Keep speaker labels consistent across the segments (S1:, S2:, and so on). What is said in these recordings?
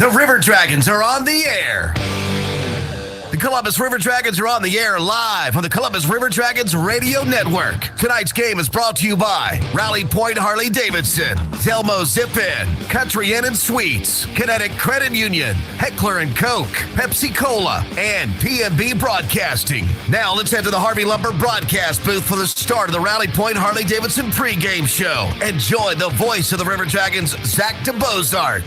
S1: The River Dragons are on the air. The Columbus River Dragons are on the air live on the Columbus River Dragons Radio Network. Tonight's game is brought to you by Rally Point Harley-Davidson, Zelmo Zip-In, Country Inn and Suites, Kinetic Credit Union, Heckler & Koch, Pepsi Cola, and P&B Broadcasting. Now let's head to the Harvey Lumber broadcast booth for the start of the Rally Point Harley-Davidson pregame show. And join the voice of the River Dragons, Zach DeBozart.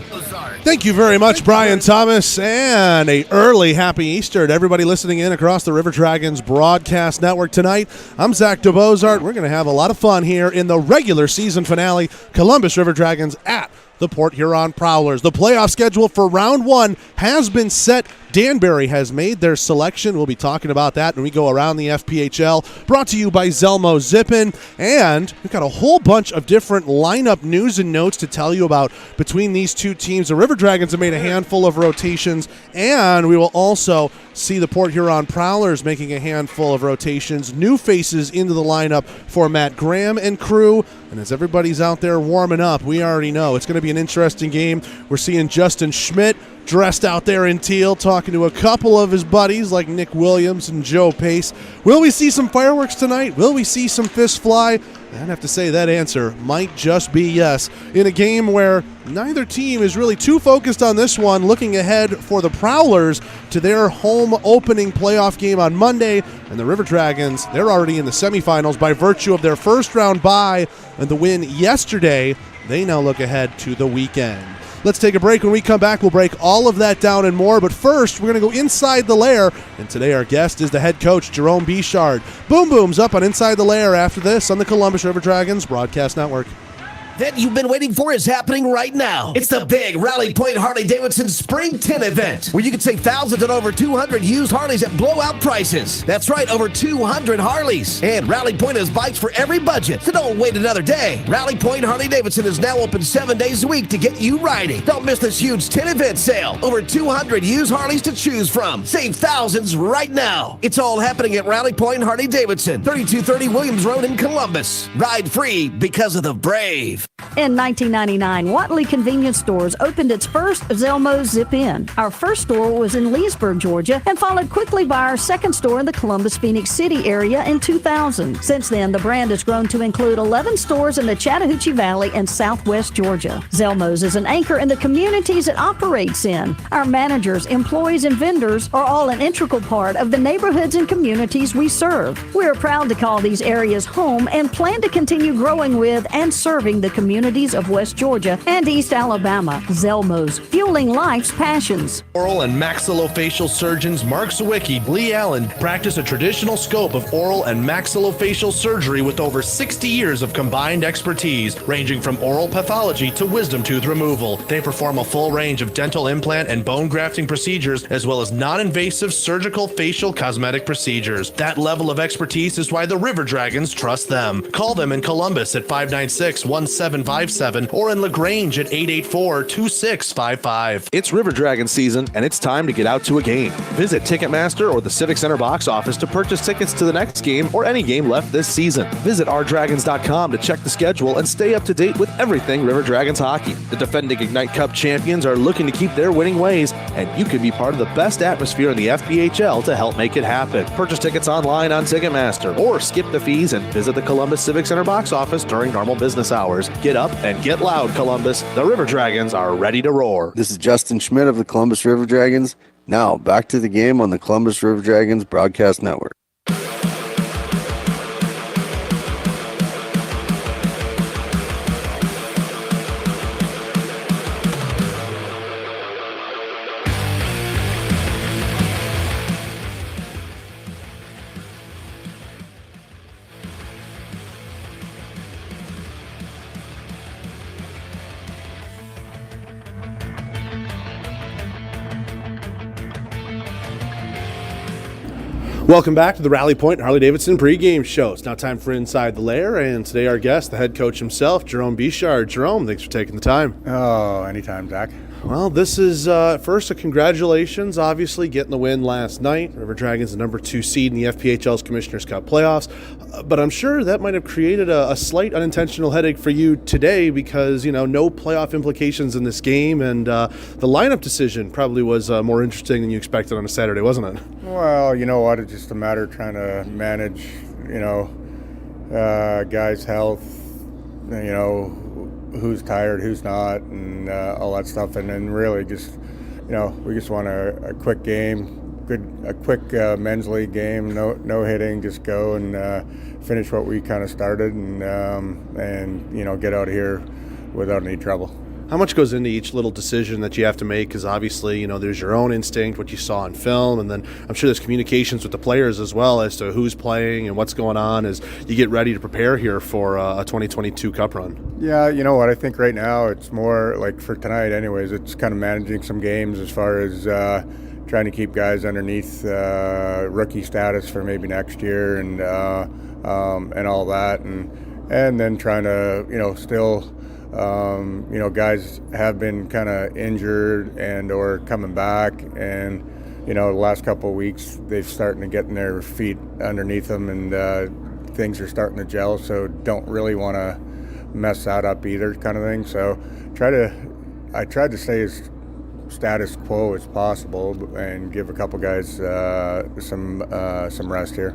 S2: Thank you very much, Brian Thomas, and a early happy Easter to everybody listening in across the River Dragons broadcast network tonight. I'm Zach DeBozart. We're going to have a lot of fun here in the regular season finale, Columbus River Dragons at the Port Huron Prowlers. The playoff schedule for round one has been set. Danbury has made their selection. We'll be talking about that when we go around the FPHL. Brought to you by Zelmo Zip-In. And we've got a whole bunch of different lineup news and notes to tell you about between these two teams. The River Dragons have made a handful of rotations, and we will also see the Port Huron Prowlers making a handful of rotations. New faces into the lineup for Matt Graham and crew. And as everybody's out there warming up, we already know it's going to be an interesting game. We're seeing Justin Schmidt dressed out there in teal, talking to a couple of his buddies like Nick Williams and Joe Pace. Will we see some fireworks tonight? Will we see some fists fly? I'd have to say that answer might just be yes. In a game where neither team is really too focused on this one, looking ahead for the Prowlers to their home opening playoff game on Monday. And the River Dragons, they're already in the semifinals by virtue of their first round bye and the win yesterday. They now look ahead to the weekend. Let's take a break. When we come back, we'll break all of that down and more. But first, we're going to go inside the lair. And today our guest is the head coach, Jerome Bichard. Boom Boom's up on Inside the Lair after this on the Columbus River Dragons Broadcast Network.
S1: That you've been waiting for is happening right now. It's the big Rally Point Harley-Davidson Spring 10 event, where you can save thousands on over 200 used Harleys at blowout prices. That's right, over 200 Harleys. And Rally Point has bikes for every budget, so don't wait another day. Rally Point Harley-Davidson is now open 7 days a week to get you riding. Don't miss this huge 10 event sale. Over 200 used Harleys to choose from. Save thousands right now. It's all happening at Rally Point Harley-Davidson, 3230 Williams Road in Columbus. Ride free because of the brave.
S3: In 1999, Watley Convenience Stores opened its first Zelmo Zip-In. Our first store was in Leesburg, Georgia, and followed quickly by our second store in the Columbus, Phoenix City area in 2000. Since then, the brand has grown to include 11 stores in the Chattahoochee Valley and Southwest Georgia. Zelmo's is an anchor in the communities it operates in. Our managers, employees, and vendors are all an integral part of the neighborhoods and communities we serve. We are proud to call these areas home and plan to continue growing with and serving the communities of West Georgia and East Alabama. Zelmo's, fueling life's passions.
S4: Oral and maxillofacial surgeons Mark Sawicki, Lee Allen practice a traditional scope of oral and maxillofacial surgery with over 60 years of combined expertise, ranging from oral pathology to wisdom tooth removal. They perform a full range of dental implant and bone grafting procedures, as well as non-invasive surgical facial cosmetic procedures. That level of expertise is why the River Dragons trust them. Call them in Columbus at 596-1757 or in LaGrange at 884-2655.
S5: It's River Dragon season, and it's time to get out to a game. Visit Ticketmaster or the Civic Center box office to purchase tickets to the next game or any game left this season. Visit rdragons.com to check the schedule and stay up to date with everything River Dragons hockey. The defending Ignite Cup champions are looking to keep their winning ways, and you can be part of the best atmosphere in the FPHL to help make it happen. Purchase tickets online on Ticketmaster or skip the fees and visit the Columbus Civic Center box office during normal business hours. Get up and get loud, Columbus. The River Dragons are ready to roar.
S6: This is Justin Schmidt of the Columbus River Dragons. Now, back to the game on the Columbus River Dragons Broadcast Network.
S2: Welcome back to the Rally Point Harley-Davidson pregame show. It's now time for Inside the Lair, and today our guest, the head coach himself, Jerome Bichard. Jerome, thanks for taking the time.
S7: Oh, anytime, Zach.
S2: Well, this is first a congratulations, obviously, getting the win last night. River Dragons, the number 2 seed in the FPHL's Commissioner's Cup playoffs. But I'm sure that might have created a slight unintentional headache for you today because, no playoff implications in this game. And the lineup decision probably was more interesting than you expected on a Saturday, wasn't it?
S7: Well, you know what? It's just a matter of trying to manage, guys' health, who's tired, who's not, and all that stuff. And then really just, we just want a quick game, a quick men's league game, no hitting, just go and finish what we kind of started and get out of here without any trouble.
S2: How much goes into each little decision that you have to make? Because obviously, there's your own instinct, what you saw on film, and then I'm sure there's communications with the players as well as to who's playing and what's going on as you get ready to prepare here for a 2022 Cup run.
S7: Yeah, you know what? I think right now it's more like for tonight anyways, it's kind of managing some games as far as trying to keep guys underneath rookie status for maybe next year and all that. And then trying to, still... guys have been kind of injured and or coming back, and the last couple of weeks they've starting to get in their feet underneath them, and things are starting to gel. So don't really want to mess that up either, kind of thing. So I tried to stay as status quo as possible and give a couple guys some rest here.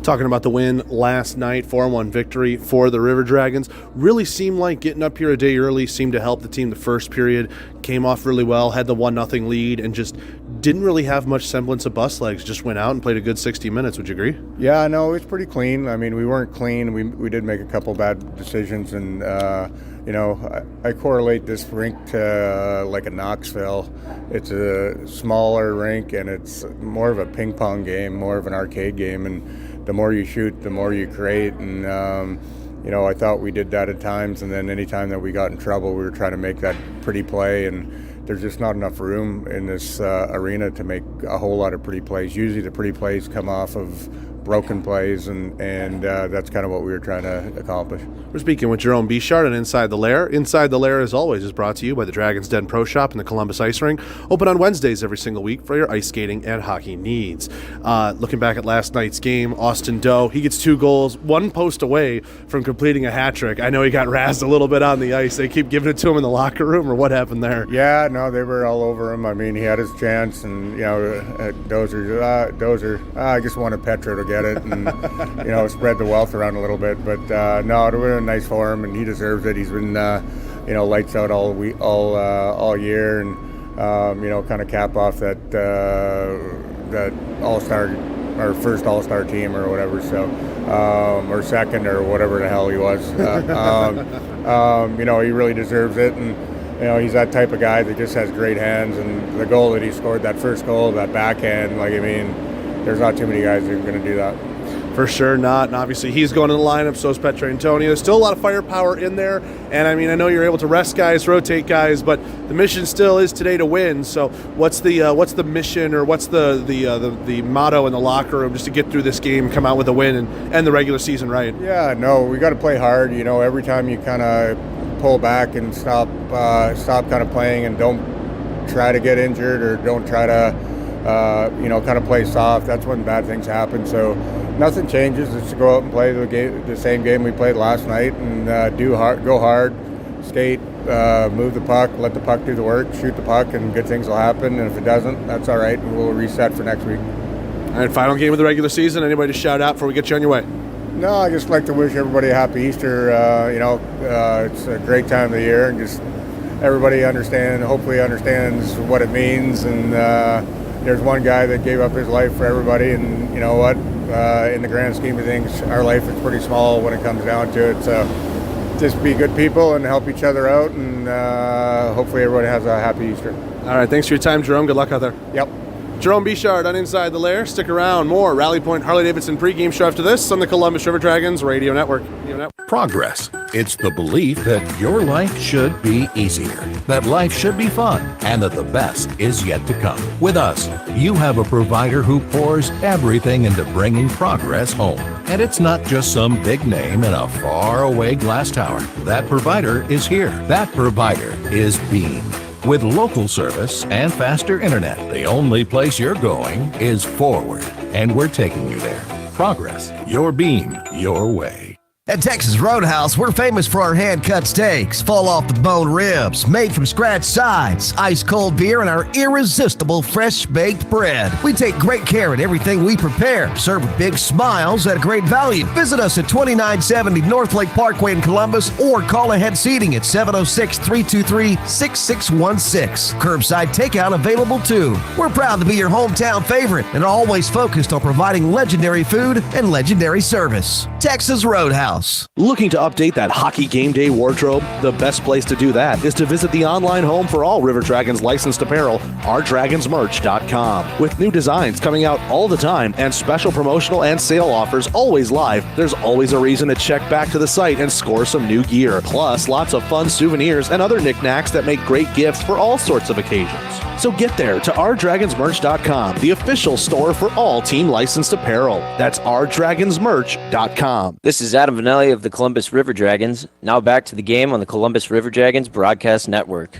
S2: Talking about the win last night, 4-1 victory for the River Dragons. Really seemed like getting up here a day early seemed to help the team. The first period came off really well, had the 1-0 lead, and just didn't really have much semblance of bus legs. Just went out and played a good 60 minutes. Would you agree? Yeah,
S7: no, it was pretty clean. I mean, we weren't clean. We did make a couple bad decisions, and I correlate this rink to like a Knoxville. It's a smaller rink, and it's more of a ping pong game, more of an arcade game, and the more you shoot, the more you create. And I thought we did that at times, and then any time that we got in trouble, we were trying to make that pretty play, and there's just not enough room in this arena to make a whole lot of pretty plays. Usually the pretty plays come off of broken plays, and that's kind of what we were trying to accomplish.
S2: We're speaking with Jerome Bichard and Inside the Lair. Inside the Lair, as always, is brought to you by the Dragon's Den Pro Shop in the Columbus Ice Rink. Open on Wednesdays every single week for your ice skating and hockey needs. Looking back at last night's game, Austin Doe, he gets 2 goals, 1 post away from completing a hat trick. I know he got razzed a little bit on the ice. They keep giving it to him in the locker room, or what happened there?
S7: Yeah, no, they were all over him. I mean, he had his chance, and Dozer, I just wanted Petro to get it, and spread the wealth around a little bit. But no, it would have been nice for him, and he deserves it. He's been lights out all year, and kind of cap off that all-star, our first all-star team or whatever. So or second or whatever the hell he was. He really deserves it, and he's that type of guy that just has great hands. And the goal that he scored, that first goal, that backhand, there's not too many guys that are going to do that.
S2: For sure not, and obviously he's going in the lineup, so is Petro Antonio. There's still a lot of firepower in there, and I know you're able to rest guys, rotate guys, but the mission still is today to win. So what's the mission, or what's the motto in the locker room just to get through this game, come out with a win, and end the regular season right?
S7: Yeah, no, we got to play hard. Every time you kind of pull back and stop kind of playing, and don't try to get injured, or don't try to kind of play soft. That's when bad things happen. So nothing changes. It's to go out and play the same game we played last night, and go hard, skate, move the puck, let the puck do the work, shoot the puck, and good things will happen. And if it doesn't, that's all right, and we'll reset for next week.
S2: All right, final game of the regular season. Anybody to shout out before we get you on your way?
S7: No, I just like to wish everybody a happy Easter. It's a great time of the year, and just everybody hopefully understands what it means. And there's one guy that gave up his life for everybody, and you know what? In the grand scheme of things, our life is pretty small when it comes down to it. So just be good people and help each other out, and hopefully everybody has a happy Easter.
S2: All right, thanks for your time, Jerome. Good luck out there.
S7: Yep.
S2: Jerome Bichard on Inside the Lair. Stick around. More Rally Point Harley-Davidson pregame show after this on the Columbus River Dragons Radio Network.
S8: Progress. It's the belief that your life should be easier, that life should be fun, and that the best is yet to come. With us, you have a provider who pours everything into bringing progress home. And it's not just some big name in a faraway glass tower. That provider is here. That provider is Beam. With local service and faster internet, the only place you're going is forward. And we're taking you there. Progress. Your Beam. Your way.
S1: At Texas Roadhouse, we're famous for our hand-cut steaks, fall-off-the-bone ribs, made-from-scratch sides, ice-cold beer, and our irresistible fresh-baked bread. We take great care in everything we prepare, serve with big smiles at a great value. Visit us at 2970 North Lake Parkway in Columbus or call ahead seating at 706-323-6616. Curbside takeout available too. We're proud to be your hometown favorite and are always focused on providing legendary food and legendary service. Texas Roadhouse.
S5: Looking to update that hockey game day wardrobe? The best place to do that is to visit the online home for all River Dragons licensed apparel, ourdragonsmerch.com. With new designs coming out all the time and special promotional and sale offers always live, there's always a reason to check back to the site and score some new gear. Plus, lots of fun souvenirs and other knickknacks that make great gifts for all sorts of occasions. So get there to ourdragonsmerch.com, the official store for all team licensed apparel. That's ourdragonsmerch.com.
S9: This is Adam Vanelli of the Columbus River Dragons. Now back to the game on the Columbus River Dragons Broadcast Network.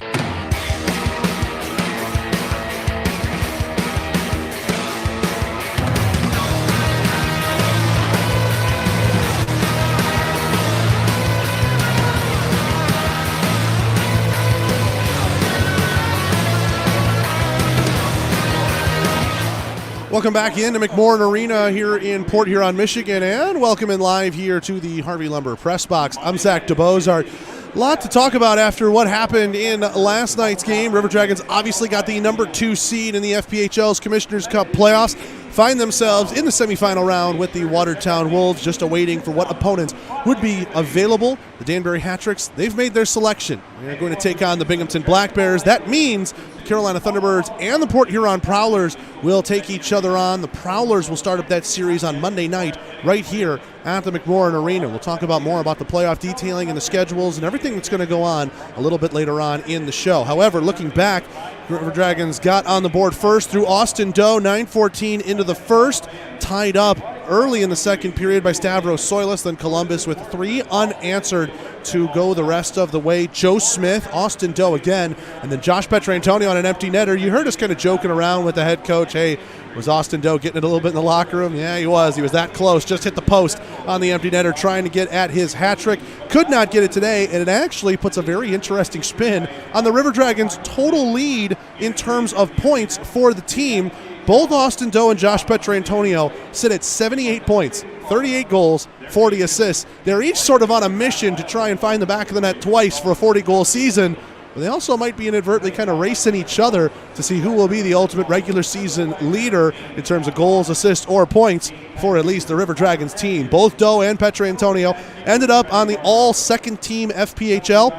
S2: Welcome back into McMorran Arena here in Port Huron, Michigan, and welcome in live here to the Harvey Lumber Press Box. I'm Zach DeBozart. A lot to talk about after what happened in last night's game. River Dragons obviously got the number 2 seed in the FPHL's Commissioner's Cup playoffs, find themselves in the semifinal round with the Watertown Wolves, just awaiting for what opponents would be available. The Danbury Hat-Tricks, they've made their selection. They're going to take on the Binghamton Black Bears. That means the Carolina Thunderbirds and the Port Huron Prowlers will take each other on. The Prowlers will start up that series on Monday night right here at the McMorran Arena. We'll talk about more about the playoff detailing and the schedules and everything that's going to go on a little bit later on in the show. However, looking back, River Dragons got on the board first through Austin Doe, 9:14 into the first, tied up early in the second period by Stavros Soilis, then Columbus with 3 unanswered to go the rest of the way. Joe Smith, Austin Doe again, and then Josh Petrantonio on an empty netter. You heard us kind of joking around with the head coach. Hey, was Austin Doe getting it a little bit in the locker room? Yeah, he was. He was that close. Just hit the post on the empty netter trying to get at his hat trick. Could not get it today, and it actually puts a very interesting spin on the River Dragons' total lead in terms of points for the team. Both Austin Doe and Josh Petrantonio sit at 78 points, 38 goals, 40 assists. They're each sort of on a mission to try and find the back of the net twice for a 40-goal season. But they also might be inadvertently kind of racing each other to see who will be the ultimate regular season leader in terms of goals, assists, or points for at least the River Dragons team. Both Doe and Petrantonio ended up on the all-second team FPHL.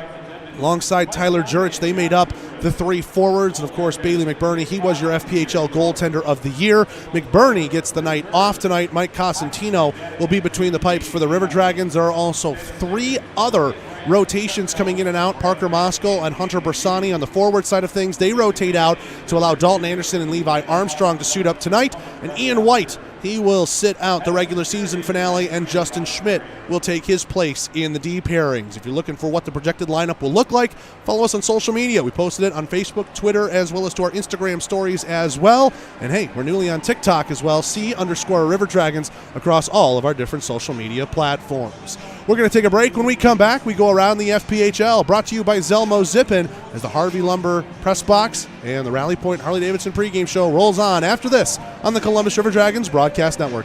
S2: Alongside Tyler Jurich, they made up the 3 forwards. And, of course, Bailey McBurney, he was your FPHL goaltender of the year. McBurney gets the night off tonight. Mike Cosentino will be between the pipes for the River Dragons. There are also 3 other rotations coming in and out. Parker Moskal and Hunter Bersani on the forward side of things. They rotate out to allow Dalton Anderson and Levi Armstrong to suit up tonight. And Ian White, he will sit out the regular season finale, and Justin Schmidt will take his place in the D pairings. If you're looking for what the projected lineup will look like, follow us on social media. We posted it on Facebook, Twitter, as well as to our Instagram stories as well. And hey, we're newly on TikTok as well, C_River Dragons across all of our different social media platforms. We're going to take a break. When we come back, we go around the FPHL, brought to you by Zelmo Zippin, as the Harvey Lumber Press Box and the Rally Point Harley-Davidson pregame show rolls on after this on the Columbus River Dragons Broadcast Network.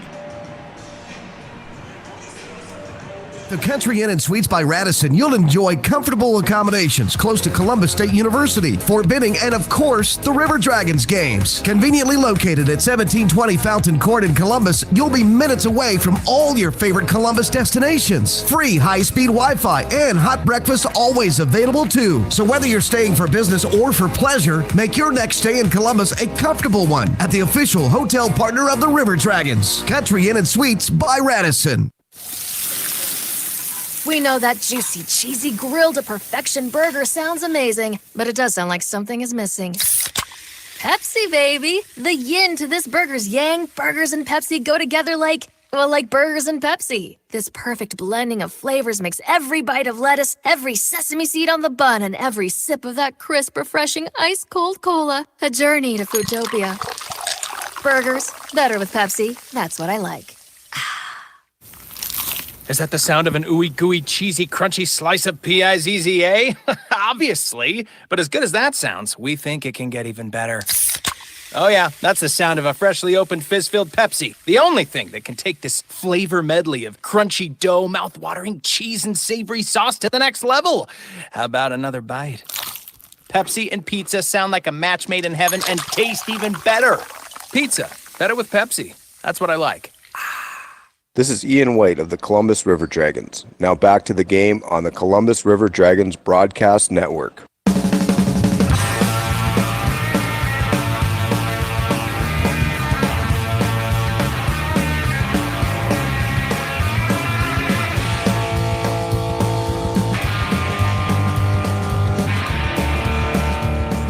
S1: The Country Inn and Suites by Radisson, you'll enjoy comfortable accommodations close to Columbus State University, Fort Benning, and of course, the River Dragons games. Conveniently located at 1720 Fountain Court in Columbus, you'll be minutes away from all your favorite Columbus destinations. Free high-speed Wi-Fi and hot breakfast always available too. So whether you're staying for business or for pleasure, make your next stay in Columbus a comfortable one at the official hotel partner of the River Dragons, Country Inn and Suites by Radisson.
S10: We know that juicy, cheesy, grilled to perfection burger sounds amazing, but it does sound like something is missing. Pepsi, baby! The yin to this burger's yang. Burgers and Pepsi go together like burgers and Pepsi. This perfect blending of flavors makes every bite of lettuce, every sesame seed on the bun, and every sip of that crisp, refreshing, ice-cold cola a journey to Foodtopia. Burgers, better with Pepsi. That's what I like.
S11: Is that the sound of an ooey gooey, cheesy, crunchy slice of P-I-Z-Z-A? Obviously, but as good as that sounds, we think it can get even better. Oh yeah, that's the sound of a freshly opened fizz-filled Pepsi. The only thing that can take this flavor medley of crunchy dough, mouth-watering cheese, and savory sauce to the next level. How about another bite? Pepsi and pizza sound like a match made in heaven and taste even better. Pizza, better with Pepsi. That's what I like.
S12: This is Ian White of the Columbus River Dragons. Now back to the game on the Columbus River Dragons Broadcast Network.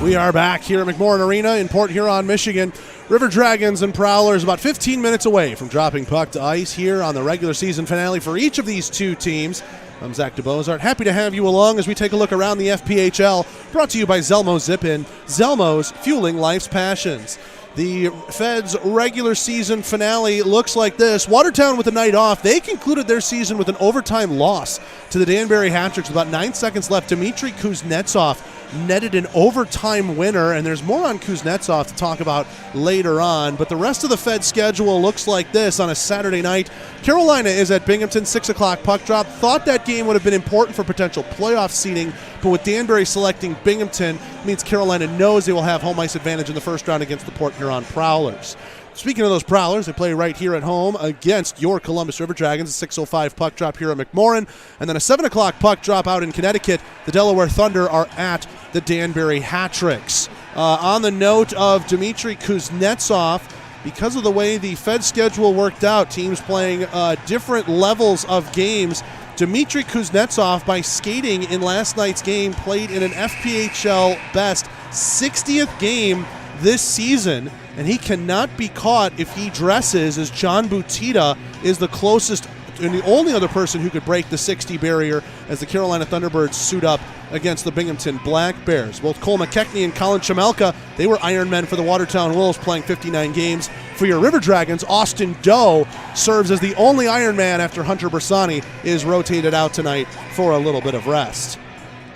S2: We are back here at McMorran Arena in Port Huron, Michigan. River Dragons and Prowlers about 15 minutes away from dropping puck to ice here on the regular season finale for each of these two teams. I'm Zach DeBozart. Happy to have you along as we take a look around the FPHL. Brought to you by Zelmo Zip-In. Zelmo's, fueling life's passions. The Fed's regular season finale looks like this. Watertown with a night off. They concluded their season with an overtime loss to the Danbury Hat-Tricks with about 9 seconds left. Dmitry Kuznetsov netted an overtime winner, and there's more on Kuznetsov to talk about later on. But the rest of the Fed schedule looks like this on a Saturday night. Carolina is at Binghamton, 6 o'clock puck drop. Thought that game would have been important for potential playoff seeding, but with Danbury selecting Binghamton, it means Carolina knows they will have home ice advantage in the first round against the Port Huron Prowlers. Speaking of those Prowlers, they play right here at home against your Columbus River Dragons. A 6:05 puck drop here at McMorran. And then a 7 o'clock puck drop out in Connecticut. The Delaware Thunder are at the Danbury Hat-Tricks. On the note of Dmitry Kuznetsov, because of the way the Fed schedule worked out, teams playing different levels of games, Dmitry Kuznetsov, by skating in last night's game, played in an FPHL best 60th game this season, and he cannot be caught if he dresses, as John Butita is the closest and the only other person who could break the 60 barrier as the Carolina Thunderbirds suit up against the Binghamton Black Bears. Both Cole McKechnie and Colin Chamelka, they were Ironmen for the Watertown Wolves, playing 59 games. For your River Dragons, Austin Doe serves as the only Ironman after Hunter Bersani is rotated out tonight for a little bit of rest.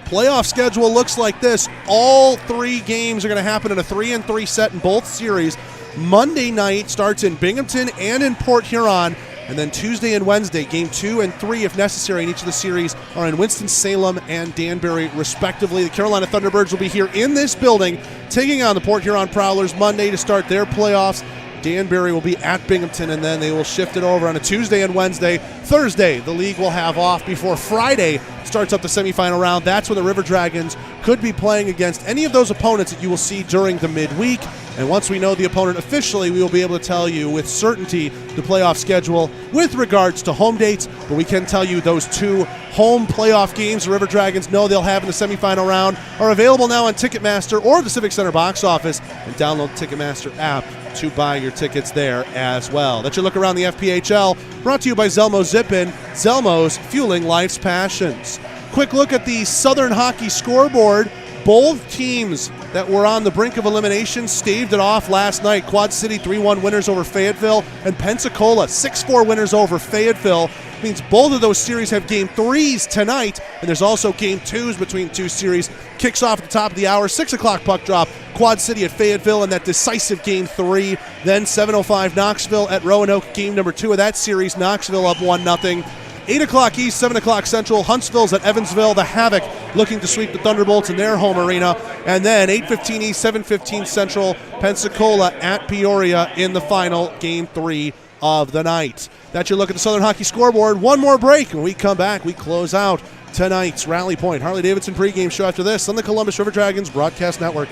S2: Playoff schedule looks like this. All 3 games are going to happen in a 3-3 set in both series. Monday night starts in Binghamton and in Port Huron. And then Tuesday and Wednesday, game 2 and 3, if necessary, in each of the series are in Winston-Salem and Danbury, respectively. The Carolina Thunderbirds will be here in this building, taking on the Port Huron Prowlers Monday to start their playoffs. Danbury will be at Binghamton, and then they will shift it over on a Tuesday and Wednesday. Thursday, the league will have off before Friday starts up the semifinal round. That's when the River Dragons could be playing against any of those opponents that you will see during the midweek. And once we know the opponent officially, we will be able to tell you with certainty the playoff schedule with regards to home dates. But we can tell you those 2 home playoff games the River Dragons know they'll have in the semifinal round are available now on Ticketmaster or the Civic Center box office. And download the Ticketmaster app to buy your tickets there as well. That's your look around the FPHL, brought to you by Zelmo Zip-In. Zelmo's, fueling life's passions. Quick look at the Southern Hockey scoreboard. Both teams that were on the brink of elimination staved it off last night. Quad City 3-1 winners over Fayetteville, and Pensacola 6-4 winners over Fayetteville. Means both of those series have game 3s tonight, and there's also game 2s between 2 series. Kicks off at the top of the hour, 6 o'clock puck drop, Quad City at Fayetteville, and that decisive game 3. Then 7:05 Knoxville at Roanoke, game number 2 of that series. Knoxville up 1-0. 8 o'clock East, 7 o'clock Central. Huntsville's at Evansville. The Havoc looking to sweep the Thunderbolts in their home arena. And then 8:15 East, 7:15 Central. Pensacola at Peoria in the final Game 3 of the night. That's your look at the Southern Hockey scoreboard. One more break. When we come back, we close out tonight's Rally Point Harley-Davidson pregame show after this on the Columbus River Dragons Broadcast Network.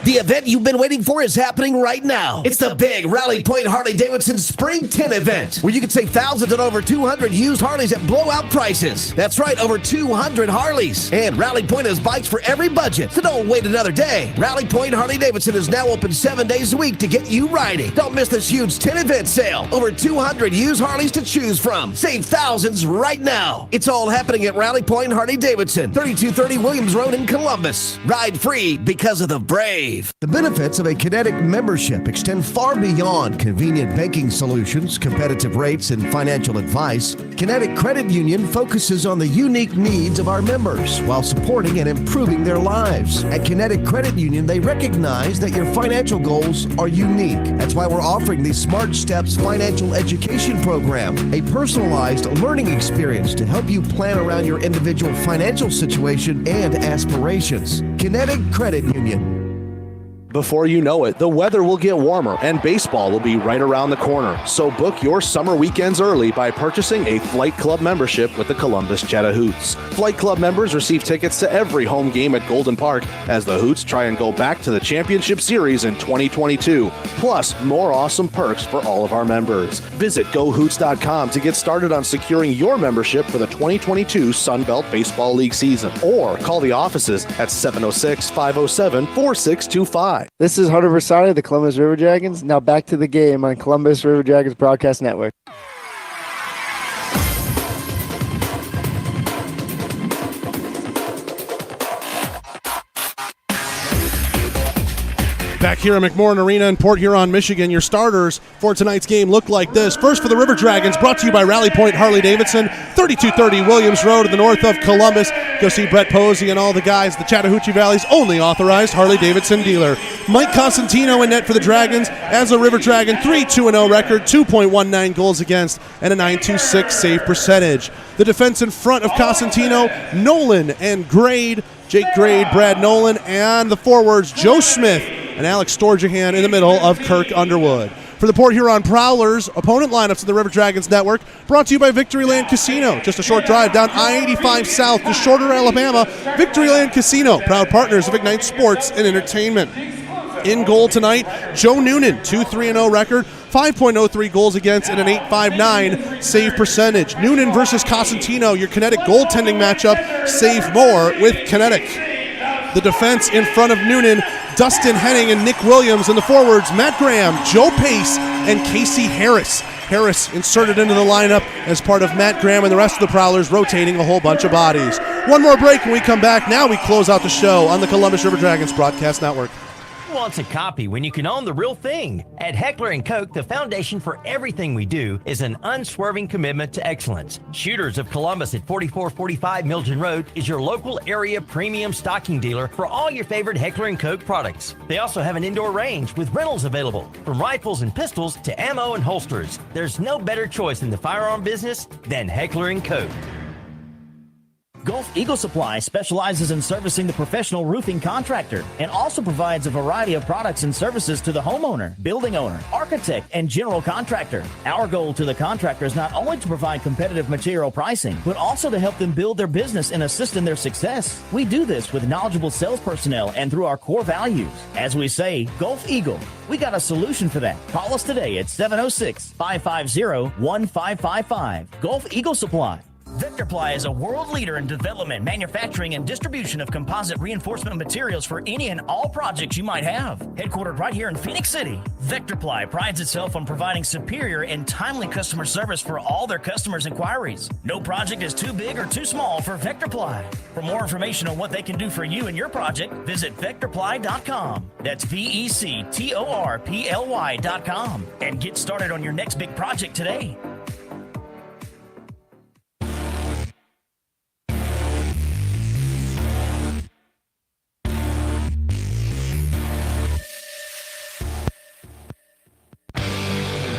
S1: The event you've been waiting for is happening right now. It's the big Rally Point Harley-Davidson Spring 10 event, where you can save thousands on over 200 used Harleys at blowout prices. That's right, over 200 Harleys. And Rally Point has bikes for every budget, so don't wait another day. Rally Point Harley-Davidson is now open 7 days a week to get you riding. Don't miss this huge 10 event sale. Over 200 used Harleys to choose from. Save thousands right now. It's all happening at Rally Point Harley-Davidson, 3230 Williams Road in Columbus. Ride free because of the brave. The benefits of a Kinetic membership extend far beyond convenient banking solutions, competitive rates, and financial advice. Kinetic Credit Union focuses on the unique needs of our members while supporting and improving their lives. At Kinetic Credit Union, they recognize that your financial goals are unique. That's why we're offering the Smart Steps Financial Education Program, a personalized learning experience to help you plan around your individual financial situation and aspirations. Kinetic Credit Union.
S5: Before you know it, the weather will get warmer and baseball will be right around the corner. So book your summer weekends early by purchasing a Flight Club membership with the Columbus Chattahoots. Flight Club members receive tickets to every home game at Golden Park as the Hoots try and go back to the championship series in 2022. Plus, more awesome perks for all of our members. Visit GoHoots.com to get started on securing your membership for the 2022 Sun Belt Baseball League season. Or call the offices at 706-507-4625.
S13: This is Hunter Versani of the Columbus River Dragons. Now back to the game on Columbus River Dragons Broadcast Network.
S2: Back here at McMorran Arena in Port Huron, Michigan, your starters for tonight's game look like this. First for the River Dragons, brought to you by Rally Point Harley-Davidson, 3230 Williams Road to the north of Columbus. Go see Brett Posey and all the guys, the Chattahoochee Valley's only authorized Harley-Davidson dealer. Mike Cosentino in net for the Dragons as a River Dragon, 3-2-0 record, 2.19 goals against, and a .926 save percentage. The defense in front of Cosentino, Nolan and Grade, Jake Grade, Brad Nolan, and the forwards, Joe Smith and Alex Storjahan in the middle of Kirk Underwood. For the Port Huron Prowlers, opponent lineups of the River Dragons Network, brought to you by Victoryland Casino. Just a short drive down I-85 south to Shorter, Alabama. Victoryland Casino, proud partners of Ignite Sports and Entertainment. In goal tonight, Joe Noonan, 2-3-0 record, 5.03 goals against, and an .859 save percentage. Noonan versus Cosentino, your Kinetic goaltending matchup. Save more with Kinetic. The defense in front of Noonan, Dustin Henning and Nick Williams, and the forwards, Matt Graham, Joe Pace, and Casey Harris. Harris inserted into the lineup as part of Matt Graham and the rest of the Prowlers rotating a whole bunch of bodies. One more break when we come back. Now we close out the show on the Columbus River Dragons Broadcast Network.
S14: Who wants a copy when you can own the real thing? At Heckler & Koch, the foundation for everything we do is an unswerving commitment to excellence. Shooters of Columbus at 4445 Milton Road is your local area premium stocking dealer for all your favorite Heckler & Koch products. They also have an indoor range with rentals available, from rifles and pistols to ammo and holsters. There's no better choice in the firearm business than Heckler & Koch.
S15: Gulf Eagle Supply specializes in servicing the professional roofing contractor and also provides a variety of products and services to the homeowner, building owner, architect, and general contractor. Our goal to the contractor is not only to provide competitive material pricing, but also to help them build their business and assist in their success. We do this with knowledgeable sales personnel and through our core values. As we say, Gulf Eagle, we got a solution for that. Call us today at 706-550-1555. Gulf Eagle Supply. Vectorply is a world leader in development, manufacturing, and distribution of composite reinforcement materials for any and all projects you might have. Headquartered right here in Phoenix City, Vectorply prides itself on providing superior and timely customer service for all their customers' inquiries. No project is too big or too small for Vectorply. For more information on what they can do for you and your project, visit Vectorply.com. That's VECTORPLY.com. And get started on your next big project today.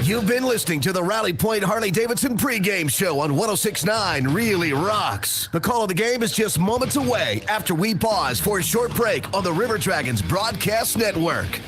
S1: You've been listening to the Rally Point Harley-Davidson pregame show on 106.9 Really Rocks. The call of the game is just moments away after we pause for a short break on the River Dragons Broadcast Network.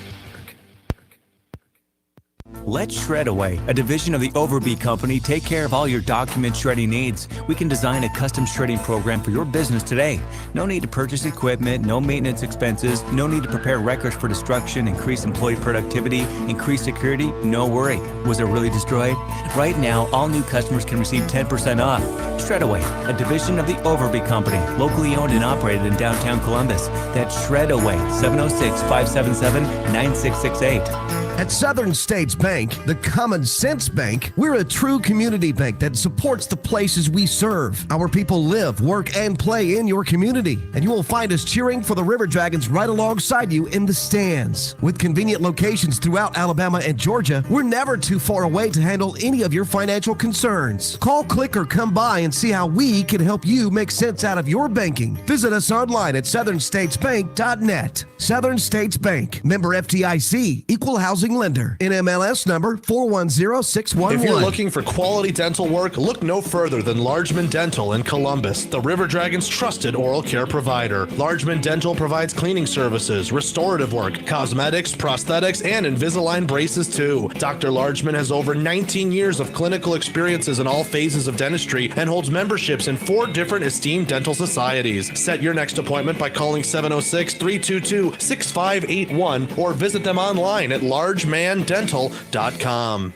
S16: Let Shredaway, a division of the Overby Company, take care of all your document shredding needs. We can design a custom shredding program for your business today. No need to purchase equipment, no maintenance expenses, no need to prepare records for destruction, increase employee productivity, increase security, no worry. Was it really destroyed? Right now, all new customers can receive 10% off. Shredaway, a division of the Overby Company, locally owned and operated in downtown Columbus. That's Shredaway, 706-577-9668.
S1: At Southern States Bank, the Common Sense Bank, we're a true community bank that supports the places we serve. Our people live, work, and play in your community. And you will find us cheering for the River Dragons right alongside you in the stands. With convenient locations throughout Alabama and Georgia, we're never too far away to handle any of your financial concerns. Call, click, or come by and see how we can help you make sense out of your banking. Visit us online at southernstatesbank.net. Southern States Bank, member FDIC, equal housing lender. NMLS number 410611.
S4: If you're looking for quality dental work, look no further than Largeman Dental in Columbus, the River Dragons' trusted oral care provider. Largeman Dental provides cleaning services, restorative work, cosmetics, prosthetics, and Invisalign braces too. Dr. Largeman has over 19 years of clinical experiences in all phases of dentistry and holds memberships in 4 different esteemed dental societies. Set your next appointment by calling 706-322-6581 or visit them online at largemandental.com.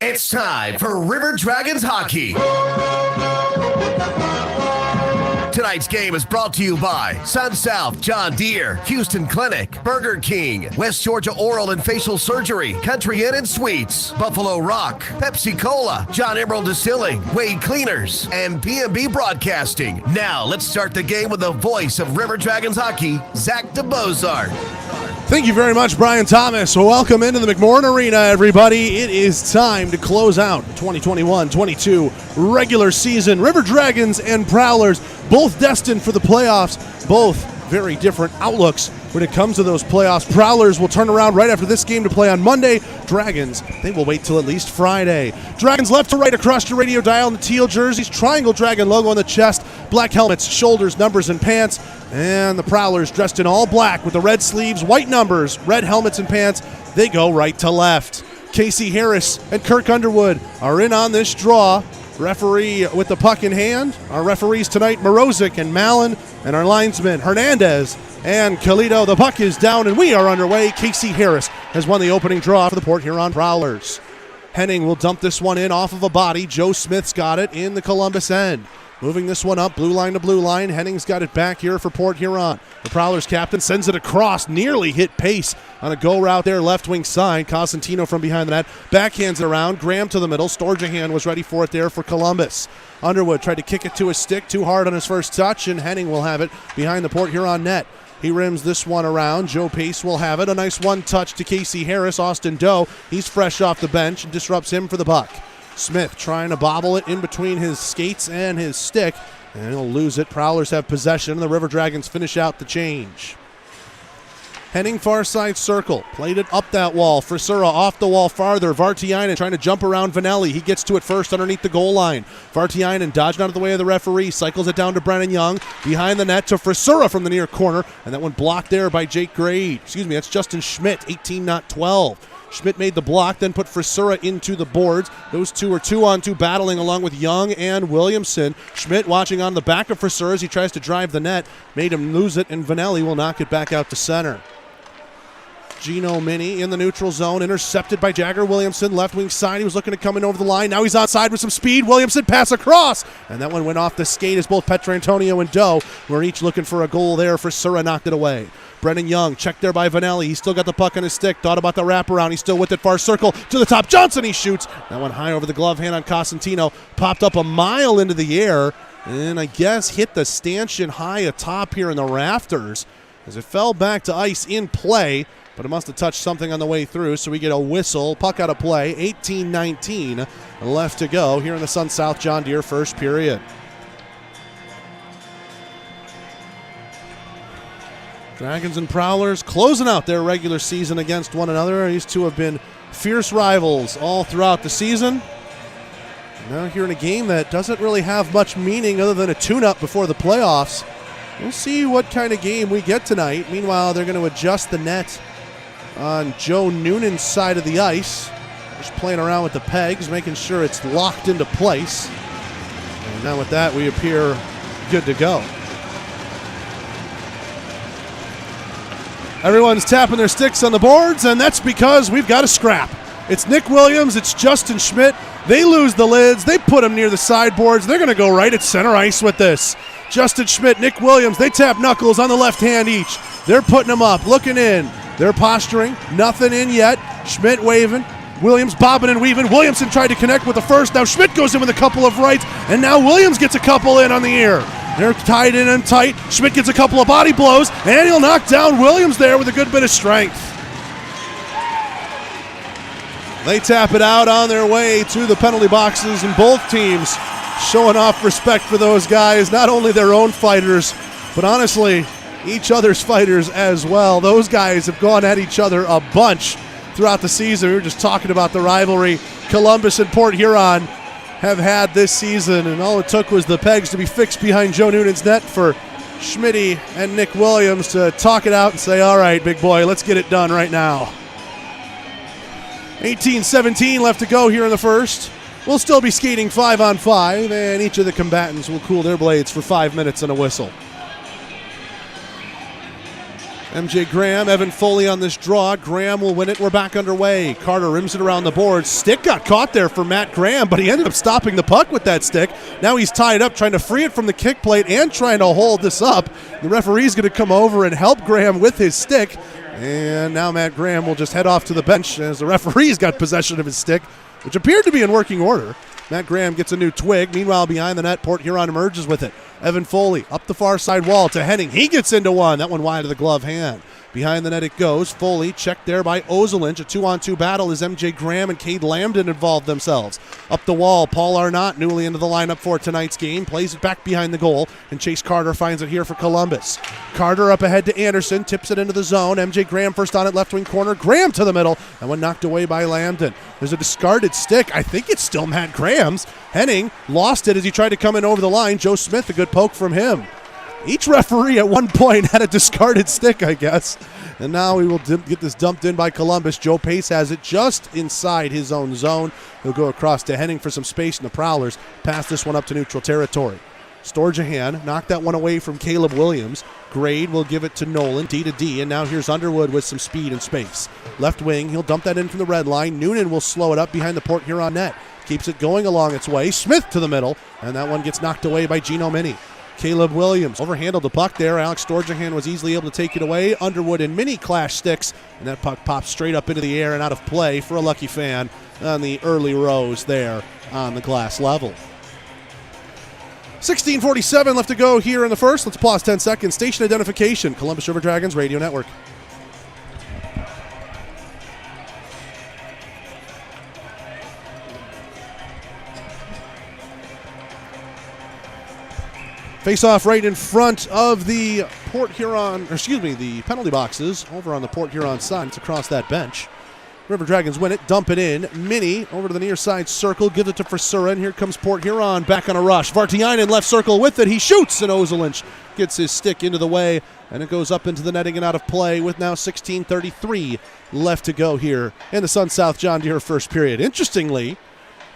S1: It's time for River Dragons hockey. Tonight's game is brought to you by Sun South John Deere, Houston Clinic, Burger King, West Georgia Oral and Facial Surgery, Country Inn and Suites, Buffalo Rock, Pepsi Cola, John Emerald Distilling, Wade Cleaners, and PMB Broadcasting. Now let's start the game with the voice of River Dragons hockey, Zach DeBozart.
S2: Thank you very much, Brian Thomas. Welcome into the McMorran Arena, everybody. It is time to close out the 2021-22 regular season. River Dragons and Prowlers, both destined for the playoffs, both very different outlooks when it comes to those playoffs. Prowlers will turn around right after this game to play on Monday. Dragons, they will wait till at least Friday. Dragons left to right across your radio dial in the teal jerseys, triangle dragon logo on the chest, black helmets, shoulders, numbers, and pants. And the Prowlers dressed in all black with the red sleeves, white numbers, red helmets and pants. They go right to left. Casey Harris and Kirk Underwood are in on this draw. Referee with the puck in hand. Our referees tonight, Morozic and Mallon, and our linesmen, Hernandez and Calito. The puck is down and we are underway. Casey Harris has won the opening draw for the Port Huron Prowlers. Henning will dump this one in off of a body. Joe Smith's got it in the Columbus end. Moving this one up, blue line to blue line. Henning's got it back here for Port Huron. The Prowlers captain sends it across, nearly hit pace on a go route there, left wing side. Cosentino from behind the net, backhands it around. Graham to the middle. Storjahan was ready for it there for Columbus. Underwood tried to kick it to his stick, too hard on his first touch, and Henning will have it behind the Port Huron net. He rims this one around. Joe Pace will have it. A nice one touch to Casey Harris. Austin Doe, he's fresh off the bench and disrupts him for the puck. Smith trying to bobble it in between his skates and his stick, and he'll lose it. Prowlers have possession. The River Dragons finish out the change. Henning far side circle, played it up that wall. Frisura off the wall farther. Vartiainen trying to jump around Vanelli. He gets to it first underneath the goal line. Vartiainen dodging out of the way of the referee, cycles it down to Brennan Young. Behind the net to Frisura from the near corner, and that one blocked there by Jake Grade. Excuse me, that's Justin Schmidt, 18, not 12. Schmidt made the block, then put Frisura into the boards. Those two are 2-on-2 battling along with Young and Williamson. Schmidt watching on the back of Frisura as he tries to drive the net. Made him lose it, and Vanelli will knock it back out to center. Gino Mini in the neutral zone, intercepted by Jagger Williamson, left wing side. He was looking to come in over the line. Now he's outside with some speed. Williamson pass across, and that one went off the skate as both Petrantonio and Doe were each looking for a goal there. Frisura knocked it away. Brennan Young checked there by Vanelli. He's still got the puck on his stick. Thought about the wraparound. He's still with it. Far circle to the top. Johnson, he shoots. That one high over the glove hand on Cosentino. Popped up a mile into the air, and I guess hit the stanchion high atop here in the rafters as it fell back to ice in play. But it must have touched something on the way through, so we get a whistle. Puck out of play, 18-19 left to go here in the Sun South John Deere first period. Dragons and Prowlers closing out their regular season against one another. These two have been fierce rivals all throughout the season. Now here in a game that doesn't really have much meaning other than a tune-up before the playoffs. We'll see what kind of game we get tonight. Meanwhile, they're going to adjust the net on Joe Noonan's side of the ice. Just playing around with the pegs, making sure it's locked into place. And now with that, we appear good to go. Everyone's tapping their sticks on the boards, and that's because we've got a scrap. It's Nick Williams, it's Justin Schmidt. They lose the lids, they put them near the sideboards. They're going to go right at center ice with this. Justin Schmidt, Nick Williams, they tap knuckles on the left hand each. They're putting them up, looking in. They're posturing, nothing in yet. Schmidt waving, Williams bobbing and weaving. Williamson tried to connect with the first. Now Schmidt goes in with a couple of rights, and now Williams gets a couple in on the ear. They're tied in and tight. Schmidt gets a couple of body blows, and he'll knock down Williams there with a good bit of strength. They tap it out on their way to the penalty boxes, and both teams showing off respect for those guys, not only their own fighters, but honestly, each other's fighters as well. Those guys have gone at each other a bunch throughout the season. We were just talking about the rivalry Columbus and Port Huron have had this season, and all it took was the pegs to be fixed behind Joe Noonan's net for Schmitty and Nick Williams to talk it out and say, all right, big boy, let's get it done right now. 18-17 left to go here in the first. We'll still be skating 5-on-5, and each of the combatants will cool their blades for 5 minutes and a whistle. MJ Graham, Evan Foley on this draw. Graham will win it. We're back underway. Carter rims it around the board. Stick got caught there for Matt Graham, but he ended up stopping the puck with that stick. Now he's tied up, trying to free it from the kick plate and trying to hold this up. The referee's going to come over and help Graham with his stick. And now Matt Graham will just head off to the bench as the referee's got possession of his stick, which appeared to be in working order. Matt Graham gets a new twig. Meanwhile, behind the net, Port Huron emerges with it. Evan Foley up the far side wall to Henning. He gets into one. That one wide of the glove hand. Behind the net it goes. Foley checked there by Ozelinch. A 2-on-2 battle as MJ Graham and Cade Lambden involved themselves. Up the wall, Paul Arnott, newly into the lineup for tonight's game, plays it back behind the goal, and Chase Carter finds it here for Columbus. Carter up ahead to Anderson, tips it into the zone. MJ Graham first on it, left wing corner. Graham to the middle, and one knocked away by Lambden. There's a discarded stick. I think it's still Matt Graham's. Henning lost it as he tried to come in over the line. Joe Smith, a good poke from him. Each referee at one point had a discarded stick, I guess. And now we will get this dumped in by Columbus. Joe Pace has it just inside his own zone. He'll go across to Henning for some space, and the Prowlers pass this one up to neutral territory. Storjahan knocked that one away from Caleb Williams. Grade will give it to Nolan, D to D, and now here's Underwood with some speed and space. Left wing, he'll dump that in from the red line. Noonan will slow it up behind the Port Huron net. Keeps it going along its way. Smith to the middle, and that one gets knocked away by Gino Mini. Caleb Williams overhandled the puck there. Alex Storjahan was easily able to take it away. Underwood and Mini clash sticks, and that puck pops straight up into the air and out of play for a lucky fan on the early rows there on the glass level. 16:47 left to go here in the first. Let's pause 10 seconds. Station identification, Columbus River Dragons Radio Network. Face off right in front of the the penalty boxes over on the Port Huron side. It's across that bench. River Dragons win it, dump it in. Mini over to the near side circle, gives it to Frisura, and here comes Port Huron back on a rush. Vartiainen left circle with it. He shoots, and Ozelinch gets his stick into the way, and it goes up into the netting and out of play with now 16:33 left to go here in the Sun South John Deere first period. Interestingly,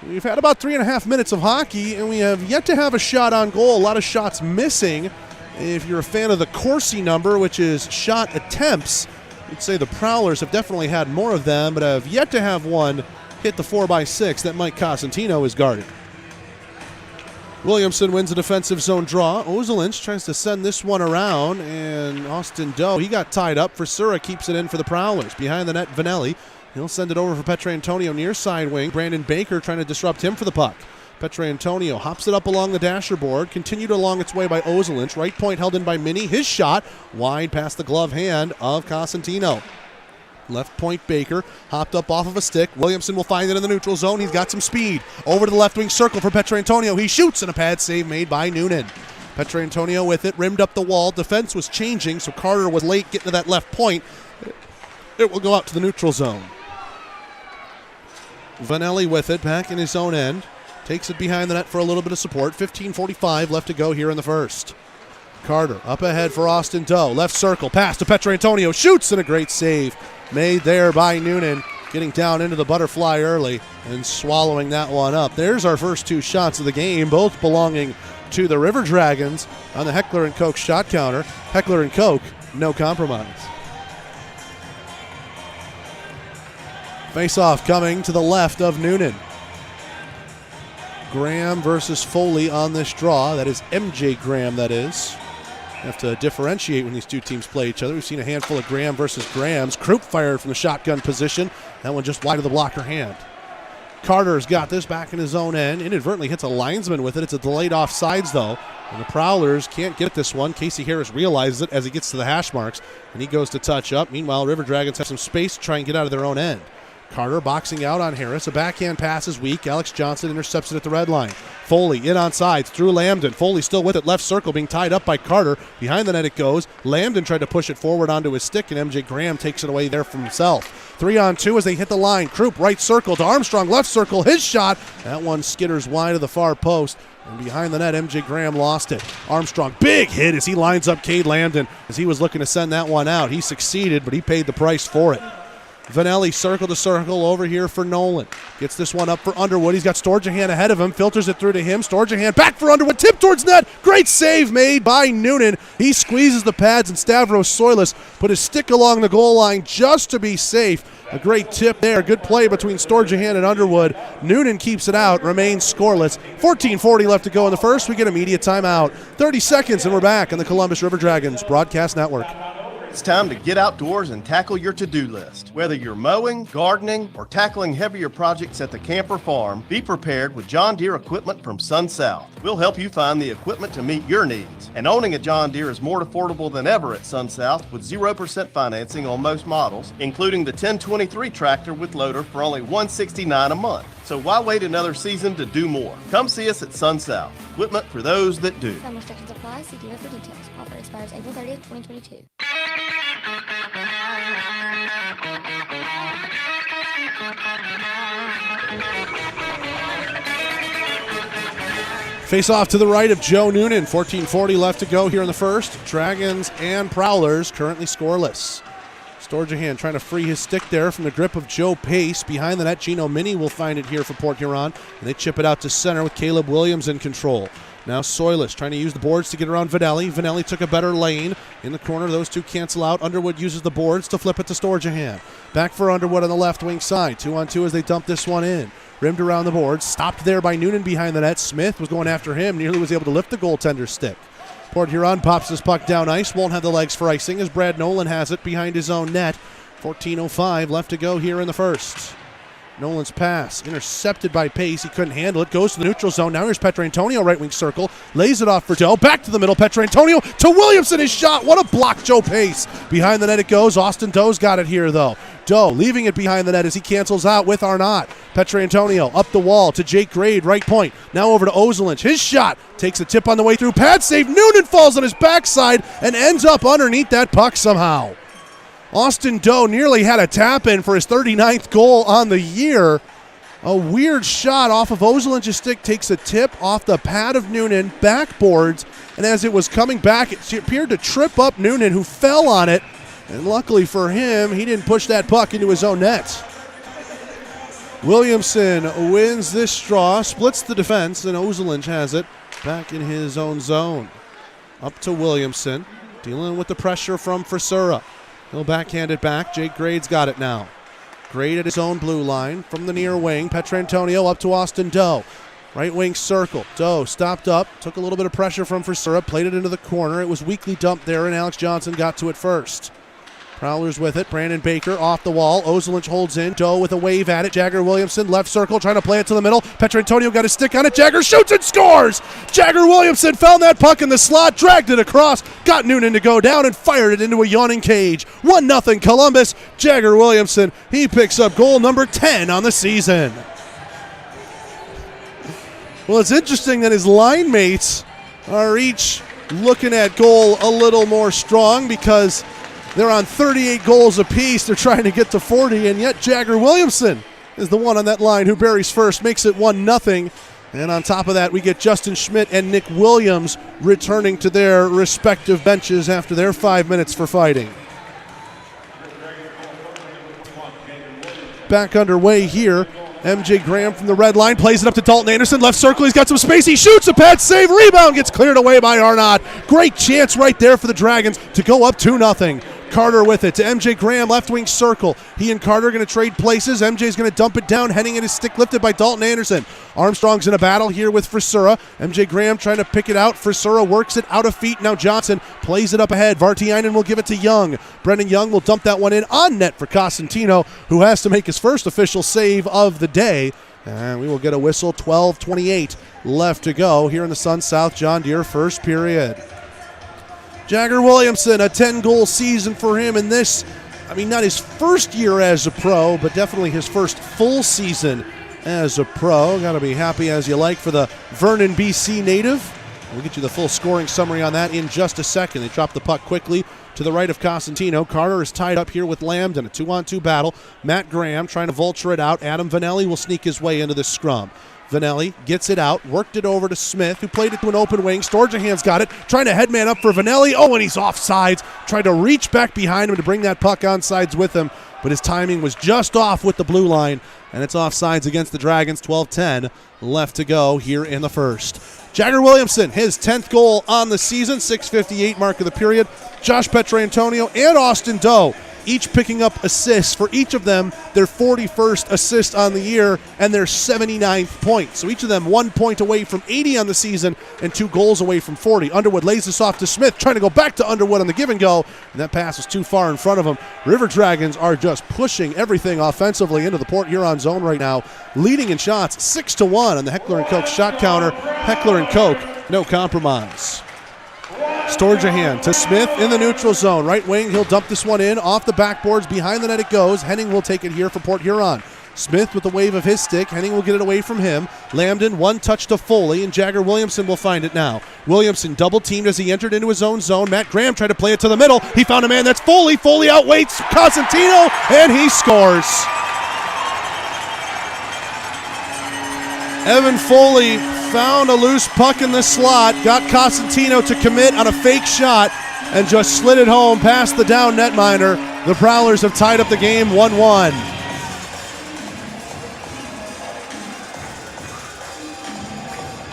S2: we've had about 3.5 minutes of hockey, and we have yet to have a shot on goal. A lot of shots missing. If you're a fan of the Corsi number, which is shot attempts, you'd say the Prowlers have definitely had more of them, but have yet to have one hit the 4x6 that Mike Cosentino has guarded. Williamson wins a defensive zone draw. Ozelinch tries to send this one around, and Austin Doe, he got tied up. Frisura keeps it in for the Prowlers. Behind the net, Vanelli. He'll send it over for Petrantonio near side wing. Brandon Baker trying to disrupt him for the puck. Petrantonio hops it up along the dasher board, continued along its way by Ozelinch. Right point held in by Mini. His shot wide past the glove hand of Cosentino. Left point Baker hopped up off of a stick. Williamson will find it in the neutral zone. He's got some speed. Over to the left wing circle for Petrantonio. He shoots, and a pad save made by Noonan. Petrantonio with it, rimmed up the wall. Defense was changing, so Carter was late getting to that left point. It will go out to the neutral zone. Vanelli with it, back in his own end. Takes it behind the net for a little bit of support. 15:45 left to go here in the first. Carter up ahead for Austin Doe. Left circle, pass to Petrantonio. Shoots, and a great save made there by Noonan. Getting down into the butterfly early and swallowing that one up. There's our first two shots of the game, both belonging to the River Dragons on the Heckler & Koch shot counter. Heckler & Koch, no compromise. Face-off coming to the left of Noonan. Graham versus Foley on this draw. That is MJ Graham, that is. Have to differentiate when these two teams play each other. We've seen a handful of Graham versus Grahams. Krupp fired from the shotgun position. That one just wide of the blocker hand. Carter's got this back in his own end. Inadvertently hits a linesman with it. It's a delayed offsides, though. And the Prowlers can't get this one. Casey Harris realizes it as he gets to the hash marks, and he goes to touch up. Meanwhile, River Dragons have some space to try and get out of their own end. Carter boxing out on Harris. A backhand pass is weak. Alex Johnson intercepts it at the red line. Foley in on sides through Lambden. Foley still with it. Left circle being tied up by Carter. Behind the net it goes. Lambden tried to push it forward onto his stick, and MJ Graham takes it away there from himself. 3-on-2 as they hit the line. Krupp right circle to Armstrong. Left circle. His shot. That one skitters wide of the far post. And behind the net, MJ Graham lost it. Armstrong, big hit as he lines up Cade Lambden as he was looking to send that one out. He succeeded, but he paid the price for it. Vanelli circle to circle over here for Nolan. Gets this one up for Underwood. He's got Storjahan ahead of him. Filters it through to him. Storjahan back for Underwood. Tip towards net. Great save made by Noonan. He squeezes the pads, and Stavros Soilis put his stick along the goal line just to be safe. A great tip there. Good play between Storjahan and Underwood. Noonan keeps it out. Remains scoreless. 14:40 left to go in the first. We get a media timeout. 30 seconds, and we're back on the Columbus River Dragons Broadcast Network.
S17: It's time to get outdoors and tackle your to-do list. Whether you're mowing, gardening, or tackling heavier projects at the camp or farm, be prepared with John Deere equipment from Sun South. We'll help you find the equipment to meet your needs. And owning a John Deere is more affordable than ever at Sun South with 0% financing on most models, including the 1023 tractor with loader for only $169 a month. So why wait another season to do more? Come see us at Sun South. Equipment for those that do.
S18: Some restrictions apply. See dealer for details. Offer expires April 30th, 2022.
S2: Face off to the right of Joe Noonan. 14:40 left to go here in the first. Dragons and Prowlers currently scoreless. Storjahan trying to free his stick there from the grip of Joe Pace. Behind the net, Gino Mini will find it here for Port Huron. And they chip it out to center with Caleb Williams in control. Now Soilis trying to use the boards to get around Vanelli. Vanelli took a better lane. In the corner, those two cancel out. Underwood uses the boards to flip it to Storjahan. Back for Underwood on the left wing side. 2-on-2 as they dump this one in. Rimmed around the boards. Stopped there by Noonan behind the net. Smith was going after him. Nearly was able to lift the goaltender's stick. Port Huron pops this puck down ice. Won't have the legs for icing as Brad Nolan has it behind his own net. 14:05 left to go here in the first. Nolan's pass intercepted by Pace. He couldn't handle it. Goes to the neutral zone. Now here's Petrantonio, right wing circle. Lays it off for Doe. Back to the middle. Petrantonio to Williamson. His shot. What a block, Joe Pace. Behind the net it goes. Austin Doe's got it here, though. Doe leaving it behind the net as he cancels out with Arnott. Petrantonio up the wall to Jake Grade, right point. Now over to Ozelinch. His shot takes a tip on the way through. Pad save. Noonan falls on his backside and ends up underneath that puck somehow. Austin Doe nearly had a tap-in for his 39th goal on the year. A weird shot off of Ozelinch's stick takes a tip off the pad of Noonan, backboards, and as it was coming back, it appeared to trip up Noonan, who fell on it. And luckily for him, he didn't push that puck into his own net. Williamson wins this draw, splits the defense, and Ozelinch has it back in his own zone. Up to Williamson, dealing with the pressure from Frisura. He'll backhand it back. Jake Grade's got it now. Grade at his own blue line from the near wing. Petrantonio up to Austin Doe. Right wing circle. Doe stopped up, took a little bit of pressure from Frisura, played it into the corner. It was weakly dumped there, and Alex Johnson got to it first. Prowlers with it. Brandon Baker off the wall. Ozelinch holds in. Doe with a wave at it. Jagger Williamson left circle trying to play it to the middle. Petrantonio got a stick on it. Jagger shoots and scores! Jagger Williamson found that puck in the slot, dragged it across, got Noonan to go down and fired it into a yawning cage. 1-0 Columbus. Jagger Williamson, he picks up goal number 10 on the season. Well, it's interesting that his line mates are each looking at goal a little more strong because they're on 38 goals apiece. They're trying to get to 40, and yet Jagger Williamson is the one on that line who buries first, makes it 1-0. And on top of that, we get Justin Schmidt and Nick Williams returning to their respective benches after their 5 minutes for fighting. Back underway here. MJ Graham from the red line plays it up to Dalton Anderson. Left circle, he's got some space. He shoots a pad save. Rebound gets cleared away by Arnott. Great chance right there for the Dragons to go up 2-0. Carter with it to MJ Graham, left wing circle. He and Carter are going to trade places. MJ's going to dump it down, heading in his stick lifted by Dalton Anderson. Armstrong's in a battle here with Frisura. MJ Graham trying to pick it out. Frisura works it out of feet. Now Johnson plays it up ahead. Vartiainen will give it to Young. Brendan Young will dump that one in on net for Cosentino, who has to make his first official save of the day. And we will get a whistle. 12:28 left to go here in the Sun South John Deere first period. Jagger Williamson, a 10-goal season for him in this, not his first year as a pro, but definitely his first full season as a pro. Got to be happy as you like for the Vernon, BC native. We'll get you the full scoring summary on that in just a second. They drop the puck quickly to the right of Cosentino. Carter is tied up here with Lambden, a 2-on-2 battle. Matt Graham trying to vulture it out. Adam Vanelli will sneak his way into this scrum. Vanelli gets it out, worked it over to Smith, who played it to an open wing. Storjahan's got it, trying to headman up for Vanelli. Oh, and he's offsides. Tried to reach back behind him to bring that puck onsides with him, but his timing was just off with the blue line, and it's offsides against the Dragons. 12:10 left to go here in the first. Jagger Williamson, his 10th goal on the season, 6:58 mark of the period. Josh Petrantonio and Austin Doe each picking up assists. For each of them, their 41st assist on the year and their 79th point. So each of them 1 point away from 80 on the season and 2 goals away from 40. Underwood lays this off to Smith, trying to go back to Underwood on the give and go, and that pass was too far in front of him. River Dragons are just pushing everything offensively into the Port Huron zone right now, leading in shots 6-1 on the Heckler & Koch shot counter. Heckler & Koch, no compromise. Storjahan to Smith in the neutral zone. Right wing, he'll dump this one in. Off the backboards, behind the net it goes. Henning will take it here for Port Huron. Smith with the wave of his stick. Henning will get it away from him. Lambden, one touch to Foley, and Jagger Williamson will find it now. Williamson double-teamed as he entered into his own zone. Matt Graham tried to play it to the middle. He found a man, that's Foley. Foley outweighs Cosentino, and he scores. Evan Foley found a loose puck in the slot, got Cosentino to commit on a fake shot, and just slid it home past the down netminder. The Prowlers have tied up the game 1-1.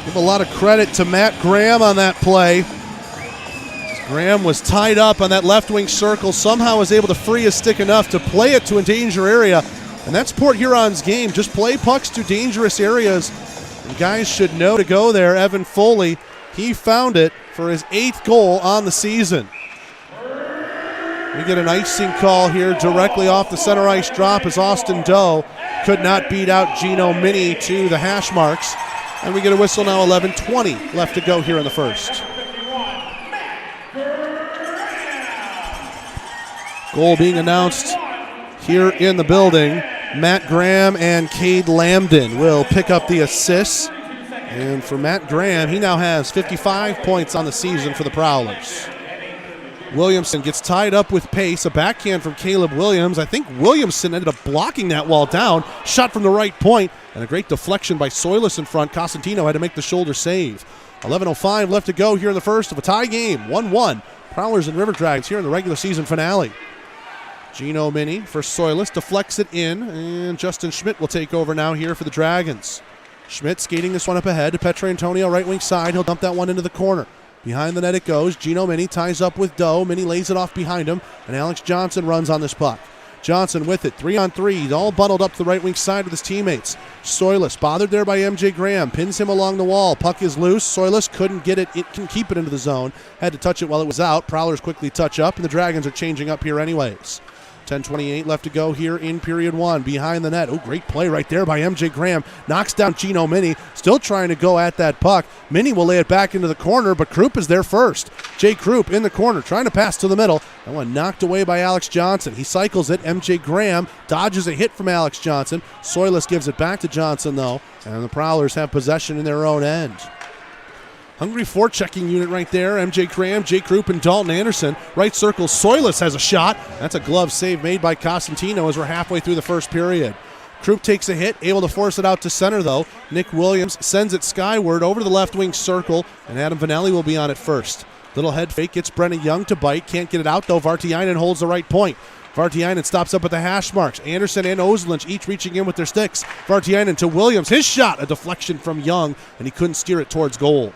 S2: Give a lot of credit to Matt Graham on that play. Graham was tied up on that left wing circle, somehow was able to free his stick enough to play it to a danger area. And that's Port Huron's game. Just play pucks to dangerous areas. And guys should know to go there. Evan Foley, he found it for his 8th goal on the season. We get an icing call here directly off the center ice drop as Austin Doe could not beat out Gino Mini to the hash marks. And we get a whistle now, 11:20 left to go here in the first. Goal being announced here in the building. Matt Graham and Cade Lambden will pick up the assists. And for Matt Graham, he now has 55 points on the season for the Prowlers. Williamson gets tied up with pace. A backhand from Caleb Williams. I think Williamson ended up blocking that wall down. Shot from the right point. And a great deflection by Soilis in front. Cosentino had to make the shoulder save. 11:05 left to go here in the first of a tie game. 1-1. Prowlers and River Dragons here in the regular season finale. Gino Mini for Soilis, deflects it in, and Justin Schmidt will take over now here for the Dragons. Schmidt skating this one up ahead to Petrantonio, right wing side. He'll dump that one into the corner. Behind the net it goes. Gino Mini ties up with Doe. Mini lays it off behind him, and Alex Johnson runs on this puck. Johnson with it, 3-on-3. He's all bundled up the right wing side with his teammates. Soilis, bothered there by MJ Graham, pins him along the wall. Puck is loose. Soilis couldn't get it. It can keep it into the zone. Had to touch it while it was out. Prowlers quickly touch up, and the Dragons are changing up here anyways. 10:28 left to go here in period 1. Behind the net. Oh, great play right there by MJ Graham. Knocks down Gino Mini. Still trying to go at that puck. Mini will lay it back into the corner, but Krupp is there first. Jay Krupp in the corner, trying to pass to the middle. That one knocked away by Alex Johnson. He cycles it. MJ Graham dodges a hit from Alex Johnson. Soilis gives it back to Johnson, though, and the Prowlers have possession in their own end. Hungry forechecking unit right there. MJ Cram, Jake Krupp, and Dalton Anderson. Right circle, Soilis has a shot. That's a glove save made by Costantino as we're halfway through the first period. Krupp takes a hit, able to force it out to center, though. Nick Williams sends it skyward over the left wing circle, and Adam Vanelli will be on it first. Little head fake gets Brennan Young to bite. Can't get it out, though. Vartiainen holds the right point. Vartiainen stops up at the hash marks. Anderson and Ozelinch each reaching in with their sticks. Vartiainen to Williams. His shot, a deflection from Young, and he couldn't steer it towards goal.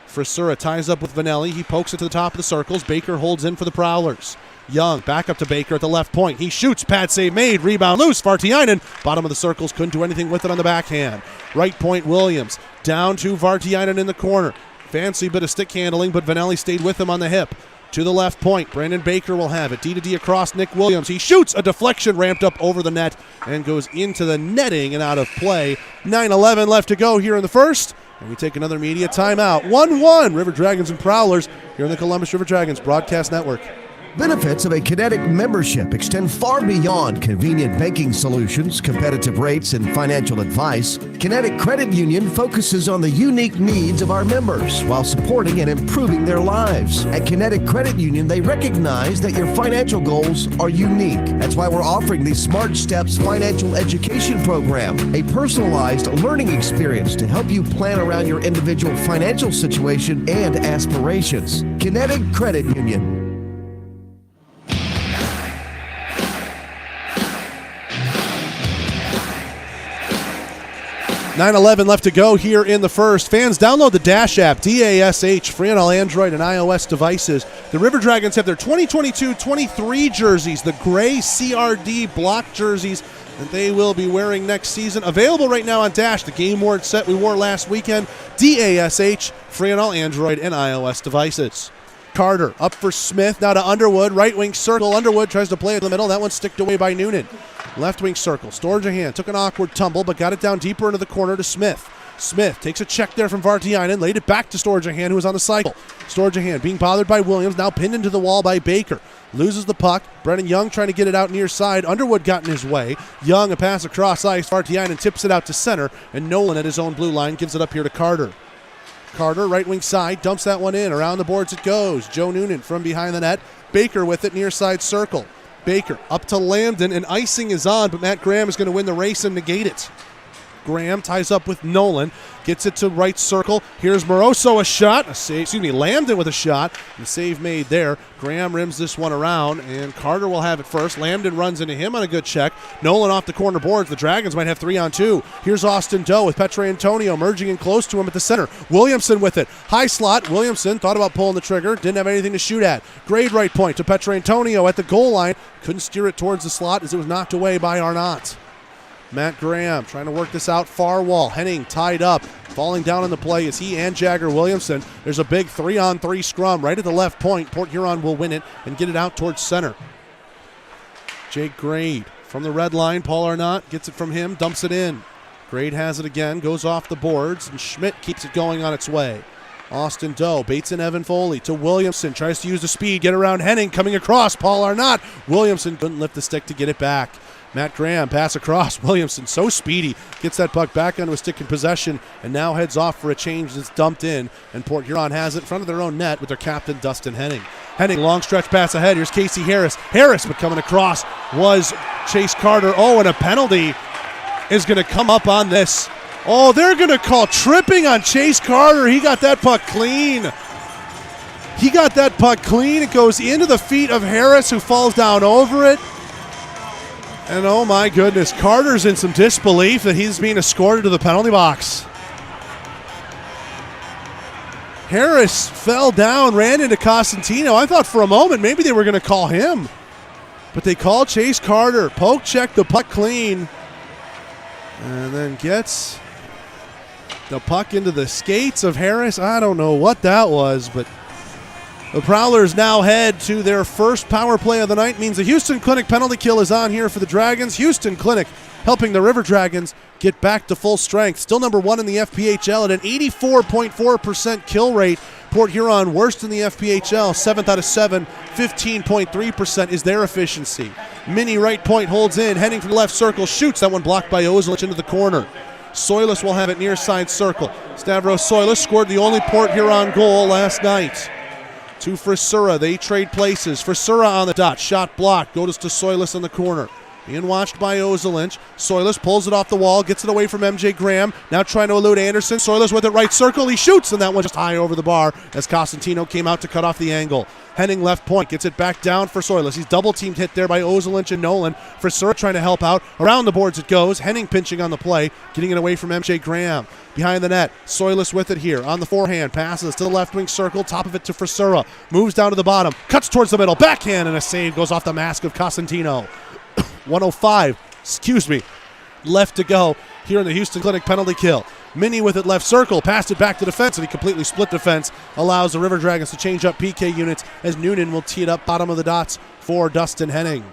S2: Frisura ties up with Vanelli. He pokes it to the top of the circles. Baker holds in for the Prowlers. Young back up to Baker at the left point. He shoots. Pad save made. Rebound loose. Vartiainen. Bottom of the circles. Couldn't do anything with it on the backhand. Right point Williams. Down to Vartiainen in the corner. Fancy bit of stick handling, but Vanelli stayed with him on the hip. To the left point. Brandon Baker will have it. D-to-D across Nick Williams. He shoots. A deflection ramped up over the net and goes into the netting and out of play. 9:11 left to go here in the first. And we take another media timeout. 1-1, River Dragons and Prowlers here on the Columbus River Dragons Broadcast Network.
S1: Benefits of a Kinetic membership extend far beyond convenient banking solutions, competitive rates, and financial advice. Kinetic Credit Union focuses on the unique needs of our members while supporting and improving their lives. At Kinetic Credit Union, they recognize that your financial goals are unique. That's why we're offering the Smart Steps Financial Education Program, a personalized learning experience to help you plan around your individual financial situation and aspirations. Kinetic Credit Union.
S2: 9:11 left to go here in the first. Fans, download the Dash app, DASH, free on all Android and iOS devices. The River Dragons have their 2022-23 jerseys, the gray CRD block jerseys that they will be wearing next season. Available right now on Dash, the game worn set we wore last weekend. DASH, free on all Android and iOS devices. Carter up for Smith, now to Underwood, right wing circle. Underwood tries to play it in the middle. That one's sticked away by Noonan. Left wing circle. Storjahan took an awkward tumble, but got it down deeper into the corner to Smith. Smith takes a check there from Vartiainen, laid it back to Storjahan, who was on the cycle. Storjahan being bothered by Williams, now pinned into the wall by Baker. Loses the puck. Brennan Young trying to get it out near side. Underwood got in his way. Young, a pass across ice. Vartiainen tips it out to center, and Nolan at his own blue line gives it up here to Carter. Carter, right wing side, dumps that one in. Around the boards it goes. Joe Noonan from behind the net. Baker with it near side circle. Baker up to Lambden, and icing is on, but Matt Graham is going to win the race and negate it. Graham ties up with Nolan, gets it to right circle. Here's Moroso, a shot. Lambden with a shot. The save made there. Graham rims this one around, and Carter will have it first. Lambden runs into him on a good check. Nolan off the corner boards. The Dragons might have 3-on-2. Here's Austin Doe with Petre Antonio merging in close to him at the center. Williamson with it. High slot. Williamson thought about pulling the trigger. Didn't have anything to shoot at. Grade right point to Petre Antonio at the goal line. Couldn't steer it towards the slot as it was knocked away by Arnott. Matt Graham trying to work this out far wall. Henning tied up. Falling down on the play is he and Jagger Williamson. There's a big 3-on-3 scrum right at the left point. Port Huron will win it and get it out towards center. Jake Grade from the red line. Paul Arnott gets it from him, dumps it in. Grade has it again, goes off the boards, and Schmidt keeps it going on its way. Austin Doe baits in Evan Foley to Williamson. Tries to use the speed, get around Henning, coming across. Paul Arnott. Williamson couldn't lift the stick to get it back. Matt Graham pass across. Williamson so speedy. Gets that puck back onto a stick in possession and now heads off for a change that's dumped in. And Port Huron has it in front of their own net with their captain, Dustin Henning. Henning, long stretch pass ahead. Here's Casey Harris. Harris, but coming across was Chase Carter. Oh, and a penalty is going to come up on this. Oh, they're going to call tripping on Chase Carter. He got that puck clean. It goes into the feet of Harris, who falls down over it. And oh my goodness, Carter's in some disbelief that he's being escorted to the penalty box. Harris fell down, ran into Costantino. I thought for a moment maybe they were going to call him. But they called Chase Carter. Poke checked the puck clean. And then gets the puck into the skates of Harris. I don't know what that was, but the Prowlers now head to their first power play of the night. Means the Houston Clinic penalty kill is on here for the Dragons. Houston Clinic helping the River Dragons get back to full strength. Still number one in the FPHL at an 84.4% kill rate. Port Huron worst in the FPHL, 7th out of 7, 15.3% is their efficiency. Mini right point holds in, heading from the left circle, shoots. That one blocked by Ozelinch into the corner. Soilis will have it near side circle. Stavros Soilis scored the only Port Huron goal last night. To Frisura, they trade places. Frisura on the dot, shot blocked, goes to Soilis in the corner. Being watched by Ozelinch. Soilis pulls it off the wall, gets it away from MJ Graham. Now trying to elude Anderson. Soilis with it right circle. He shoots, and that one just high over the bar as Cosentino came out to cut off the angle. Henning left point, gets it back down for Soilis. He's double-teamed hit there by Ozelinch and Nolan. Frisura trying to help out. Around the boards it goes. Henning pinching on the play, getting it away from MJ Graham. Behind the net, Soilis with it here. On the forehand, passes to the left wing circle. Top of it to Frisura. Moves down to the bottom. Cuts towards the middle. Backhand, and a save goes off the mask of Cosentino. 105, left to go here in the Houston Clinic penalty kill. Minnie with it left circle, passed it back to defense, and he completely split defense, allows the River Dragons to change up PK units as Noonan will tee it up bottom of the dots for Dustin Henning.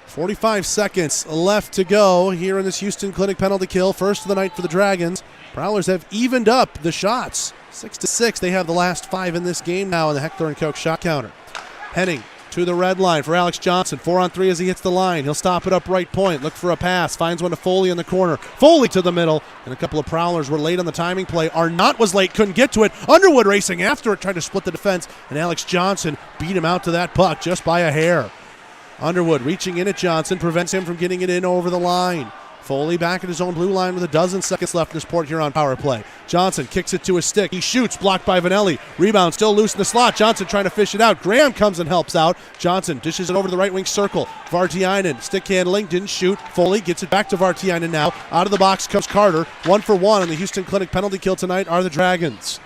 S2: 45 seconds left to go here in this Houston Clinic penalty kill. First of the night for the Dragons. Prowlers have evened up the shots. 6-6, they have the last 5 in this game now in the Heckler & Koch shot counter. Henning to the red line for Alex Johnson. 4-on-3 as he hits the line. He'll stop it up right point. Look for a pass. Finds one to Foley in the corner. Foley to the middle. And a couple of Prowlers were late on the timing play. Arnott was late. Couldn't get to it. Underwood racing after it. Tried to split the defense. And Alex Johnson beat him out to that puck just by a hair. Underwood reaching in at Johnson. Prevents him from getting it in over the line. Foley back at his own blue line with a dozen seconds left in this Port Huron power play. Johnson kicks it to his stick. He shoots, blocked by Vanelli. Rebound still loose in the slot. Johnson trying to fish it out. Graham comes and helps out. Johnson dishes it over to the right wing circle. Vartiainen, stick handling, didn't shoot. Foley gets it back to Vartiainen now. Out of the box comes Carter. 1-for-1 on the Houston Clinic penalty kill tonight are the Dragons.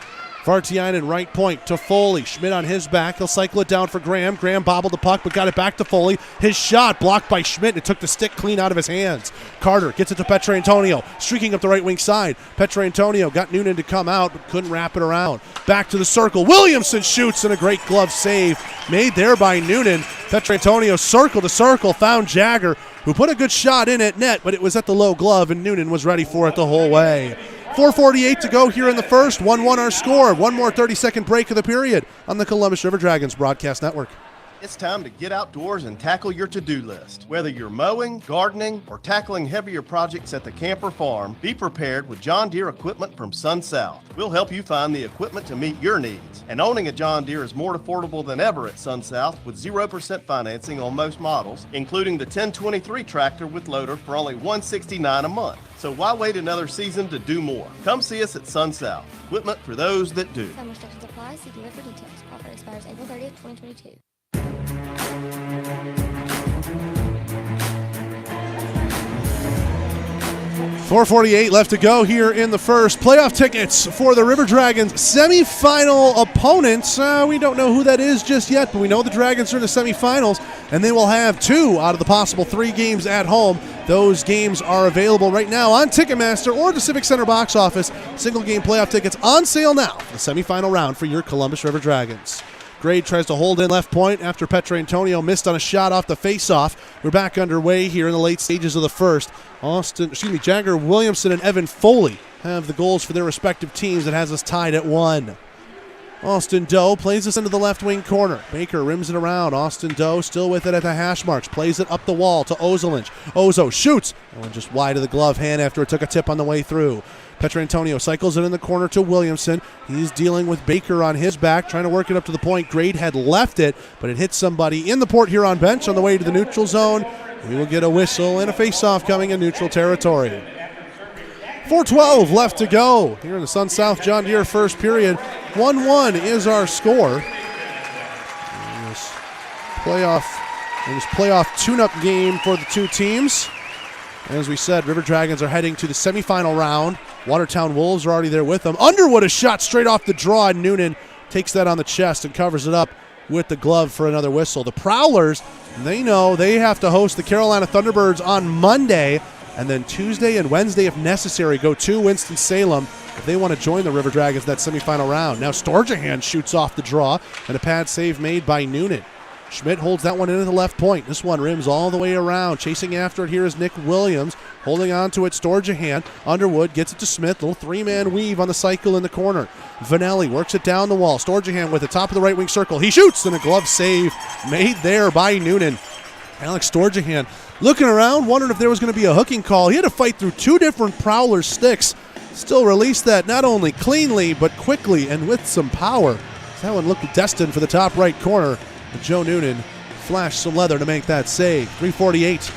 S2: Vartiainen right point to Foley. Schmidt on his back. He'll cycle it down for Graham. Graham bobbled the puck but got it back to Foley. His shot blocked by Schmidt. It took the stick clean out of his hands. Carter gets it to Petrantonio. Streaking up the right wing side. Petrantonio got Noonan to come out but couldn't wrap it around. Back to the circle. Williamson shoots and a great glove save made there by Noonan. Petrantonio circle to circle. Found Jagger who put a good shot in at net but it was at the low glove and Noonan was ready for it the whole way. 4:48 to go here in the first. 1-1 our score. One more 30-second break of the period on the Columbus River Dragons Broadcast Network.
S17: It's time to get outdoors and tackle your to-do list. Whether you're mowing, gardening, or tackling heavier projects at the camper farm, be prepared with John Deere equipment from Sun South. We'll help you find the equipment to meet your needs. And owning a John Deere is more affordable than ever at Sun South with 0% financing on most models, including the 1023 tractor with loader for only $169 a month. So why wait another season to do more? Come see us at Sun South. Equipment for those that do.
S18: Some restrictions apply. See dealer for details. Offer expires April 30th, 2022.
S2: 4:48 left to go here in the first. Playoff tickets for the River Dragons semifinal opponents. We don't know who that is just yet, but we know the Dragons are in the semifinals, and they will have 2 out of the possible 3 games at home. Those games are available right now on Ticketmaster or the Civic Center box office. Single game playoff tickets on sale now for the semifinal round for your Columbus River Dragons. Grade tries to hold in left point after Petrantonio missed on a shot off the face-off. We're back underway here in the late stages of the first. Jagger Williamson and Evan Foley have the goals for their respective teams. That has us tied at 1. Austin Doe plays this into the left wing corner. Baker rims it around. Austin Doe still with it at the hash marks. Plays it up the wall to Ozelinch. Ozo shoots. That one just wide of the glove hand after it took a tip on the way through. Petrantonio cycles it in the corner to Williamson. He's dealing with Baker on his back, trying to work it up to the point. Grade had left it, but it hit somebody in the Port Huron bench on the way to the neutral zone. We will get a whistle and a face-off coming in neutral territory. 4:12 left to go here in the Sun South John Deere first period. 1-1 is our score. In this playoff tune-up game for the two teams. As we said, River Dragons are heading to the semifinal round. Watertown Wolves are already there with them. Underwood a shot straight off the draw, and Noonan takes that on the chest and covers it up with the glove for another whistle. The Prowlers, they know they have to host the Carolina Thunderbirds on Monday, and then Tuesday and Wednesday, if necessary, go to Winston-Salem if they want to join the River Dragons in that semifinal round. Now Storjahan shoots off the draw, and a pad save made by Noonan. Schmidt holds that one into the left point. This one rims all the way around. Chasing after it here is Nick Williams. Holding on to it, Storjahan. Underwood gets it to Smith. Little three-man weave on the cycle in the corner. Vanelli works it down the wall. Storjahan with the top of the right wing circle. He shoots, and a glove save made there by Noonan. Alex Storjahan looking around, wondering if there was going to be a hooking call. He had to fight through two different Prowlers sticks. Still released that not only cleanly, but quickly and with some power. That one looked destined for the top right corner. But Joe Noonan flashed some leather to make that save. 3:48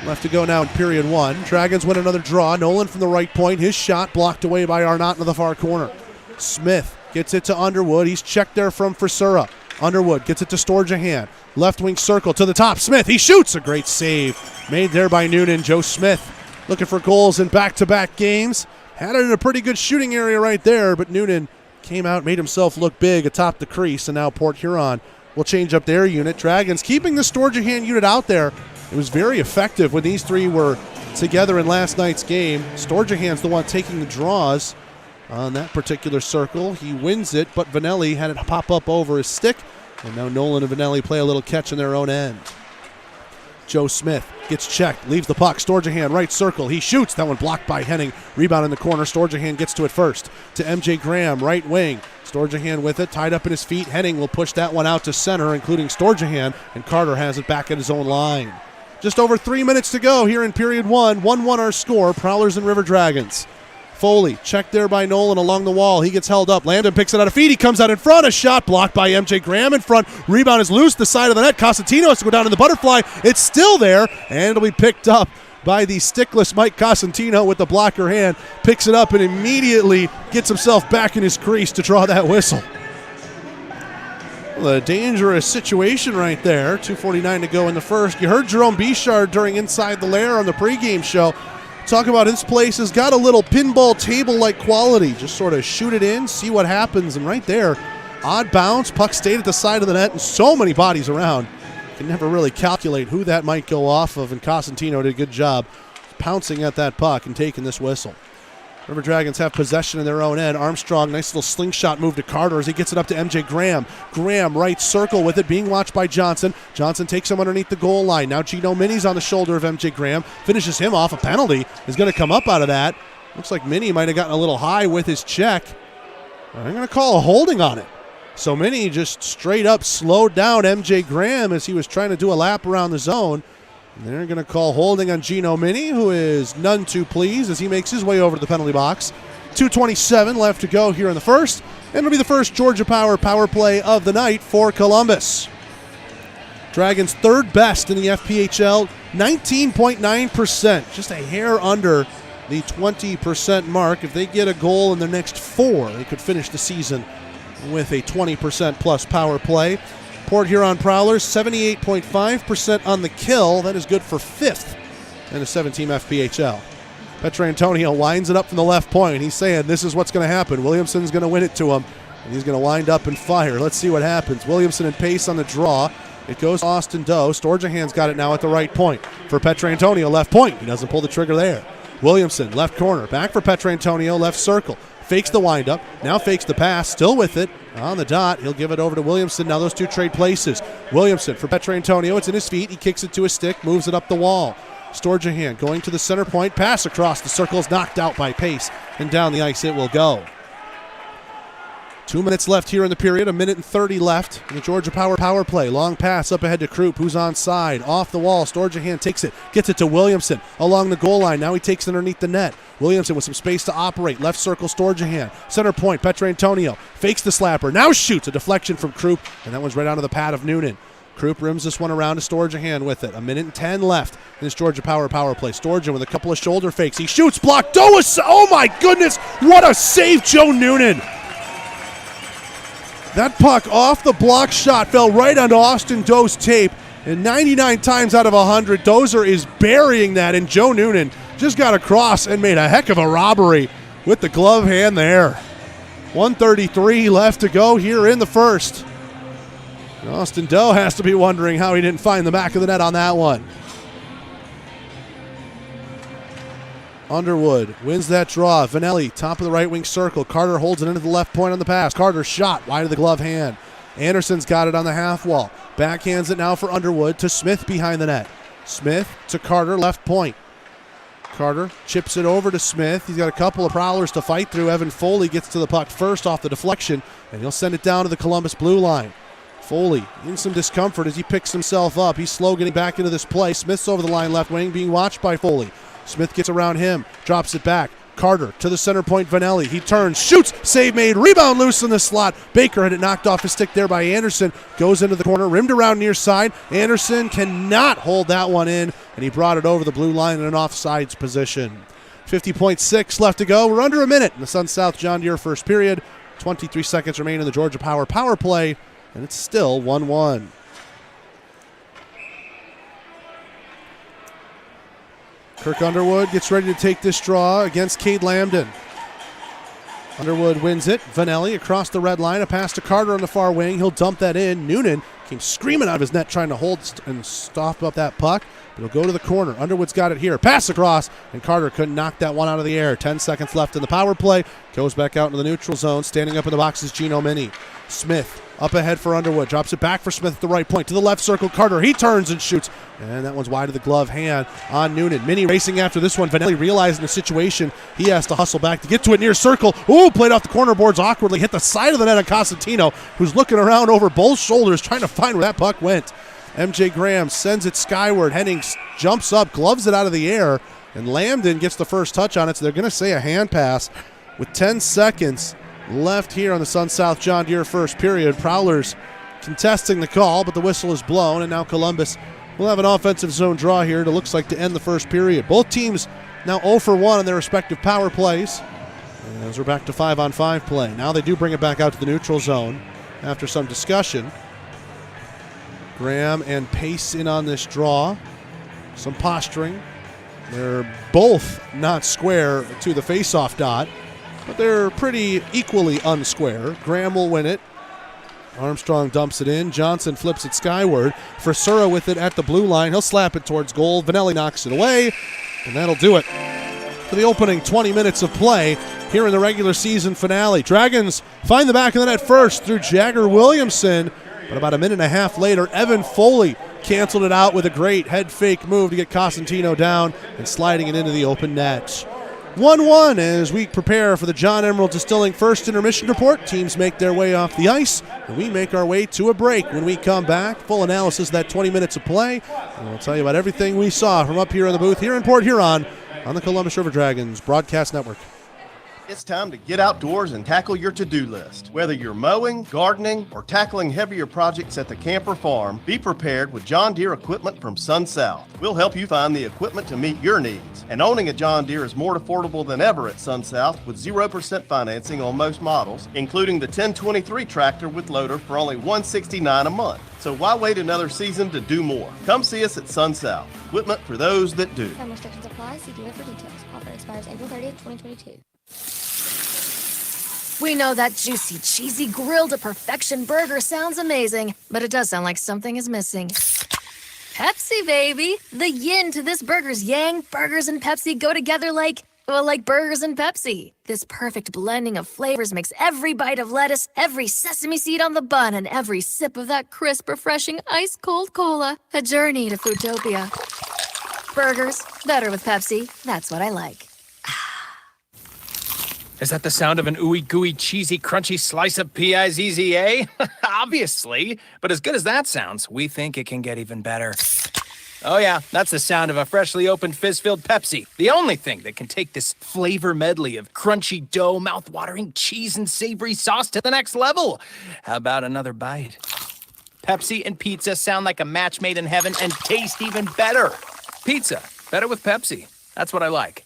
S2: left to go now in period one. Dragons win another draw. Nolan from the right point. His shot blocked away by Arnott in the far corner. Smith gets it to Underwood. He's checked there from Frisura. Underwood gets it to Storjahan. Left wing circle to the top. Smith, he shoots. A great save made there by Noonan. Joe Smith looking for goals in back-to-back games. Had it in a pretty good shooting area right there, but Noonan came out, made himself look big atop the crease, and now Port Huron will change up their unit. Dragons keeping the Storjahan unit out there. It was very effective when these three were together in last night's game. Storjahan's the one taking the draws on that particular circle. He wins it, but Vanelli had it pop up over his stick, and now Nolan and Vanelli play a little catch in their own end. Joe Smith gets checked, leaves the puck. Storjahan, right circle. He shoots. That one blocked by Henning. Rebound in the corner. Storjahan gets to it first. To MJ Graham, right wing. Storjahan with it, tied up in his feet. Henning will push that one out to center, including Storjahan, and Carter has it back at his own line. Just over 3 minutes to go here in period one. 1-1 our score. Prowlers and River Dragons. Foley, checked there by Nolan along the wall. He gets held up. Landon picks it out of feet. He comes out in front. A shot blocked by MJ Graham in front. Rebound is loose. The side of the net. Cosentino has to go down in the butterfly. It's still there, and it'll be picked up by the stickless Mike Cosentino with the blocker hand. Picks it up and immediately gets himself back in his crease to draw that whistle. Well, a dangerous situation right there. 2:49 to go in the first. You heard Jerome Bichard during Inside the Lair on the pregame show talk about this place has got a little pinball table-like quality. Just sort of shoot it in, see what happens, and right there, odd bounce, puck stayed at the side of the net, and so many bodies around. You can never really calculate who that might go off of, and Cosentino did a good job pouncing at that puck and taking this whistle. River Dragons have possession in their own end. Armstrong, nice little slingshot move to Carter as he gets it up to MJ Graham. Graham, right circle with it, being watched by Johnson. Johnson takes him underneath the goal line. Now Gino Mini's on the shoulder of MJ Graham. Finishes him off. A penalty is going to come up out of that. Looks like Mini might have gotten a little high with his check. I'm going to call a holding on it. So Mini just straight up slowed down MJ Graham as he was trying to do a lap around the zone. And they're going to call holding on Gino Mini, who is none too pleased as he makes his way over to the penalty box. 2:27 left to go here in the first. And it'll be the first Georgia Power play of the night for Columbus. Dragons third best in the FPHL, 19.9%. Just a hair under the 20% mark. If they get a goal in the next four, they could finish the season with a 20% plus power play. Port Huron Prowlers, 78.5% on the kill. That is good for fifth in the 7-team FPHL. Petrantonio winds it up from the left point. He's saying this is what's going to happen. Williamson's going to win it to him, and he's going to wind up and fire. Let's see what happens. Williamson and pace on the draw. It goes to Austin Doe. Storjahan's got it now at the right point. For Petrantonio, left point. He doesn't pull the trigger there. Williamson, left corner. Back for Petrantonio, left circle. Fakes the windup, now fakes the pass, still with it, on the dot. He'll give it over to Williamson. Now those two trade places. Williamson for Petrantonio, it's in his feet. He kicks it to his stick, moves it up the wall. Storjahan going to the center point, pass across the circle is knocked out by pace, and down the ice it will go. 2 minutes left here in the period, 1:30 left in the Georgia power play. Long pass up ahead to Krupp, who's onside. Off the wall, Storjahan takes it, gets it to Williamson along the goal line. Now he takes it underneath the net. Williamson with some space to operate. Left circle, Storjahan. Center point, Petrantonio. Fakes the slapper, now shoots. A deflection from Krupp, and that one's right onto the pad of Noonan. Krupp rims this one around to Storjahan with it. 1:10 left in this Georgia power play. Storjahan with a couple of shoulder fakes. He shoots, blocked. Oh my goodness, what a save, Joe Noonan. That puck off the block shot fell right onto Austin Doe's tape, and 99 times out of 100, Dozer is burying that, and Joe Noonan just got across and made a heck of a robbery with the glove hand there. 1:33 left to go here in the first. And Austin Doe has to be wondering how he didn't find the back of the net on that one. Underwood wins that draw. Vanelli, top of the right wing circle. Carter holds it into the left point on the pass. Carter's shot wide of the glove hand. Anderson's got it on the half wall. Backhands it now for Underwood to Smith behind the net. Smith to Carter, left point. Carter chips it over to Smith. He's got a couple of Prowlers to fight through. Evan Foley gets to the puck first off the deflection, and he'll send it down to the Columbus blue line. Foley in some discomfort as he picks himself up. He's slow getting back into this play. Smith's over the line left wing, being watched by Foley. Smith gets around him, drops it back. Carter to the center point, Vanelli. He turns, shoots, save made, rebound loose in the slot. Baker had it knocked off his stick there by Anderson. Goes into the corner, rimmed around near side. Anderson cannot hold that one in, and he brought it over the blue line in an offsides position. 50.6 left to go. We're under a minute in the Sun South John Deere first period. 23 seconds remain in the Georgia Power play, and it's still 1-1. Kirk Underwood gets ready to take this draw against Cade Lambden. Underwood wins it. Vanelli across the red line. A pass to Carter on the far wing. He'll dump that in. Noonan came screaming out of his net trying to hold and stop up that puck. But it'll go to the corner. Underwood's got it here. Pass across, and Carter couldn't knock that one out of the air. 10 seconds left in the power play. Goes back out into the neutral zone. Standing up in the box is Gino Mini. Smith up ahead for Underwood. Drops it back for Smith at the right point. To the left circle, Carter. He turns and shoots. And that one's wide of the glove hand on Noonan. Mini racing after this one. Vanelli realizing the situation. He has to hustle back to get to it near circle. Ooh, played off the corner boards awkwardly. Hit the side of the net on Cosentino, who's looking around over both shoulders trying to find where that puck went. MJ Graham sends it skyward. Henning jumps up, gloves it out of the air, and Lambden gets the first touch on it, so they're going to say a hand pass with 10 seconds left here on the Sun South John Deere first period. Prowlers contesting the call, but the whistle is blown, and now Columbus will have an offensive zone draw here. It looks like to end the first period. Both teams now 0 for 1 in their respective power plays, as we're back to 5-on-5 play. Now they do bring it back out to the neutral zone after some discussion. Graham and Pace in on this draw. Some posturing. They're both not square to the face-off dot, but they're pretty equally unsquare. Graham will win it. Armstrong dumps it in. Johnson flips it skyward. Frisura with it at the blue line. He'll slap it towards goal. Vanelli knocks it away, and that'll do it for the opening 20 minutes of play here in the regular season finale. Dragons find the back of the net first through Jagger Williamson. But about a minute and a half later, Evan Foley canceled it out with a great head fake move to get Cosentino down and sliding it into the open net. 1-1 as we prepare for the John Emerald Distilling first intermission report. Teams make their way off the ice, and we make our way to a break. When we come back, full analysis of that 20 minutes of play, and we'll tell you about everything we saw from up here in the booth here in Port Huron on the Columbus River Dragons Broadcast Network.
S17: It's time to get outdoors and tackle your to-do list. Whether you're mowing, gardening, or tackling heavier projects at the camper farm, be prepared with John Deere equipment from Sun South. We'll help you find the equipment to meet your needs. And owning a John Deere is more affordable than ever at Sun South with 0% financing on most models, including the 1023 tractor with loader for only $169 a month. So why wait another season to do more? Come see us at Sun South. Equipment for those that do.
S18: Some restrictions apply. See dealer for details. Offer expires April 30th, 2022.
S10: We know that juicy, cheesy, grilled to perfection burger sounds amazing, but it does sound like something is missing. Pepsi, baby! The yin to this burger's yang. Burgers and Pepsi go together like burgers and Pepsi. This perfect blending of flavors makes every bite of lettuce, every sesame seed on the bun, and every sip of that crisp, refreshing, ice-cold cola a journey to Foodtopia. Burgers, better with Pepsi. That's what I like.
S11: Is that the sound of an ooey gooey cheesy crunchy slice of P-I-Z-Z-A? Obviously, but as good as that sounds, we think it can get even better. Oh yeah, that's the sound of a freshly opened fizz-filled Pepsi. The only thing that can take this flavor medley of crunchy dough, mouth-watering cheese, and savory sauce to the next level. How about another bite? Pepsi and pizza sound like a match made in heaven and taste even better. Pizza, better with Pepsi. That's what I like.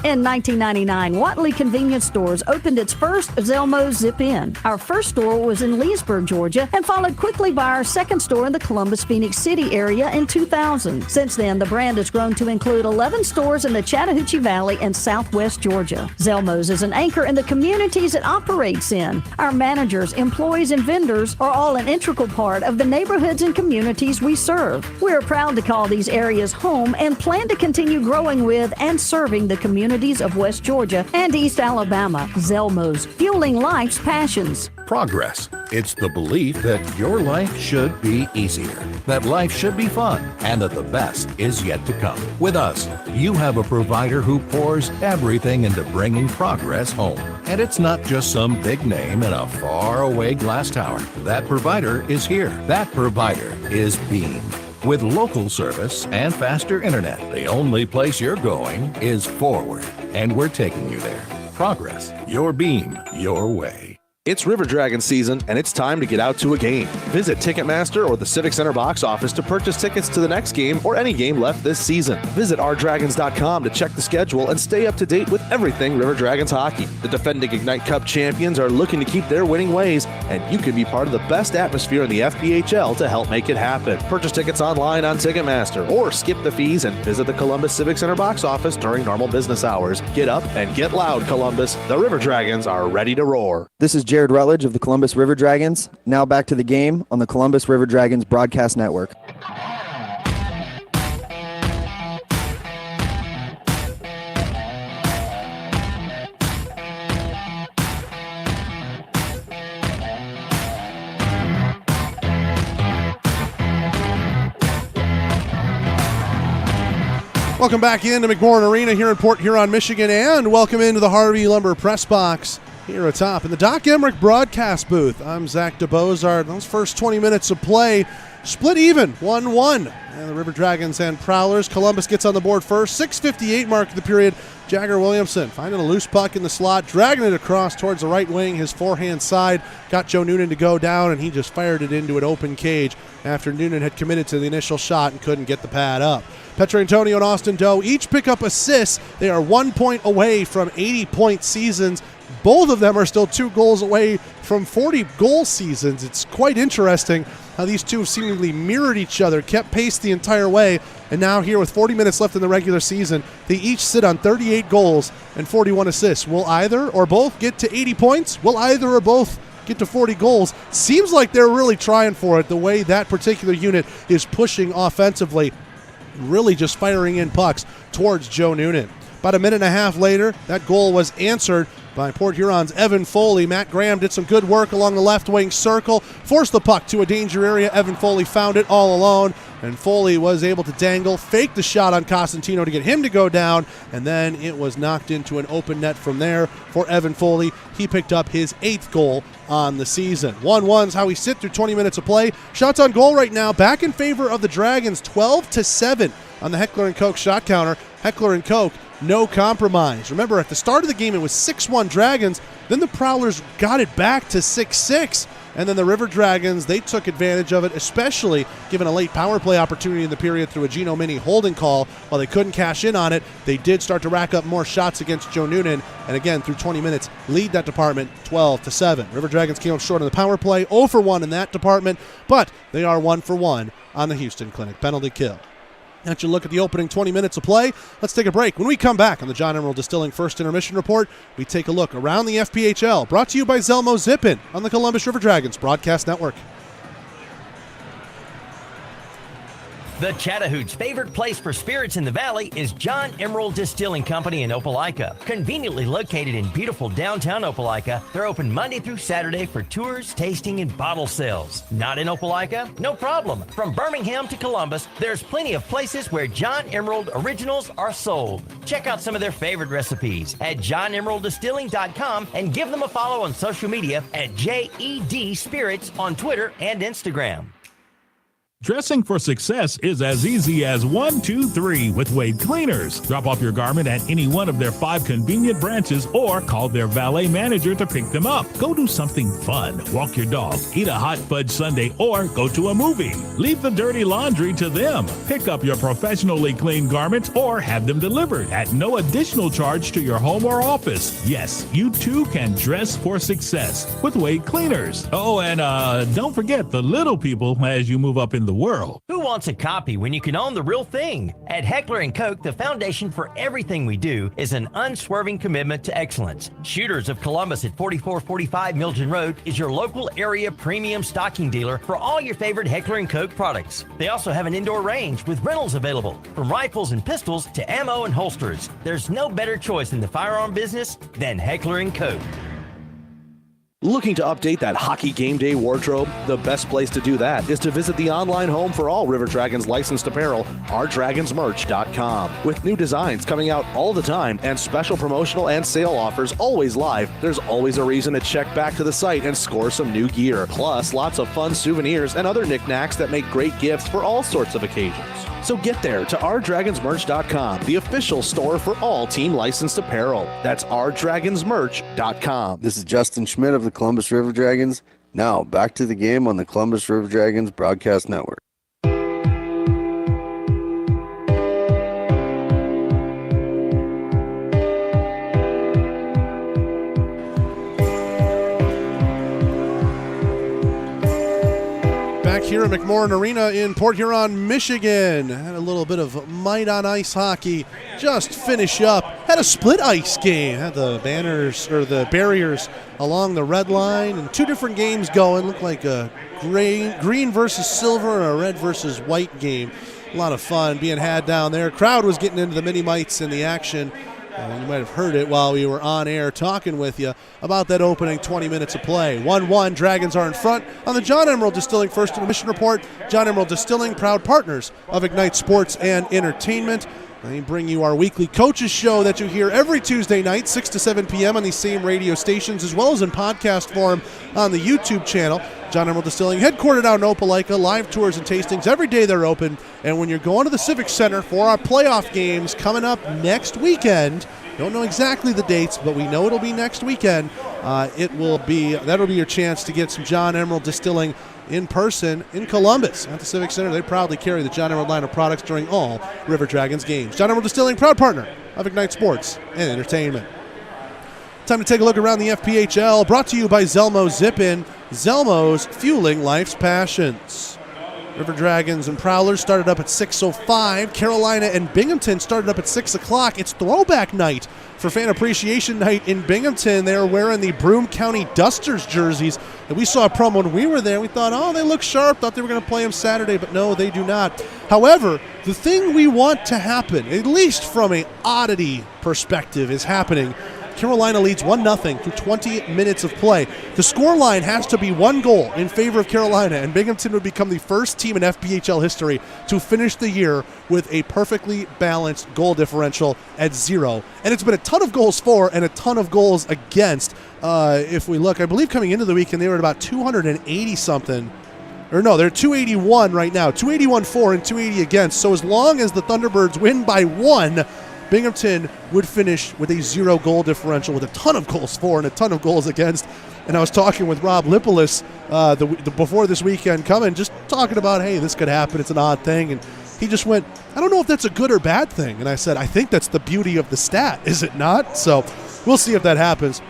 S3: In 1999, Watley Convenience Stores opened its first Zelmo Zip-In. Our first store was in Leesburg, Georgia, and followed quickly by our second store in the Columbus, Phoenix City area in 2000. Since then, the brand has grown to include 11 stores in the Chattahoochee Valley and Southwest Georgia. Zelmo's is an anchor in the communities it operates in. Our managers, employees, and vendors are all an integral part of the neighborhoods and communities we serve. We're proud to call these areas home and plan to continue growing with and serving the communities of West Georgia and East Alabama. Zelmo's, fueling life's passions.
S8: Progress. It's the belief that your life should be easier, that life should be fun, and that the best is yet to come. With us, you have a provider who pours everything into bringing progress home. And it's not just some big name in a faraway glass tower. That provider is here. That provider is Beam. With local service and faster internet, the only place you're going is forward. And we're taking you there. Progress. Your Beam. Your way.
S5: It's River Dragon season, and it's time to get out to a game. Visit Ticketmaster or the Civic Center box office to purchase tickets to the next game or any game left this season. Visit rdragons.com to check the schedule and stay up to date with everything River Dragons hockey. The defending Ignite Cup champions are looking to keep their winning ways, and you can be part of the best atmosphere in the FPHL to help make it happen. Purchase tickets online on Ticketmaster or skip the fees and visit the Columbus Civic Center box office during normal business hours. Get up and get loud, Columbus. The River Dragons are ready to roar.
S13: This is Jared Rutledge of the Columbus River Dragons. Now back to the game on the Columbus River Dragons Broadcast Network.
S2: Welcome back into McMorran Arena here in Port Huron, Michigan, and welcome into the Harvey Lumber Press Box here atop in the Doc Emmerich broadcast booth. I'm Zach DeBozart. Those first 20 minutes of play split even, 1-1. And the River Dragons and Prowlers. Columbus gets on the board first. 6:58 mark of the period. Jagger Williamson finding a loose puck in the slot, dragging it across towards the right wing, his forehand side. Got Joe Noonan to go down, and he just fired it into an open cage after Noonan had committed to the initial shot and couldn't get the pad up. Petrantonio and Austin Doe each pick up assists. They are 1 point away from 80-point seasons. Both of them are still 2 goals away from 40-goal seasons. It's quite interesting how these two seemingly mirrored each other, kept pace the entire way, and now here with 40 minutes left in the regular season, they each sit on 38 goals and 41 assists. Will either or both get to 80 points? Will either or both get to 40 goals? Seems like they're really trying for it, the way that particular unit is pushing offensively, really just firing in pucks towards Joe Noonan. About a minute and a half later, that goal was answered by Port Huron's Evan Foley. Matt Graham did some good work along the left wing circle, forced the puck to a danger area. Evan Foley found it all alone, and Foley was able to dangle, fake the shot on Cosentino to get him to go down, and then it was knocked into an open net from there for Evan Foley. He picked up his 8th goal on the season. 1-1 is how we sit through 20 minutes of play. Shots on goal right now, back in favor of the Dragons, 12-7 on the Heckler & Koch shot counter. Heckler & Koch, no compromise. Remember, at the start of the game, it was 6-1 Dragons. Then the Prowlers got it back to 6-6. And then the River Dragons, they took advantage of it, especially given a late power play opportunity in the period through a Gino Mini holding call. While they couldn't cash in on it, they did start to rack up more shots against Joe Noonan. And again, through 20 minutes, lead that department 12-7. River Dragons came up short on the power play, 0-for-1 in that department, but they are 1-for-1 on the Houston Clinic penalty kill. That's your look at the opening 20 minutes of play. Let's take a break. When we come back on the John Emerald Distilling First Intermission Report, we take a look around the FPHL, brought to you by Zelmo Zip-In on the Columbus River Dragons Broadcast Network.
S14: The Chattahooch's favorite place for spirits in the valley is John Emerald Distilling Company in Opelika. Conveniently located in beautiful downtown Opelika, they're open Monday through Saturday for tours, tasting, and bottle sales. Not in Opelika? No problem. From Birmingham to Columbus, there's plenty of places where John Emerald originals are sold. Check out some of their favorite recipes at johnemeralddistilling.com and give them a follow on social media at JED Spirits on Twitter and Instagram.
S19: Dressing for success is as easy as 1, 2, 3 with Wade Cleaners. Drop off your garment at any one of their 5 convenient branches or call their valet manager to pick them up. Go do something fun. Walk your dog, eat a hot fudge sundae, or go to a movie. Leave the dirty laundry to them. Pick up your professionally cleaned garments or have them delivered at no additional charge to your home or office. Yes, you too can dress for success with Wade Cleaners. Oh, and don't forget the little people as you move up in the world.
S14: Who wants a copy when you can own the real thing? At Heckler & Koch, the foundation for everything we do is an unswerving commitment to excellence. Shooters of Columbus at 4445 Milton Road is your local area premium stocking dealer for all your favorite Heckler & Koch products. They also have an indoor range with rentals available, from rifles and pistols to ammo and holsters. There's no better choice in the firearm business than Heckler & Koch.
S5: Looking to update that hockey game day wardrobe? The best place to do that is to visit the online home for all River Dragons licensed apparel, ourdragonsmerch.com. With new designs coming out all the time and special promotional and sale offers always live, there's always a reason to check back to the site and score some new gear. Plus, lots of fun souvenirs and other knickknacks that make great gifts for all sorts of occasions. So get there to ourdragonsmerch.com, the official store for all team licensed apparel. That's ourdragonsmerch.com.
S6: This is Justin Schmidt of the Columbus River Dragons. Now, back to the game on the Columbus River Dragons Broadcast Network.
S2: Back here at McMorran Arena in Port Huron, Michigan. Had a little bit of Might on Ice hockey just finish up. Had a split ice game. Had the banners or the barriers along the red line and two different games going. Looked like a green versus silver and a red versus white game. A lot of fun being had down there. Crowd was getting into the mini mites and the action. You might have heard it while we were on air talking with you about that opening 20 minutes of play. 1-1, Dragons are in front on the John Emerald Distilling First Intermission Report. John Emerald Distilling, proud partners of Ignite Sports and Entertainment. They bring you our weekly coaches show that you hear every Tuesday night, 6 to 7 p.m. on these same radio stations, as well as in podcast form on the YouTube channel. John Emerald Distilling, headquartered out in Opelika, live tours and tastings every day they're open. And when you're going to the Civic Center for our playoff games coming up next weekend, don't know exactly the dates, but we know it'll be next weekend. That'll be your chance to get some John Emerald Distilling in person in Columbus at the Civic Center. They proudly carry the John Emerald line of products during all River Dragons games. John Emerald Distilling, proud partner of Ignite Sports and Entertainment. Time to take a look around the FPHL, brought to you by Zelmo Zip-In. Zelmo's fueling life's passions. River Dragons and Prowlers started up at 6:05. Carolina and Binghamton started up at 6 o'clock. It's throwback night for Fan Appreciation Night in Binghamton. They're wearing the Broome County Dusters jerseys. And we saw a promo when we were there. We thought, oh, they look sharp. Thought they were going to play them Saturday, but no, they do not. However, the thing we want to happen, at least from an oddity perspective, is happening. Carolina leads 1-0 through 20 minutes of play. The scoreline has to be 1 goal in favor of Carolina, and Binghamton would become the first team in FPHL history to finish the year with a perfectly balanced goal differential at 0. And it's been a ton of goals for and a ton of goals against. If we look, I believe coming into the weekend, they were at about 280-something. Or no, they're 281 right now. 281 for and 280 against. So as long as the Thunderbirds win by 1, Binghamton would finish with a 0 goal differential with a ton of goals for and a ton of goals against. And I was talking with Rob Lipolis before this weekend coming, just talking about, hey, this could happen. It's an odd thing. And he just went, I don't know if that's a good or bad thing. And I said, I think that's the beauty of the stat, is it not? So we'll see if that happens.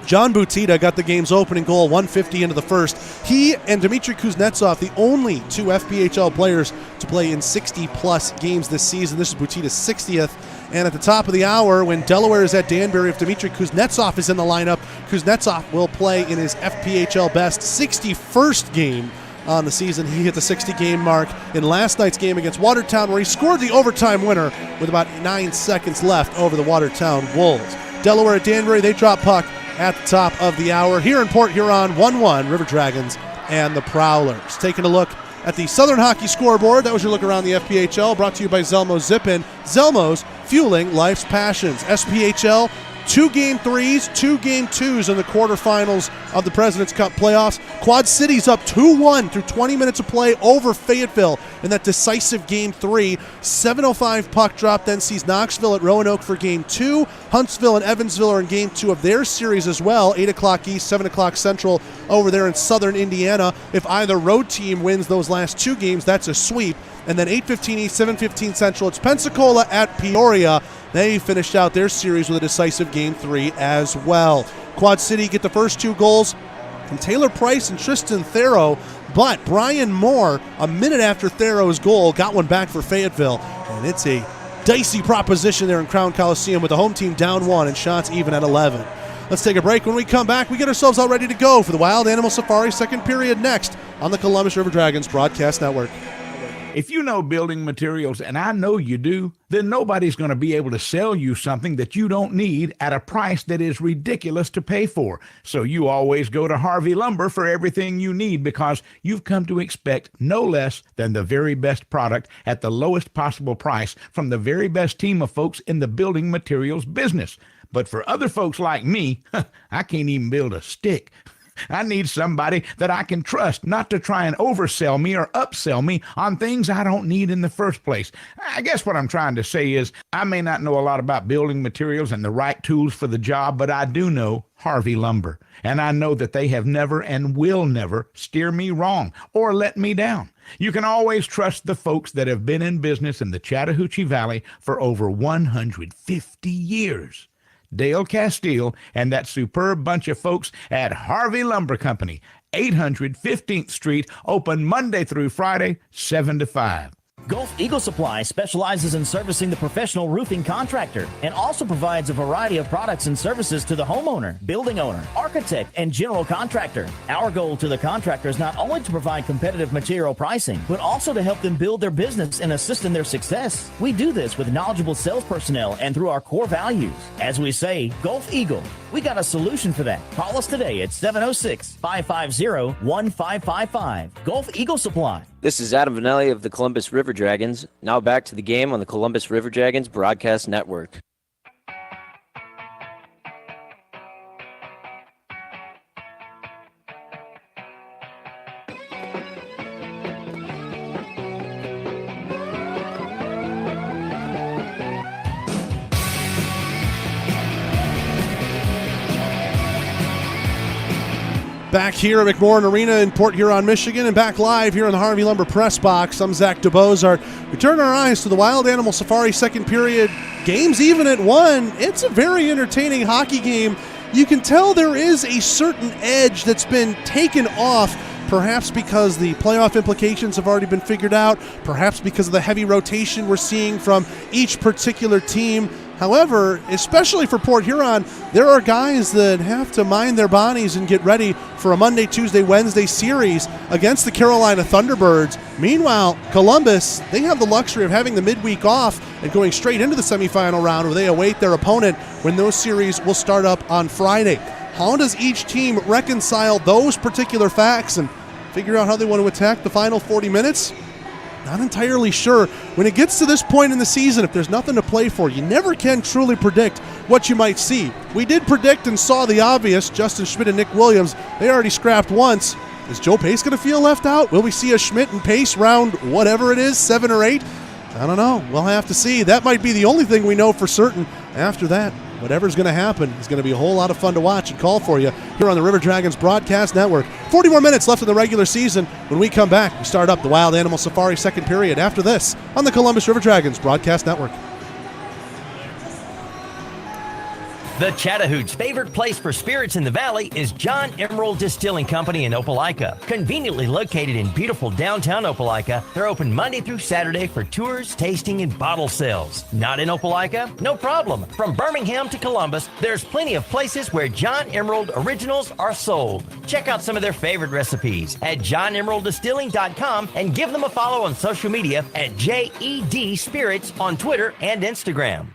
S2: John Butita got the game's opening goal, 150 into the first. He and Dmitry Kuznetsov, the only 2 FPHL players to play in 60-plus games this season. This is Butita's 60th. And at the top of the hour, when Delaware is at Danbury, if Dmitry Kuznetsov is in the lineup, Kuznetsov will play in his FPHL best 61st game on the season. He hit the 60-game mark in last night's game against Watertown, where he scored the overtime winner with about 9 seconds left over the Watertown Wolves. Delaware at Danbury, they drop puck at the top of the hour. Here in Port Huron, 1-1, River Dragons and the Prowlers. Taking a look at the Southern Hockey scoreboard. That was your look around the FPHL, brought to you by Zelmo Zip-In. Zelmo's fueling life's passions. SPHL, 2 Game 3s, 2 Game 2s in the quarterfinals of the President's Cup playoffs. Quad Cities up 2-1 through 20 minutes of play over Fayetteville in that decisive Game 3. 7:05 puck drop then sees Knoxville at Roanoke for Game 2. Huntsville and Evansville are in Game 2 of their series as well. 8 o'clock East, 7 o'clock Central over there in Southern Indiana. If either road team wins those last 2 games, that's a sweep. And then 8:15 East, 7:15 Central, it's Pensacola at Peoria. They finished out their series with a decisive Game 3 as well. Quad City get the first 2 goals from Taylor Price and Tristan Thero, but Brian Moore, a minute after Thero's goal, got one back for Fayetteville, and it's a dicey proposition there in Crown Coliseum with the home team down 1 and shots even at 11. Let's take a break. When we come back, we get ourselves all ready to go for the Wild Animal Safari second period next on the Columbus River Dragons Broadcast Network.
S20: If you know building materials, and I know you do, then nobody's going to be able to sell you something that you don't need at a price that is ridiculous to pay for. So you always go to Harvey Lumber for everything you need because you've come to expect no less than the very best product at the lowest possible price from the very best team of folks in the building materials business. But for other folks like me, I can't even build a stick. I need somebody that I can trust, not to try and oversell me or upsell me on things I don't need in the first place. I guess what I'm trying to say is I may not know a lot about building materials and the right tools for the job, but I do know Harvey Lumber. And I know that they have never and will never steer me wrong or let me down. You can always trust the folks that have been in business in the Chattahoochee Valley for over 150 years. Dale Castile and that superb bunch of folks at Harvey Lumber Company, 800 15th Street, open Monday through Friday, 7 to 5.
S15: Gulf Eagle Supply specializes in servicing the professional roofing contractor and also provides a variety of products and services to the homeowner, building owner, architect, and general contractor. Our goal to the contractor is not only to provide competitive material pricing, but also to help them build their business and assist in their success. We do this with knowledgeable sales personnel and through our core values. As we say, Gulf Eagle, we got a solution for that. Call us today at 706-550-1555. Gulf Eagle Supply.
S9: This is Adam Vanelli of the Columbus River Dragons. Now back to the game on the Columbus River Dragons Broadcast Network.
S2: Back here at McMorran Arena in Port Huron, Michigan, and back live here in the Harvey Lumber Press Box. I'm Zach DeBozart. We turn our eyes to the Wild Animal Safari second period. Game's even at 1. It's a very entertaining hockey game. You can tell there is a certain edge that's been taken off, perhaps because the playoff implications have already been figured out, perhaps because of the heavy rotation we're seeing from each particular team. However, especially for Port Huron, there are guys that have to mind their bodies and get ready for a Monday, Tuesday, Wednesday series against the Carolina Thunderbirds. Meanwhile, Columbus, they have the luxury of having the midweek off and going straight into the semifinal round where they await their opponent when those series will start up on Friday. How does each team reconcile those particular facts and figure out how they want to attack the final 40 minutes? Not entirely sure. When it gets to this point in the season, if there's nothing to play for, you never can truly predict what you might see. We did predict and saw the obvious. Justin Schmidt and Nick Williams, they already scrapped once. Is Joe Pace going to feel left out? Will we see a Schmidt and Pace round whatever it is, 7 or 8? I don't know. We'll have to see. That might be the only thing we know for certain. After that, whatever's going to happen is going to be a whole lot of fun to watch and call for you here on the River Dragons Broadcast Network. 40 more minutes left in the regular season. When we come back, we start up the Wild Animal Safari second period after this on the Columbus River Dragons Broadcast Network.
S14: The Chattahoochee's favorite place for spirits in the valley is John Emerald Distilling Company in Opelika. Conveniently located in beautiful downtown Opelika, they're open Monday through Saturday for tours, tasting, and bottle sales. Not in Opelika? No problem. From Birmingham to Columbus, there's plenty of places where John Emerald originals are sold. Check out some of their favorite recipes at johnemeralddistilling.com and give them a follow on social media at JED Spirits on Twitter and Instagram.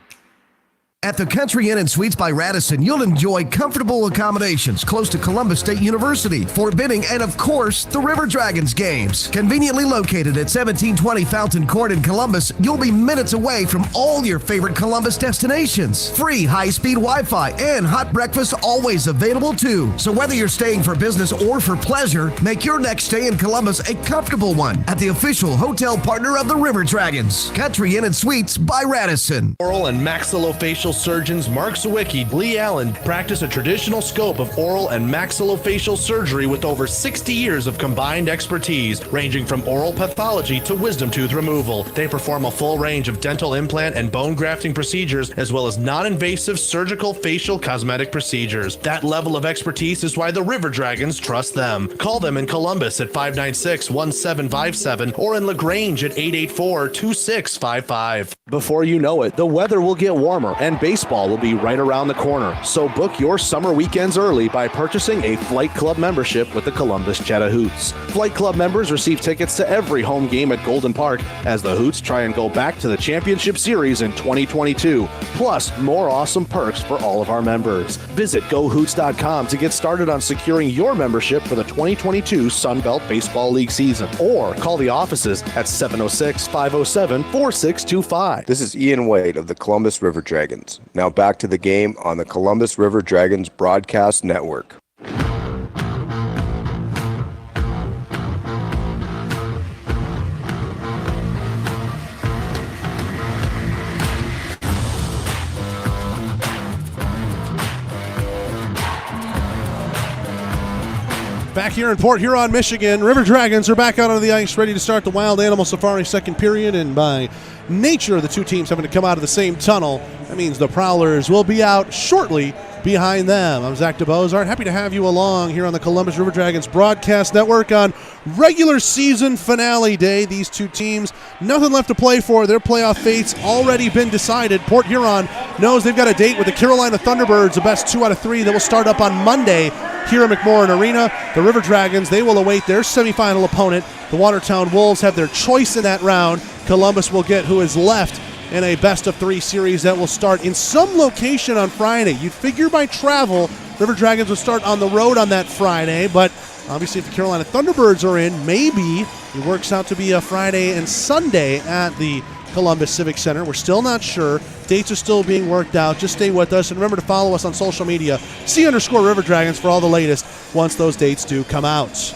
S1: At the Country Inn & Suites by Radisson, you'll enjoy comfortable accommodations close to Columbus State University, Fort Benning, and of course, the River Dragons games. Conveniently located at 1720 Fountain Court in Columbus, you'll be minutes away from all your favorite Columbus destinations. Free high-speed Wi-Fi and hot breakfast always available too. So whether you're staying for business or for pleasure, make your next stay in Columbus a comfortable one at the official hotel partner of the River Dragons, Country Inn & Suites by Radisson.
S4: Oral and maxillofacial surgeons Mark Sawicki, Lee Allen practice a traditional scope of oral and maxillofacial surgery with over 60 years of combined expertise, ranging from oral pathology to wisdom tooth removal. They perform a full range of dental implant and bone grafting procedures, as well as non-invasive surgical facial cosmetic procedures. That level of expertise is why the River Dragons trust them. Call them in Columbus at 596-1757 or in LaGrange at 884-2655.
S5: Before you know it, the weather will get warmer and baseball will be right around the corner, so book your summer weekends early by purchasing a Flight Club membership with the Columbus Chattahoots. Flight Club members receive tickets to every home game at Golden Park as the Hoots try and go back to the Championship Series in 2022, plus more awesome perks for all of our members. Visit GoHoots.com to get started on securing your membership for the 2022 Sunbelt Baseball League season, or call the offices at 706-507-4625.
S12: This is Ian Wade of the Columbus River Dragons. Now back to the game on the Columbus River Dragons Broadcast Network.
S2: Back here in Port Huron, Michigan, River Dragons are back out on the ice, ready to start the Wild Animal Safari second period, and by nature of the two teams having to come out of the same tunnel, that means the Prowlers will be out shortly behind them. I'm Zach DeBozart. Happy to have you along here on the Columbus River Dragons Broadcast Network on regular season finale day. These two teams, nothing left to play for. Their playoff fate's already been decided. Port Huron knows they've got a date with the Carolina Thunderbirds, the best 2 out of 3 that will start up on Monday here at McMorran Arena. The River Dragons, they will await their semifinal opponent. The Watertown Wolves have their choice in that round. Columbus will get who is left in a best-of-3 series that will start in some location on Friday. You'd figure by travel, River Dragons would start on the road on that Friday, but obviously if the Carolina Thunderbirds are in, maybe it works out to be a Friday and Sunday at the Columbus Civic Center. We're still not sure. Dates are still being worked out. Just stay with us, and remember to follow us on social media, _River Dragons, for all the latest once those dates do come out.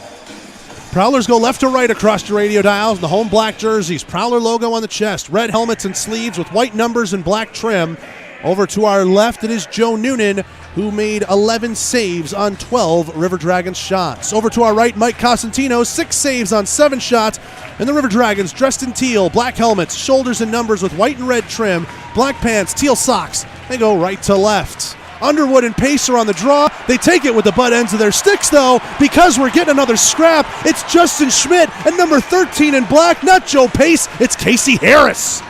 S2: Prowlers go left to right across your radio dials in the home black jerseys. Prowler logo on the chest, red helmets and sleeves with white numbers and black trim. Over to our left, it is Joe Noonan, who made 11 saves on 12 River Dragons shots. Over to our right, Mike Cosentino, 6 saves on 7 shots. And the River Dragons, dressed in teal, black helmets, shoulders and numbers with white and red trim, black pants, teal socks. They go right to left. Underwood and Pace are on the draw. They take it with the butt ends of their sticks, though, because we're getting another scrap. It's Justin Schmidt and number 13 in black, not Joe Pace. It's Casey Harris.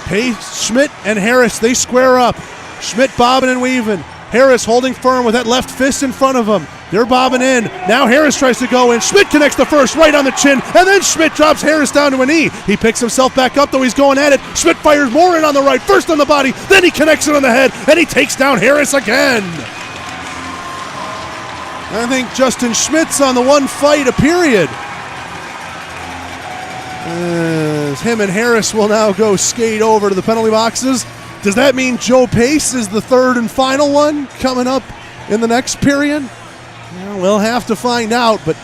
S2: Pace, Schmidt, and Harris, they square up. Schmidt bobbing and weaving. Harris holding firm with that left fist in front of him. They're bobbing in. Now Harris tries to go in. Schmidt connects the first right on the chin, and then Schmidt drops Harris down to a knee. He picks himself back up, though he's going at it. Schmidt fires more in on the right, first on the body, then he connects it on the head, and he takes down Harris again. I think Justin Schmidt's on the one fight a period. As him and Harris will now go skate over to the penalty boxes. Does that mean Joe Pace is the third and final one coming up in the next period? Well, we'll have to find out, but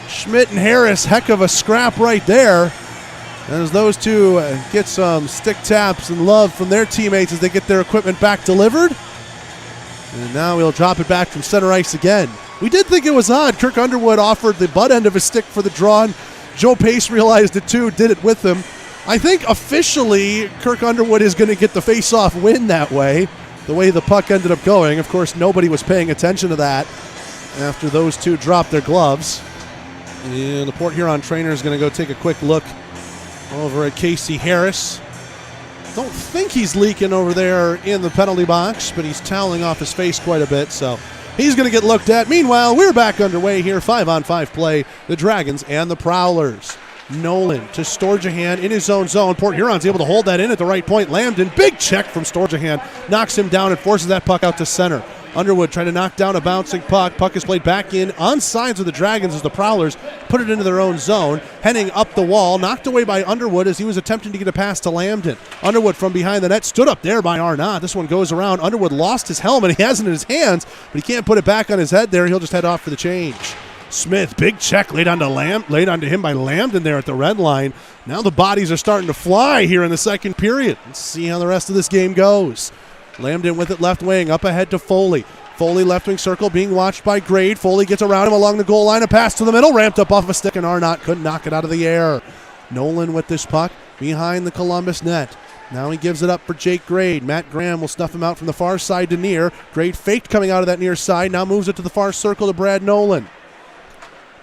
S2: Schmidt and Harris, heck of a scrap right there. As those two get some stick taps and love from their teammates as they get their equipment back delivered. And now we'll drop it back from center ice again. We did think it was odd. Kirk Underwood offered the butt end of his stick for the draw, and Joe Pace realized it too, did it with him. I think officially Kirk Underwood is going to get the face-off win that way, the way the puck ended up going. Of course, nobody was paying attention to that after those two dropped their gloves. And the Port Huron trainer is going to go take a quick look over at Casey Harris. Don't think he's leaking over there in the penalty box, but he's toweling off his face quite a bit, so he's going to get looked at. Meanwhile, we're back underway here, 5-on-5 play, the Dragons and the Prowlers. Nolan to Storjahan in his own zone. Port Huron's able to hold that in at the right point. Lambden, big check from Storjahan, knocks him down and forces that puck out to center. Underwood trying to knock down a bouncing puck. Puck is played back in on sides of the Dragons as the Prowlers put it into their own zone. Heading up the wall, knocked away by Underwood as he was attempting to get a pass to Lambden. Underwood from behind the net, stood up there by Arnott. This one goes around. Underwood lost his helmet. He has it in his hands, but he can't put it back on his head there. He'll just head off for the change. Smith, big check laid onto him by Lambden there at the red line. Now the bodies are starting to fly here in the second period. Let's see how the rest of this game goes. Lambden with it left wing, up ahead to Foley. Foley left wing circle being watched by Grade. Foley gets around him along the goal line, a pass to the middle, ramped up off a stick, and Arnott couldn't knock it out of the air. Nolan with this puck behind the Columbus net. Now he gives it up for Jake Grade. Matt Graham will snuff him out from the far side to near. Grade faked coming out of that near side, now moves it to the far circle to Brad Nolan.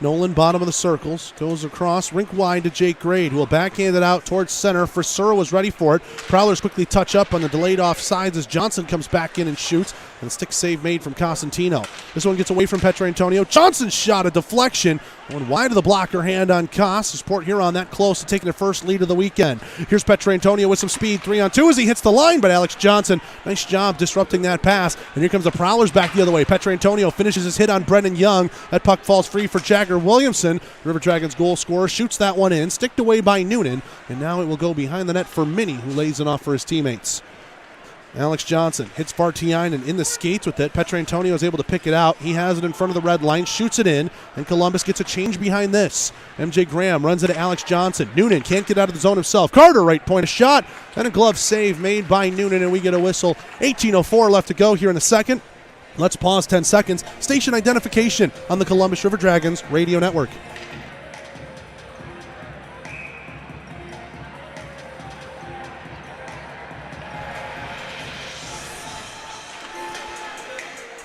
S2: Nolan, bottom of the circles, goes across, rink wide to Jake Grade, who will backhand it out towards center. Frisura was ready for it. Prowlers quickly touch up on the delayed offsides as Johnson comes back in and shoots. And a stick save made from Cosentino. This one gets away from Petrantonio. Johnson's shot, a deflection. One wide of the blocker hand on Cos. As Port Huron that close to taking their first lead of the weekend. Here's Petrantonio with some speed, 3-on-2 as he hits the line, but Alex Johnson, nice job disrupting that pass. And here comes the Prowlers back the other way. Petrantonio finishes his hit on Brennan Young. That puck falls free for Jagger Williamson. River Dragons goal scorer shoots that one in, sticked away by Noonan, and now it will go behind the net for Minnie, who lays it off for his teammates. Alex Johnson hits Vartiainen in the skates with it. Petrantonio is able to pick it out. He has it in front of the red line, shoots it in, and Columbus gets a change behind this. MJ Graham runs into Alex Johnson. Noonan can't get out of the zone himself. Carter, right point, a shot, and a glove save made by Noonan, and we get a whistle. 18:04 left to go here in the second. Let's pause 10 seconds. Station identification on the Columbus River Dragons radio network.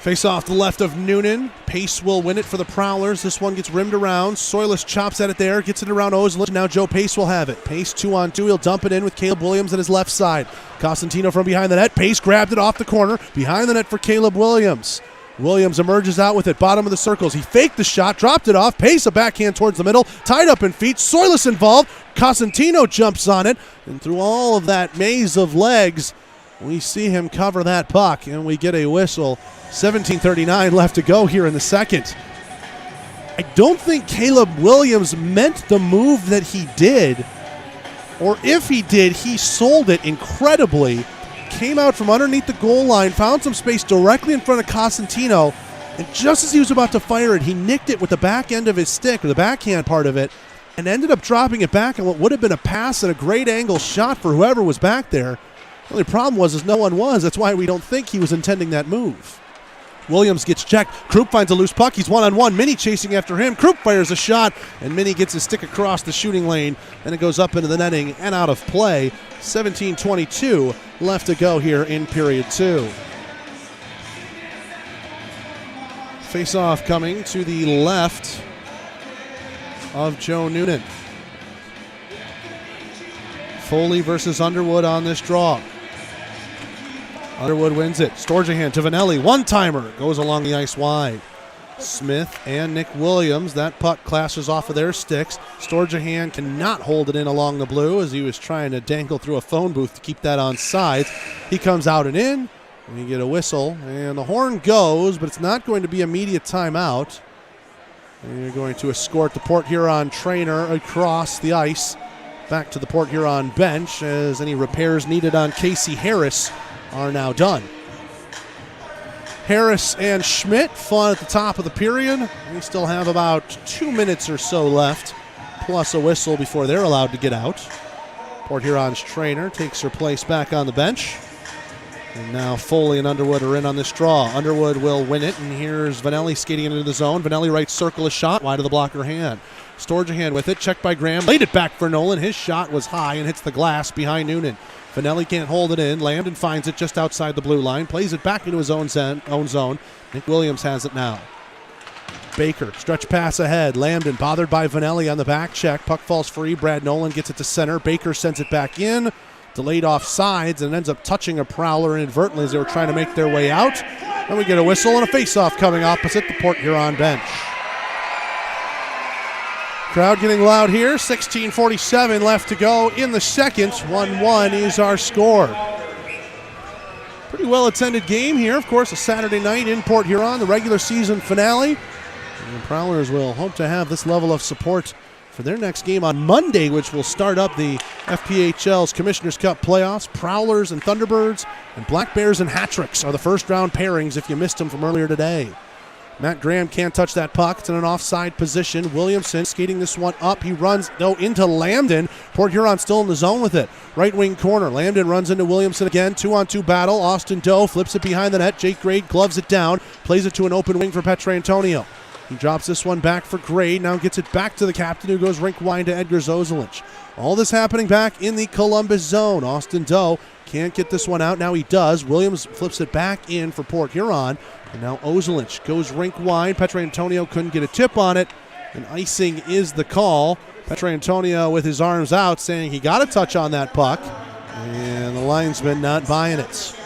S2: Face off the left of Noonan. Pace will win it for the Prowlers. This one gets rimmed around. Soilus chops at it there, gets it around Ozlich. Now Joe Pace will have it. Pace 2-on-2. He'll dump it in with Caleb Williams at his left side. Cosentino from behind the net. Pace grabbed it off the corner. Behind the net for Caleb Williams. Williams emerges out with it. Bottom of the circles. He faked the shot, dropped it off. Pace a backhand towards the middle. Tied up in feet. Soilus involved. Cosentino jumps on it. And through all of that maze of legs, we see him cover that puck, and we get a whistle. 17:39 left to go here in the second. I don't think Caleb Williams meant the move that he did, or if he did, he sold it incredibly. Came out from underneath the goal line, found some space directly in front of Cosentino, and just as he was about to fire it, he nicked it with the back end of his stick, or the backhand part of it, and ended up dropping it back on what would have been a pass and a great angle shot for whoever was back there. The only problem was no one was. That's why we don't think he was intending that move. Williams gets checked. Krupp finds a loose puck. He's one-on-one. Minnie chasing after him. Krupp fires a shot, and Minnie gets his stick across the shooting lane, and it goes up into the netting and out of play. 17:22 left to go here in period 2. Face-off coming to the left of Joe Noonan. Foley versus Underwood on this draw. Underwood wins it. Storjahan to Vanelli. One-timer. Goes along the ice wide. Smith and Nick Williams. That puck clashes off of their sticks. Storjahan cannot hold it in along the blue as he was trying to dangle through a phone booth to keep that on sides. He comes out and in. We get a whistle. And the horn goes, but it's not going to be immediate timeout. And you're going to escort the Port Huron trainer across the ice back to the Port Huron bench as any repairs needed on Casey Harris are now done. Harris and Schmidt fun at the top of the period. We still have about 2 minutes or so left, plus a whistle before they're allowed to get out. Port Huron's trainer takes her place back on the bench. And now Foley and Underwood are in on this draw. Underwood will win it, and here's Vanelli skating into the zone. Vanelli right circle a shot, wide of the blocker hand. Storjahan with it, checked by Graham. Laid it back for Nolan. His shot was high and hits the glass behind Noonan. Vanelli can't hold it in. Lambden finds it just outside the blue line. Plays it back into his own zone. Nick Williams has it now. Baker, stretch pass ahead. Lambden bothered by Vanelli on the back check. Puck falls free. Brad Nolan gets it to center. Baker sends it back in. Delayed off sides and ends up touching a Prowler inadvertently as they were trying to make their way out. And we get a whistle and a face-off coming opposite the Port Huron bench. Crowd getting loud here. 16:47 left to go in the second. 1-1 is our score. Pretty well-attended game here. Of course, a Saturday night in Port Huron, the regular season finale. And the Prowlers will hope to have this level of support for their next game on Monday, which will start up the FPHL's Commissioner's Cup playoffs. Prowlers and Thunderbirds and Black Bears and Hat-Tricks are the first-round pairings if you missed them from earlier today. Matt Graham can't touch that puck. It's in an offside position. Williamson skating this one up. He runs, though, into Lambden. Port Huron still in the zone with it. Right wing corner. Lambden runs into Williamson again. 2-on-2 battle. Austin Doe flips it behind the net. Jake Grade gloves it down. Plays it to an open wing for Petrantonio. He drops this one back for Grade. Now gets it back to the captain who goes rink wide to Edgar Zozelich. All this happening back in the Columbus zone. Austin Doe can't get this one out. Now he does. Williams flips it back in for Port Huron. And now Ozelich goes rink wide. Petrantonio couldn't get a tip on it. And icing is the call. Petrantonio with his arms out saying he got a touch on that puck. And the linesman not buying it.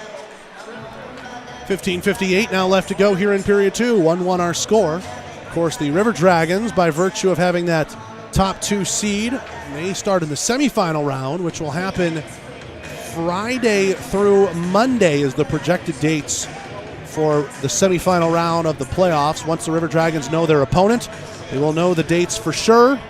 S2: 15:58 now left to go here in period 2. 1-1 our score. Of course, the River Dragons, by virtue of having that top 2 seed, may start in the semifinal round, which will happen Friday through Monday is the projected dates for the semifinal round of the playoffs. Once the River Dragons know their opponent, they will know the dates for sure.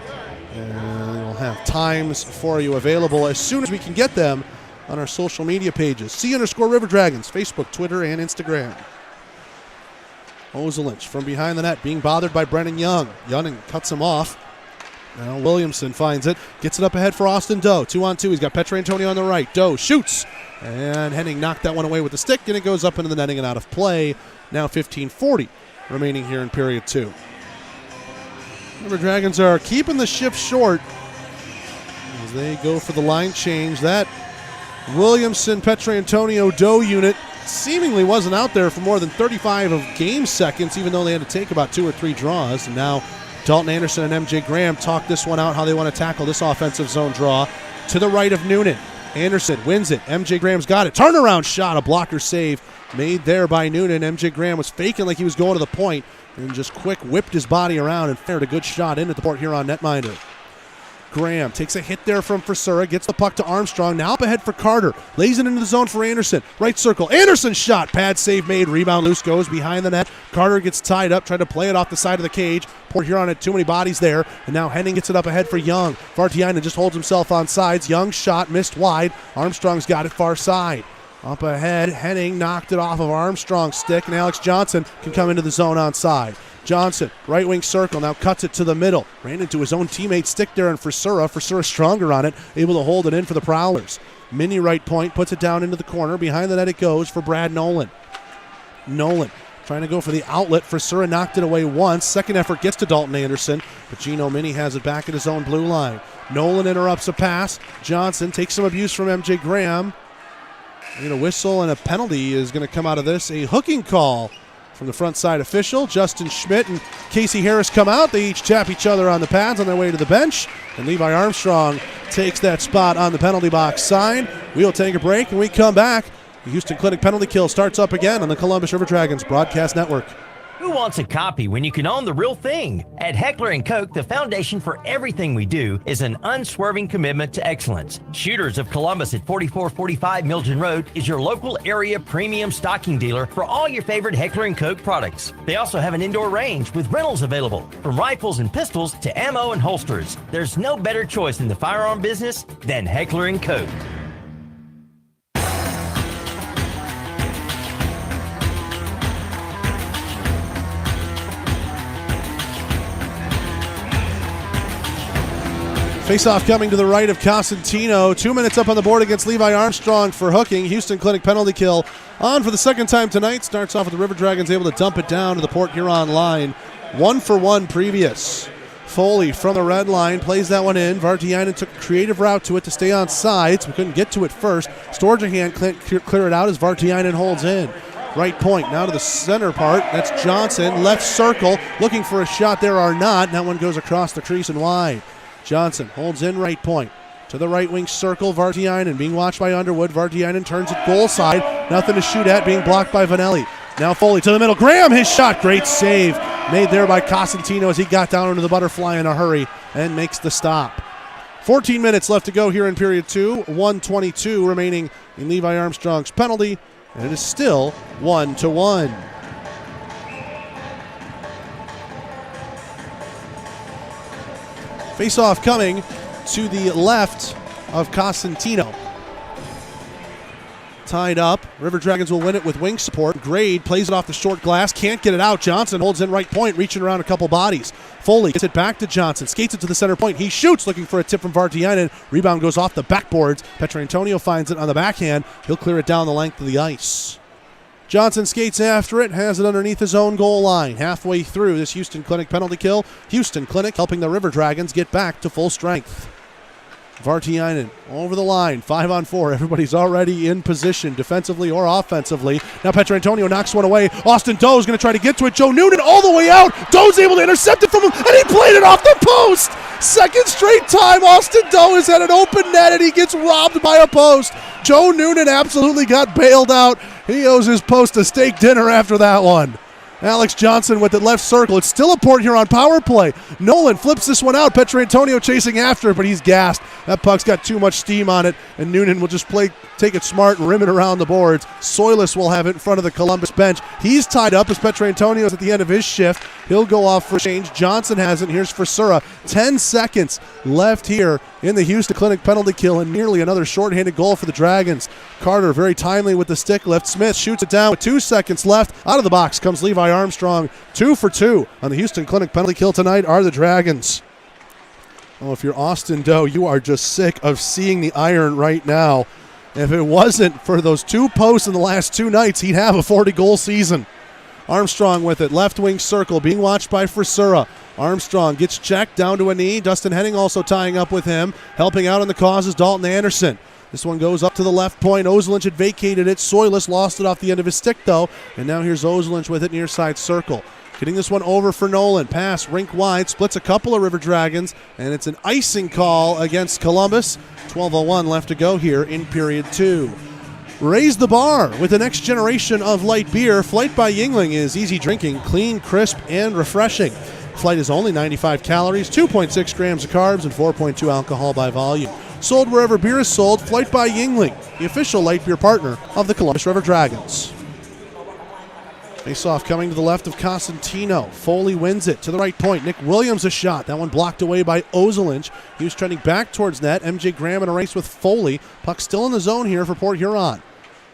S2: And we'll have times for you available as soon as we can get them on our social media pages. C_River Dragons, Facebook, Twitter, and Instagram. Ozelinch from behind the net being bothered by Brennan Young. Young cuts him off. Now Williamson finds it. Gets it up ahead for Austin Doe. 2-on-2. He's got Petrantonio on the right. Doe shoots. And Henning knocked that one away with the stick, and it goes up into the netting and out of play. Now 15:40 remaining here in period 2. River Dragons are keeping the shift short as they go for the line change. That Williamson, Petrantonio, Doe unit seemingly wasn't out there for more than 35 of game seconds, even though they had to take about 2 or 3 draws. And now Dalton Anderson and MJ Graham talk this one out, how they want to tackle this offensive zone draw. To the right of Noonan. Anderson wins it. MJ Graham's got it. Turnaround shot, a blocker save made there by Noonan. MJ Graham was faking like he was going to the point and just quick whipped his body around and fired a good shot into the Port Huron netminder. Graham takes a hit there from Frisura, gets the puck to Armstrong, now up ahead for Carter, lays it into the zone for Anderson, right circle, Anderson shot, pad save made, rebound loose, goes behind the net, Carter gets tied up, tried to play it off the side of the cage, Port Huron had too many bodies there, and now Henning gets it up ahead for Young, Vartiainen just holds himself on sides, Young's shot missed wide, Armstrong's got it far side. Up ahead, Henning knocked it off of Armstrong's stick, and Alex Johnson can come into the zone on side. Johnson, right wing circle, now cuts it to the middle. Ran into his own teammate stick there in Frisura. Frisura stronger on it, able to hold it in for the Prowlers. Mini right point, puts it down into the corner. Behind the net it goes for Brad Nolan. Nolan trying to go for the outlet. Frisura knocked it away once. Second effort gets to Dalton Anderson, but Gino Mini has it back at his own blue line. Nolan interrupts a pass. Johnson takes some abuse from MJ Graham. And a whistle and a penalty is going to come out of this. A hooking call from the front side official. Justin Schmidt and Casey Harris come out. They each tap each other on the pads on their way to the bench. And Levi Armstrong takes that spot on the penalty box side. We'll take a break and we come back. The Houston Clinic penalty kill starts up again on the Columbus River Dragons Broadcast Network.
S14: Who wants a copy when you can own the real thing? At Heckler & Koch, the foundation for everything we do is an unswerving commitment to excellence. Shooters of Columbus at 4445 Milton Road is your local area premium stocking dealer for all your favorite Heckler & Koch products. They also have an indoor range with rentals available, from rifles and pistols to ammo and holsters. There's no better choice in the firearm business than Heckler & Koch.
S2: Face-off coming to the right of Cosentino. 2 minutes up on the board against Levi Armstrong for hooking. Houston Clinic penalty kill on for the second time tonight. Starts off with the River Dragons able to dump it down to the Port Huron line. 1-for-1 previous. Foley from the red line plays that one in. Vartiainen took a creative route to it to stay on sides. We couldn't get to it first. Storjahan clear it out as Vartiainen holds in. Right point, now to the center part. That's Johnson. Left circle, looking for a shot. There are not. That one goes across the crease and wide. Johnson holds in right point. To the right wing circle, Vartiainen being watched by Underwood. Vartiainen turns it goal side. Nothing to shoot at, being blocked by Vanelli. Now Foley to the middle. Graham, his shot. Great save made there by Cosentino as he got down into the butterfly in a hurry and makes the stop. 14 minutes left to go here in period 2. 1:22 remaining in Levi Armstrong's penalty. And it is still 1-1. Face-off coming to the left of Cosentino. Tied up. River Dragons will win it with wing support. Grade plays it off the short glass. Can't get it out. Johnson holds in right point, reaching around a couple bodies. Foley gets it back to Johnson. Skates it to the center point. He shoots, looking for a tip from Vartiainen. Rebound goes off the backboards. Petrantonio finds it on the backhand. He'll clear it down the length of the ice. Johnson skates after it, has it underneath his own goal line. Halfway through this Houston Clinic penalty kill. Houston Clinic helping the River Dragons get back to full strength. Vartiainen over the line, 5-on-4. Everybody's already in position, defensively or offensively. Now Petrantonio knocks one away. Austin Doe's going to try to get to it. Joe Noonan all the way out. Doe's able to intercept it from him, and he played it off the post. Second straight time Austin Doe is at an open net, and he gets robbed by a post. Joe Noonan absolutely got bailed out. He owes his post a steak dinner after that one. Alex Johnson with it left circle. It's still a Port Huron power play. Nolan flips this one out. Petrantonio chasing after it, but he's gassed. That puck's got too much steam on it, and Noonan will just take it smart and rim it around the boards. Soilus will have it in front of the Columbus bench. He's tied up as Petrantonio's at the end of his shift. He'll go off for change. Johnson has it. Here's Frisura. 10 seconds left here in the Houston Clinic penalty kill, and nearly another shorthanded goal for the Dragons. Carter very timely with the stick lift. Smith shoots it down with 2 seconds left. Out of the box comes Levi Armstrong. 2 for 2 on the Houston Clinic penalty kill tonight are the Dragons. Oh, if you're Austin Doe, you are just sick of seeing the iron right now. If it wasn't for those 2 posts in the last 2 nights, he'd have a 40-goal season. Armstrong with it, left wing circle, being watched by Frisura. Armstrong gets checked down to a knee. Dustin Henning also tying up with him. Helping out on the cause is Dalton Anderson. This one goes up to the left point. Ozelinch had vacated it. Soilus lost it off the end of his stick, though. And now here's Ozelinch with it near side circle. Getting this one over for Nolan. Pass, rink wide, splits a couple of River Dragons, and it's an icing call against Columbus. 12:01 left to go here in period 2. Raise the bar with the next generation of light beer. Flight by Yuengling is easy drinking, clean, crisp, and refreshing. Flight is only 95 calories, 2.6 grams of carbs, and 4.2 alcohol by volume. Sold wherever beer is sold. Flight by Yuengling, the official light beer partner of the Columbus River Dragons. Face-off coming to the left of Cosentino. Foley wins it to the right point. Nick Williams a shot. That one blocked away by Ozelinch. He was trending back towards net. MJ Graham in a race with Foley. Puck still in the zone here for Port Huron.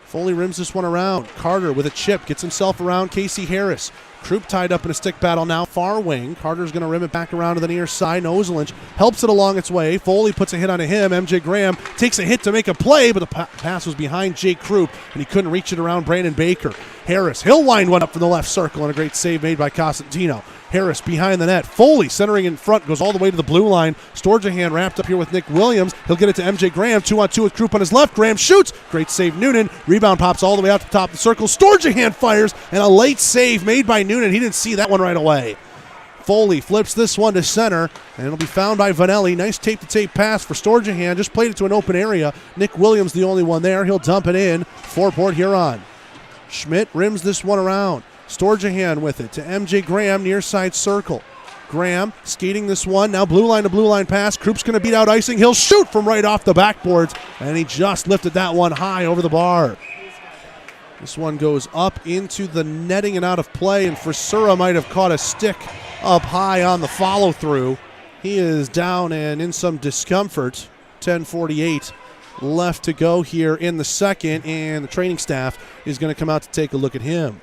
S2: Foley rims this one around. Carter with a chip. Gets himself around Casey Harris. Krupp tied up in a stick battle now. Far wing. Carter's going to rim it back around to the near side. Ozelinch helps it along its way. Foley puts a hit onto him. MJ Graham takes a hit to make a play, but the pass was behind Jake Krupp, and he couldn't reach it around Brandon Baker. Harris, he'll wind one up from the left circle, and a great save made by Cosentino. Harris behind the net. Foley centering in front, goes all the way to the blue line. Storjahan wrapped up here with Nick Williams. He'll get it to MJ Graham. 2-on-2 with Krupp on his left. Graham shoots. Great save, Noonan. Rebound pops all the way out to the top of the circle. Storjahan fires, and a late save made by Noonan. He didn't see that one right away. Foley flips this one to center, and it'll be found by Vanelli. Nice tape-to-tape pass for Storjahan. Just played it to an open area. Nick Williams the only one there. He'll dump it in for Port Huron. Schmidt rims this one around. Storjahan with it to MJ Graham near side circle. Graham skating this one. Now blue line to blue line pass. Krupp's going to beat out icing. He'll shoot from right off the backboards, and he just lifted that one high over the bar. This one goes up into the netting and out of play, and Frisura might have caught a stick up high on the follow-through. He is down and in some discomfort. 10:48 left to go here in the second, and the training staff is going to come out to take a look at him.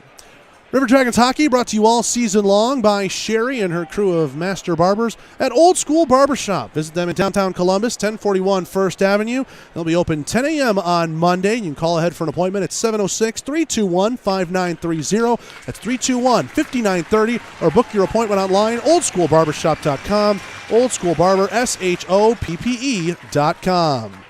S2: River Dragons hockey brought to you all season long by Sherry and her crew of master barbers at Old School Barbershop. Visit them in downtown Columbus, 1041 First Avenue. They'll be open 10 a.m. on Monday. You can call ahead for an appointment at 706-321-5930. That's 321-5930, or book your appointment online, oldschoolbarbershop.com, oldschoolbarber.com.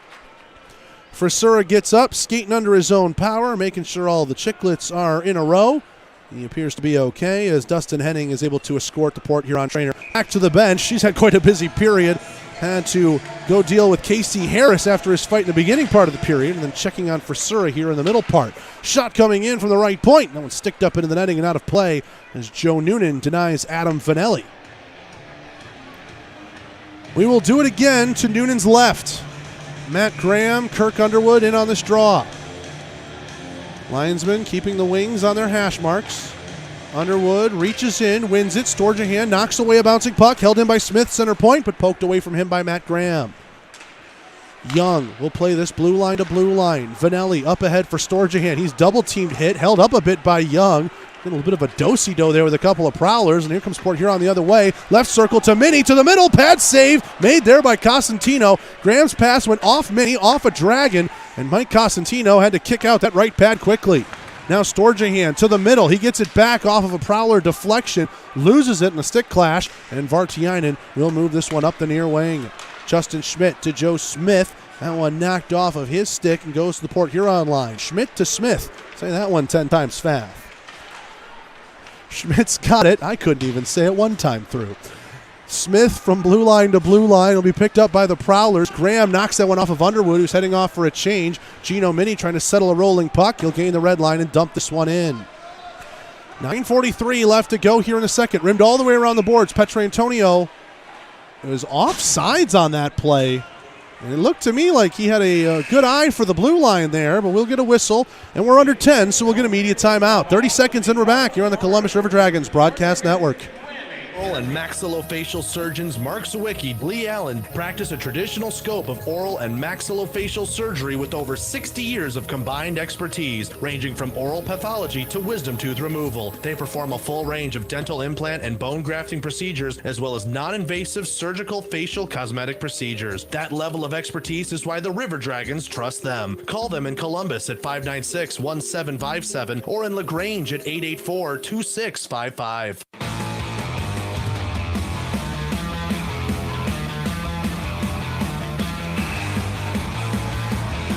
S2: Frisura gets up, skating under his own power, making sure all the chiclets are in a row. He appears to be okay as Dustin Henning is able to escort the Port Huron trainer back to the bench. She's had quite a busy period. Had to go deal with Casey Harris after his fight in the beginning part of the period, and then checking on Frisura here in the middle part. Shot coming in from the right point. That one sticked up into the netting and out of play as Joe Noonan denies Adam Vanelli. We will do it again to Noonan's left. Matt Graham, Kirk Underwood in on this draw. Linesmen keeping the wings on their hash marks. Underwood reaches in, wins it. Storjahan knocks away a bouncing puck, held in by Smith, center point, but poked away from him by Matt Graham. Young will play this blue line to blue line. Vanelli up ahead for Storjahan. He's double-teamed hit, held up a bit by Young. A little bit of a do-si-do there with a couple of Prowlers, and here comes Port Huron the other way. Left circle to Minnie, to the middle, pad save made there by Cosentino. Graham's pass went off Minnie, off a Dragon, and Mike Cosentino had to kick out that right pad quickly. Now Storjahan to the middle. He gets it back off of a Prowler deflection, loses it in a stick clash, and Vartiainen will move this one up the near wing. Justin Schmidt to Joe Smith. That one knocked off of his stick and goes to the Port Huron line. Schmidt to Smith. Say that one 10 times fast. Schmidt's got it. I couldn't even say it one time through. Smith from blue line to blue line will be picked up by the Prowlers. Graham knocks that one off of Underwood, who's heading off for a change. Gino Mini trying to settle a rolling puck. He'll gain the red line and dump this one in. 9:43 left to go here in the second. Rimmed all the way around the boards. Petrantonio was offsides on that play. And it looked to me like he had a good eye for the blue line there, but we'll get a whistle. And we're under 10, so we'll get a media timeout. 30 seconds and we're back here on the Columbus River Dragons Broadcast Network.
S4: Oral and maxillofacial surgeons Mark Sawicki, Lee Allen practice a traditional scope of oral and maxillofacial surgery with over 60 years of combined expertise, ranging from oral pathology to wisdom tooth removal. They perform a full range of dental implant and bone grafting procedures, as well as non-invasive surgical facial cosmetic procedures. That level of expertise is why the River Dragons trust them. Call them in Columbus at 596-1757 or in LaGrange at 884-2655.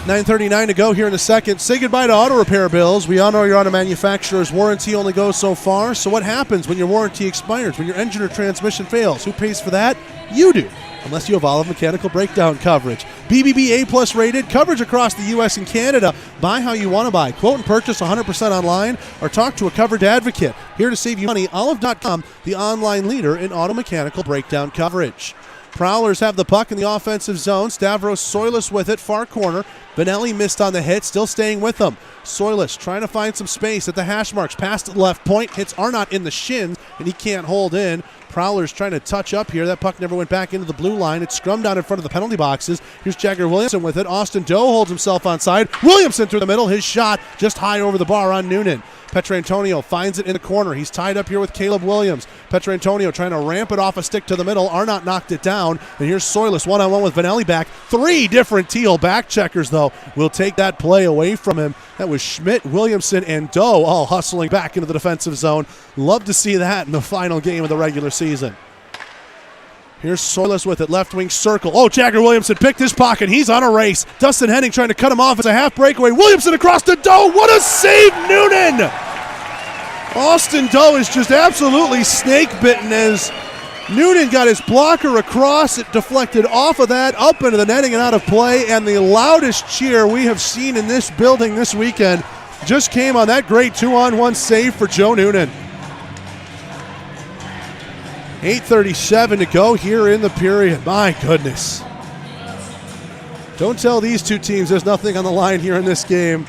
S2: 9:39 to go here in the second. Say goodbye to auto repair bills. We all know your auto manufacturer's warranty only goes so far. So what happens when your warranty expires, when your engine or transmission fails? Who pays for that? You do, unless you have Olive Mechanical Breakdown coverage. BBB A+ rated, coverage across the U.S. and Canada. Buy how you want to buy. Quote and purchase 100% online or talk to a covered advocate. Here to save you money, Olive.com, the online leader in auto mechanical breakdown coverage. Prowlers have the puck in the offensive zone. Stavros Soilis with it, far corner. Benelli missed on the hit, still staying with them. Soilis trying to find some space at the hash marks. Past the left point, hits Arnott in the shins, and he can't hold in. Prowlers trying to touch up here. That puck never went back into the blue line. It's scrummed out in front of the penalty boxes. Here's Jagger Williamson with it. Austin Doe holds himself onside. Williamson through the middle. His shot just high over the bar on Noonan. Petrantonio finds it in the corner. He's tied up here with Caleb Williams. Petrantonio trying to ramp it off a stick to the middle. Arnott knocked it down. And here's Soilis one-on-one with Benelli back. 3 different Teal back checkers, though, will take that play away from him. That was Schmidt, Williamson, and Doe all hustling back into the defensive zone. Love to see that in the final game of the regular season. Here's Soilis with it, left wing circle. Oh, Jagger Williamson picked his pocket. He's on a race. Dustin Henning trying to cut him off. It's a half breakaway. Williamson across the Doe. What a save, Noonan! Austin Doe is just absolutely snake bitten as Noonan got his blocker across. It deflected off of that, up into the netting and out of play. And the loudest cheer we have seen in this building this weekend just came on that great 2-on-1 save for Joe Noonan. 8:37 to go here in the period. My goodness. Don't tell these two teams there's nothing on the line here in this game.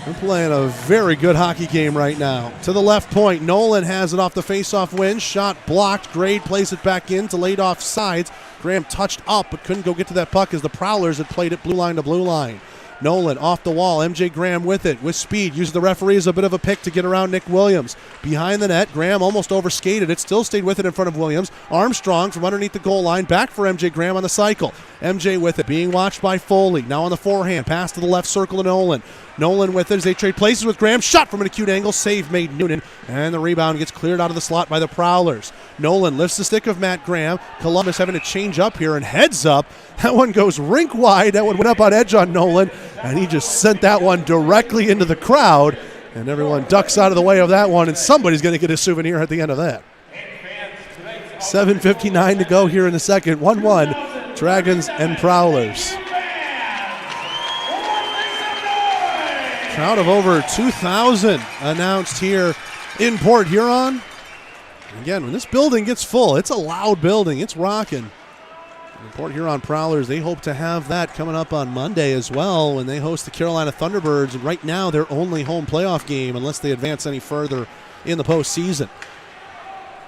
S2: They're playing a very good hockey game right now. To the left point, Nolan has it off the face-off win. Shot blocked. Grade plays it back in to laid off sides. Graham touched up but couldn't go get to that puck as the Prowlers had played it blue line to blue line. Nolan off the wall. MJ Graham with it, with speed. Uses the referee as a bit of a pick to get around Nick Williams. Behind the net, Graham almost overskated it. Still stayed with it in front of Williams. Armstrong from underneath the goal line. Back for MJ Graham on the cycle. MJ with it, being watched by Foley. Now on the forehand. Pass to the left circle to Nolan. Nolan with it as they trade places with Graham. Shot from an acute angle. Save made Noonan. And the rebound gets cleared out of the slot by the Prowlers. Nolan lifts the stick of Matt Graham. Columbus having to change up here and heads up. That one goes rink wide. That one went up on edge on Nolan. And he just sent that one directly into the crowd. And everyone ducks out of the way of that one. And somebody's going to get a souvenir at the end of that. 7:59 to go here in the second. 1-1. Dragons and Prowlers. Crowd of over 2,000 announced here in Port Huron. Again, when this building gets full, it's a loud building. It's rocking. The Port Huron Prowlers, they hope to have that coming up on Monday as well when they host the Carolina Thunderbirds. And right now, their only home playoff game unless they advance any further in the postseason.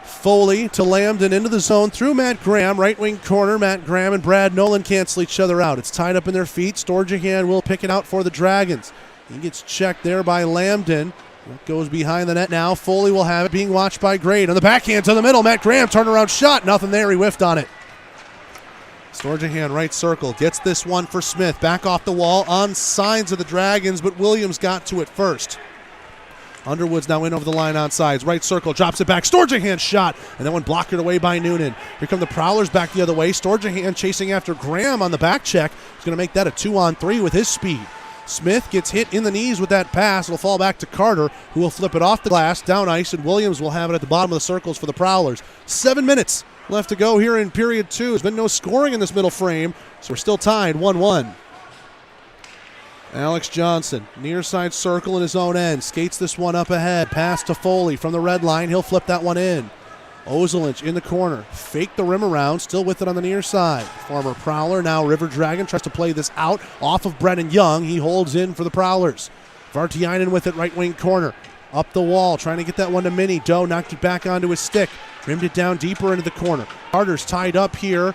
S2: Foley to Lambden into the zone through Matt Graham. Right wing corner, Matt Graham and Brad Nolan cancel each other out. It's tied up in their feet. Storjahan will pick it out for the Dragons. He gets checked there by Lambden. It goes behind the net now. Foley will have it, being watched by Grade. On the backhand to the middle, Matt Graham, turnaround shot. Nothing there, he whiffed on it. Storjahan right circle, gets this one for Smith. Back off the wall, on signs of the Dragons, but Williams got to it first. Underwood's now in over the line on sides. Right circle, drops it back. Storjahan shot, and that one blocked it away by Noonan. Here come the Prowlers back the other way. Storjahan chasing after Graham on the back check. He's going to make that a 2-on-3 with his speed. Smith gets hit in the knees with that pass. It'll fall back to Carter, who will flip it off the glass, down ice, and Williams will have it at the bottom of the circles for the Prowlers. 7 minutes left to go here in period 2. There's been no scoring in this middle frame, so we're still tied 1-1. Alex Johnson, near side circle in his own end, skates this one up ahead. Pass to Foley from the red line. He'll flip that one in. Ozelinch in the corner. Fake the rim around, still with it on the near side. Former Prowler, now River Dragon, tries to play this out off of Brennan Young. He holds in for the Prowlers. Vartiainen with it, right wing corner. Up the wall, trying to get that one to Minnie. Doe knocked it back onto his stick. Trimmed it down deeper into the corner. Carter's tied up here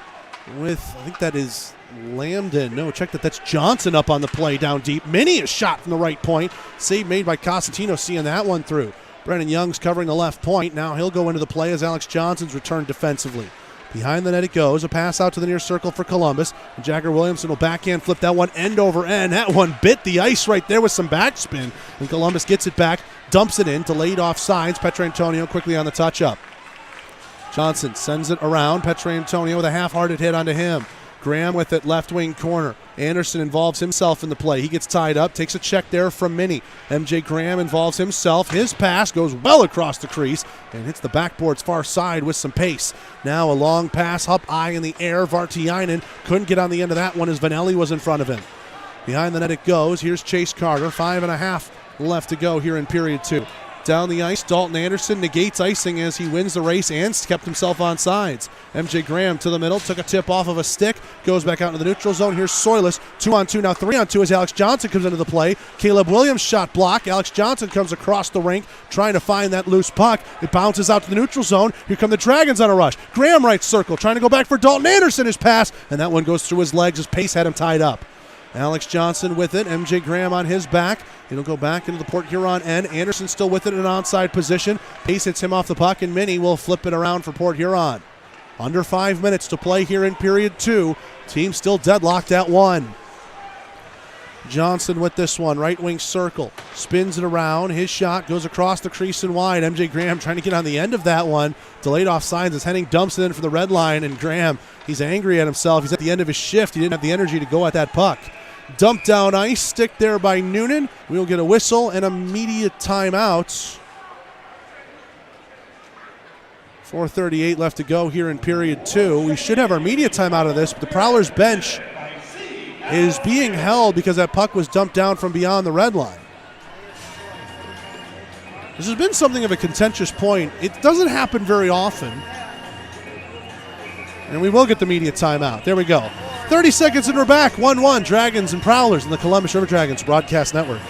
S2: with, I think that is Lambden. No, check that. That's Johnson up on the play down deep. Minnie is shot from the right point. Save made by Cosentino, seeing that one through. Brennan Young's covering the left point. Now he'll go into the play as Alex Johnson's returned defensively. Behind the net it goes. A pass out to the near circle for Columbus. And Jagger Williamson will backhand flip that one end over end. That one bit the ice right there with some backspin. And Columbus gets it back, dumps it in, delayed offsides. Petrantonio quickly on the touch-up. Johnson sends it around. Petrantonio with a half-hearted hit onto him. Graham with it, left wing corner. Anderson involves himself in the play. He gets tied up, takes a check there from Minnie. MJ Graham involves himself. His pass goes well across the crease and hits the backboard's far side with some pace. Now a long pass up high in the air. Vartiainen couldn't get on the end of that one as Vanelli was in front of him. Behind the net it goes. Here's Chase Carter. 5.5 left to go here in period 2. Down the ice, Dalton Anderson negates icing as he wins the race and kept himself on sides. MJ Graham to the middle, took a tip off of a stick, goes back out into the neutral zone. Here's Soilis, 2-on-2, now 3-on-2 as Alex Johnson comes into the play. Caleb Williams shot block. Alex Johnson comes across the rink trying to find that loose puck. It bounces out to the neutral zone. Here come the Dragons on a rush. Graham right circle, trying to go back for Dalton Anderson. His pass, and that one goes through his legs as Pace had him tied up. Alex Johnson with it. MJ Graham on his back. It'll go back into the Port Huron end. Anderson still with it in an onside position. Pace hits him off the puck, and Minnie will flip it around for Port Huron. Under 5 minutes to play here in period 2. Team still deadlocked at 1. Johnson with this one, right wing circle. Spins it around. His shot goes across the crease and wide. MJ Graham trying to get on the end of that one. Delayed offsides as Henning dumps it in for the red line, and Graham, he's angry at himself. He's at the end of his shift. He didn't have the energy to go at that puck. Dumped down ice, stick there by Noonan. We'll get a whistle and immediate timeout. 4:38 left to go here in period 2. We should have our media timeout of this, but the Prowlers bench is being held because that puck was dumped down from beyond the red line. This has been something of a contentious point. It doesn't happen very often. And we will get the media timeout. There we go. 30 seconds and we're back. 1-1, Dragons and Prowlers in the Columbus River Dragons Broadcast Network.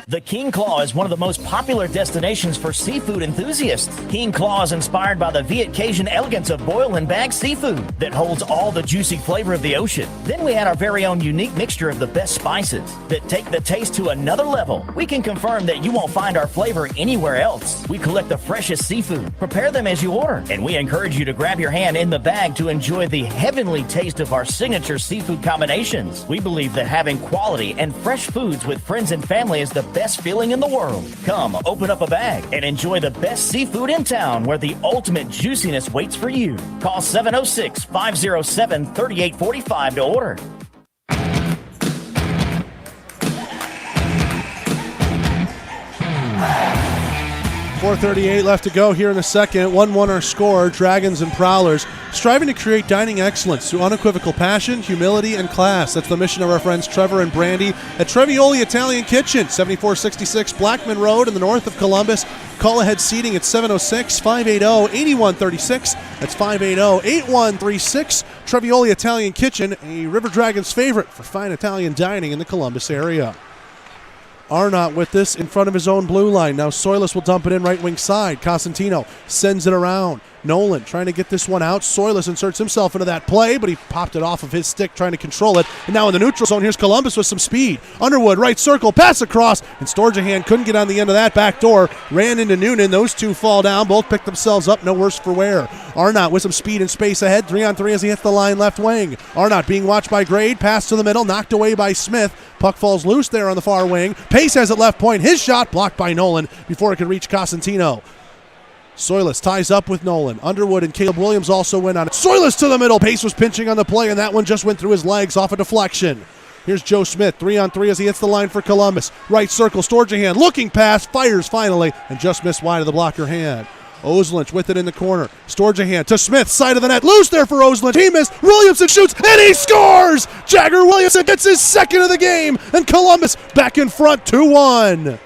S15: The King Claw is one of the most popular destinations for seafood enthusiasts. King Claw is inspired by the Viet Cajun elegance of boil and bag seafood that holds all the juicy flavor of the ocean. Then we add our very own unique mixture of the best spices that take the taste to another level. We can confirm that you won't find our flavor anywhere else. We collect the freshest seafood, prepare them as you order, and we encourage you to grab your hand in the bag to enjoy the heavenly taste of our signature seafood combinations. We believe that having quality and fresh foods with friends and family is the best feeling in the world. Come, open up a bag and enjoy the best seafood in town where the ultimate juiciness waits for you. Call 706-507-3845 to order.
S2: 4:38 left to go here in the second. 1-1 our score. Dragons and Prowlers striving to create dining excellence through unequivocal passion, humility, and class. That's the mission of our friends Trevor and Brandy at Trevioli Italian Kitchen, 7466 Blackman Road in the north of Columbus. Call ahead seating at 706-580-8136. That's 580-8136. Trevioli Italian Kitchen, a River Dragons favorite for fine Italian dining in the Columbus area. Arnott with this in front of his own blue line. Now Soilis will dump it in right wing side. Cosentino sends it around. Nolan trying to get this one out. Soilis inserts himself into that play, but he popped it off of his stick trying to control it. And now in the neutral zone, here's Columbus with some speed. Underwood, right circle, pass across, and Storjahan couldn't get on the end of that back door. Ran into Noonan. Those two fall down. Both picked themselves up. No worse for wear. Arnott with some speed and space ahead. 3-on-3 as he hits the line left wing. Arnott being watched by Grade. Pass to the middle. Knocked away by Smith. Puck falls loose there on the far wing. Pace has it left point. His shot blocked by Nolan before it could reach Cosentino. Soilis ties up with Nolan. Underwood and Caleb Williams also went on it. Soilis to the middle. Pace was pinching on the play, and that one just went through his legs off a deflection. Here's Joe Smith, 3-on-3 as he hits the line for Columbus. Right circle, Storjahan looking pass, fires finally, and just missed wide of the blocker hand. Oselinch with it in the corner. Storjahan to Smith, side of the net. Loose there for Oselinch. He missed. Williamson shoots, and he scores! Jagger Williamson gets his second of the game, and Columbus back in front 2-1.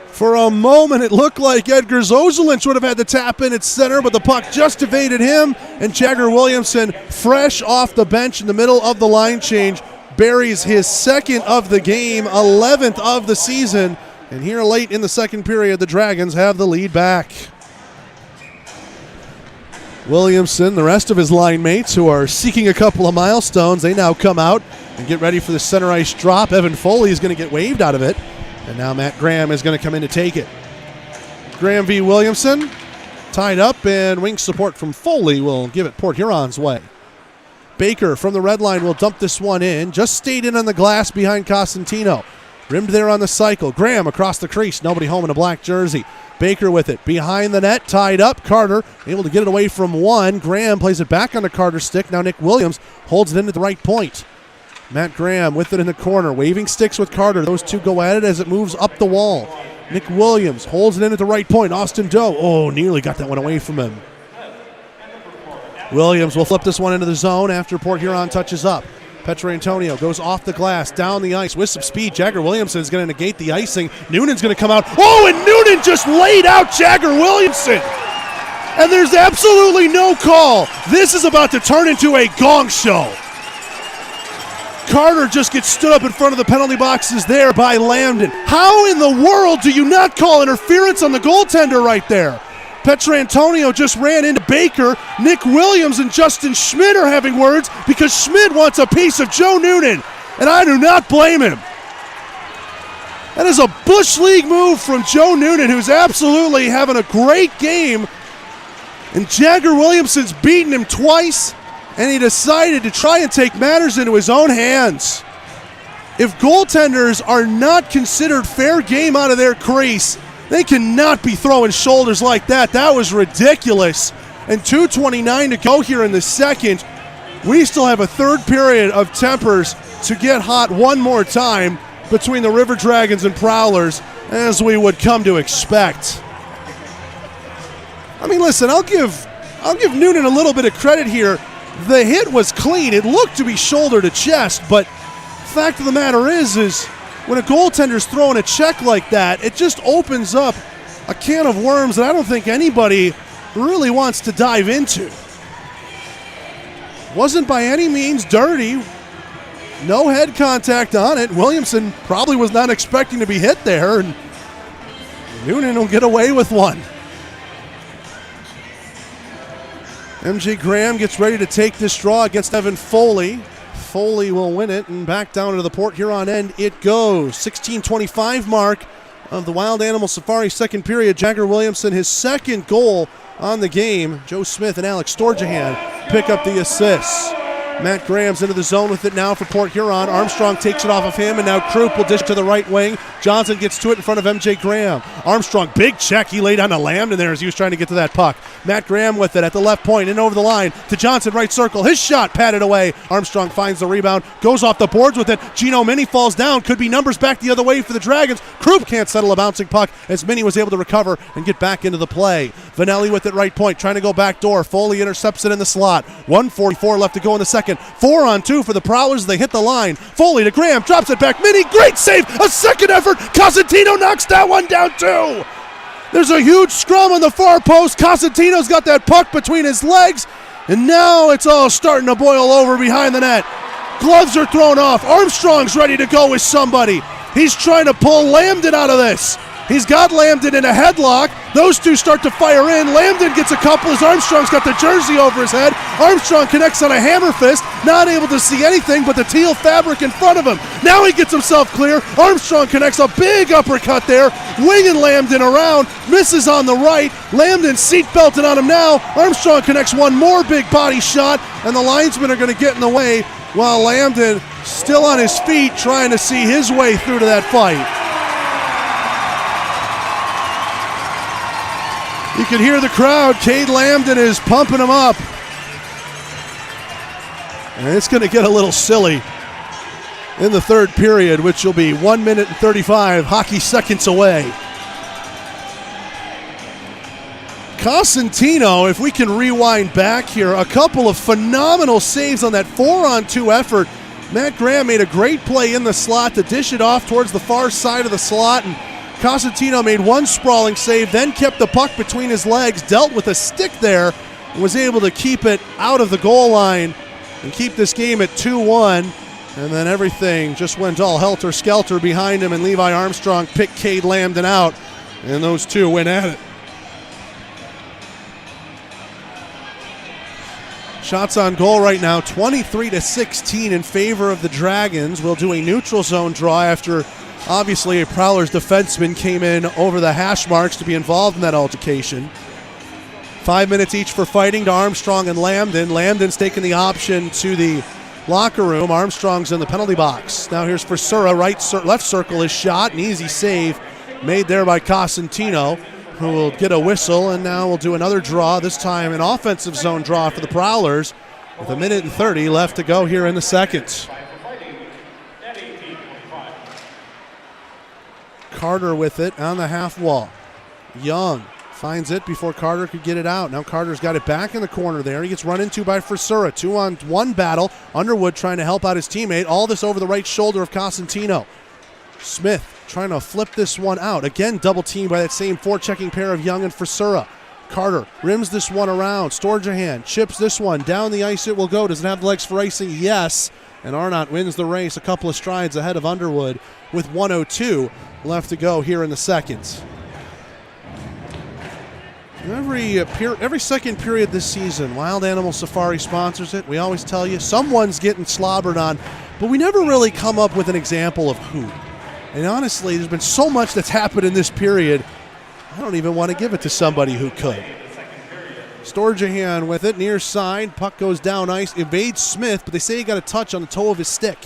S2: For a moment, it looked like Edgar Oselinch would have had the tap in at center, but the puck just evaded him, and Jagger Williamson, fresh off the bench in the middle of the line change, buries his second of the game, 11th of the season. And here late in the second period, the Dragons have the lead back. Williamson, the rest of his line mates who are seeking a couple of milestones, they now come out and get ready for the center ice drop. Evan Foley is going to get waved out of it. And now Matt Graham is going to come in to take it. Graham v. Williamson, tied up, and wing support from Foley will give it Port Huron's way. Baker from the red line will dump this one in. Just stayed in on the glass behind Cosentino. Rimmed there on the cycle. Graham across the crease. Nobody home in a black jersey. Baker with it. Behind the net. Tied up. Carter able to get it away from one. Graham plays it back on the Carter stick. Now Nick Williams holds it in at the right point. Matt Graham with it in the corner. Waving sticks with Carter. Those two go at it as it moves up the wall. Nick Williams holds it in at the right point. Austin Doe. Oh, nearly got that one away from him. Williams will flip this one into the zone after Port Huron touches up. Petrantonio goes off the glass, down the ice with some speed. Jagger Williamson is going to negate the icing. Noonan's going to come out. Oh, and Noonan just laid out Jagger Williamson. And there's absolutely no call. This is about to turn into a gong show. Carter just gets stood up in front of the penalty boxes there by Lambden. How in the world do you not call interference on the goaltender right there? Petrantonio just ran into Baker. Nick Williams and Justin Schmidt are having words because Schmidt wants a piece of Joe Noonan, and I do not blame him. That is a Bush League move from Joe Noonan, who's absolutely having a great game, and Jagger Williamson's beaten him twice, and he decided to try and take matters into his own hands. If goaltenders are not considered fair game out of their crease, they cannot be throwing shoulders like that. That was ridiculous. And 2:29 to go here in the second. We still have a third period of tempers to get hot one more time between the River Dragons and Prowlers, as we would come to expect. I mean, listen, I'll give Noonan a little bit of credit here. The hit was clean. It looked to be shoulder to chest, but fact of the matter is when a goaltender's throwing a check like that, it just opens up a can of worms that I don't think anybody really wants to dive into. Wasn't by any means dirty. No head contact on it. Williamson probably was not expecting to be hit there, and Noonan will get away with one. MJ Graham gets ready to take this draw against Evan Foley. Foley will win it, and back down to the Port Huron end it goes. 16:25 mark of the Wild Animal Safari second period. Jagger Williamson, his second goal on the game. Joe Smith and Alex Storjahan pick up the assists. Matt Graham's into the zone with it now for Port Huron. Armstrong takes it off of him, and now Krupp will dish to the right wing. Johnson gets to it in front of MJ Graham. Armstrong, big check. He laid on a Lambden there as he was trying to get to that puck. Matt Graham with it at the left point and over the line to Johnson, right circle. His shot patted away. Armstrong finds the rebound, goes off the boards with it. Gino Mini falls down. Could be numbers back the other way for the Dragons. Krupp can't settle a bouncing puck as Mini was able to recover and get back into the play. Vanelli with it right point, trying to go back door. Foley intercepts it in the slot. 1:44 left to go in the second. 4-on-2 for the Prowlers. They hit the line. Foley to Graham, drops it back. Mini, great save. A second effort. Cosentino knocks that one down too. There's a huge scrum on the far post. Cosentino's got that puck between his legs, and now it's all starting to boil over behind the net. Gloves are thrown off. Armstrong's ready to go with somebody. He's trying to pull Lambden out of this. He's got Lambden in a headlock. Those two start to fire in. Lambden gets a couple as Armstrong's got the jersey over his head. Armstrong connects on a hammer fist, not able to see anything but the teal fabric in front of him. Now he gets himself clear. Armstrong connects a big uppercut there, winging Lambden around, misses on the right. Lambden seat belted on him now. Armstrong connects one more big body shot, and the linesmen are going to get in the way while Lambden still on his feet trying to see his way through to that fight. You can hear the crowd. Cade Lambden is pumping him up. And it's going to get a little silly in the third period, which will be 1 minute and 35 hockey seconds away. Cosentino, if we can rewind back here, a couple of phenomenal saves on that 4-on-2 effort. Matt Graham made a great play in the slot to dish it off towards the far side of the slot, and Cosentino made one sprawling save, then kept the puck between his legs, dealt with a stick there, and was able to keep it out of the goal line and keep this game at 2-1. And then everything just went all helter-skelter behind him, and Levi Armstrong picked Cade Lambden out, and those two went at it. Shots on goal right now, 23-16 in favor of the Dragons. We'll do a neutral zone draw after, obviously, a Prowlers defenseman came in over the hash marks to be involved in that altercation. 5 minutes each for fighting to Armstrong and Lambden. Lambden's taking the option to the locker room. Armstrong's in the penalty box. Now here's Frisura, left circle is shot, an easy save made there by Cosentino, who will get a whistle, and now we'll do another draw, this time an offensive zone draw for the Prowlers, with 1:30 left to go here in the second. Carter with it on the half wall. Young finds it before Carter could get it out. Now Carter's got it back in the corner there. He gets run into by Frisura. 2-on-1 battle. Underwood trying to help out his teammate. All this over the right shoulder of Cosentino. Smith trying to flip this one out. Again, double teamed by that same forechecking pair of Young and Frisura. Carter rims this one around. Storjahan chips this one. Down the ice it will go. Does it have the legs for icing? Yes. And Arnott wins the race a couple of strides ahead of Underwood with 1:02 left to go here in the second. Every second period this season, Wild Animal Safari sponsors it. We always tell you someone's getting slobbered on, but we never really come up with an example of who. And honestly, there's been so much that's happened in this period, I don't even want to give it to somebody who could. Storjahan with it, near side. Puck goes down ice, evades Smith, but they say he got a touch on the toe of his stick.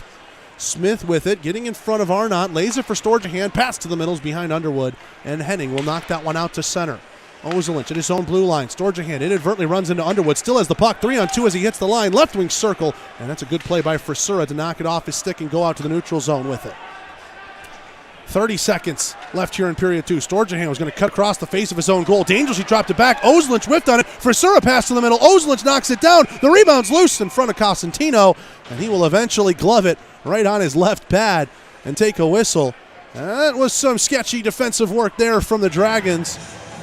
S2: Smith with it, getting in front of Arnott, lays it for Storjahan, pass to the middles behind Underwood, and Henning will knock that one out to center. Ozelinch at his own blue line. Storjahan inadvertently runs into Underwood, still has the puck, 3-on-2 as he hits the line, left wing circle, and that's a good play by Frisura to knock it off his stick and go out to the neutral zone with it. 30 seconds left here in period two. Storjahan was going to cut across the face of his own goal. Dangerously dropped it back. Ozelinch whiffed on it. Frisura pass to the middle. Ozelinch knocks it down. The rebound's loose in front of Cosentino, and he will eventually glove it right on his left pad and take a whistle. And that was some sketchy defensive work there from the Dragons.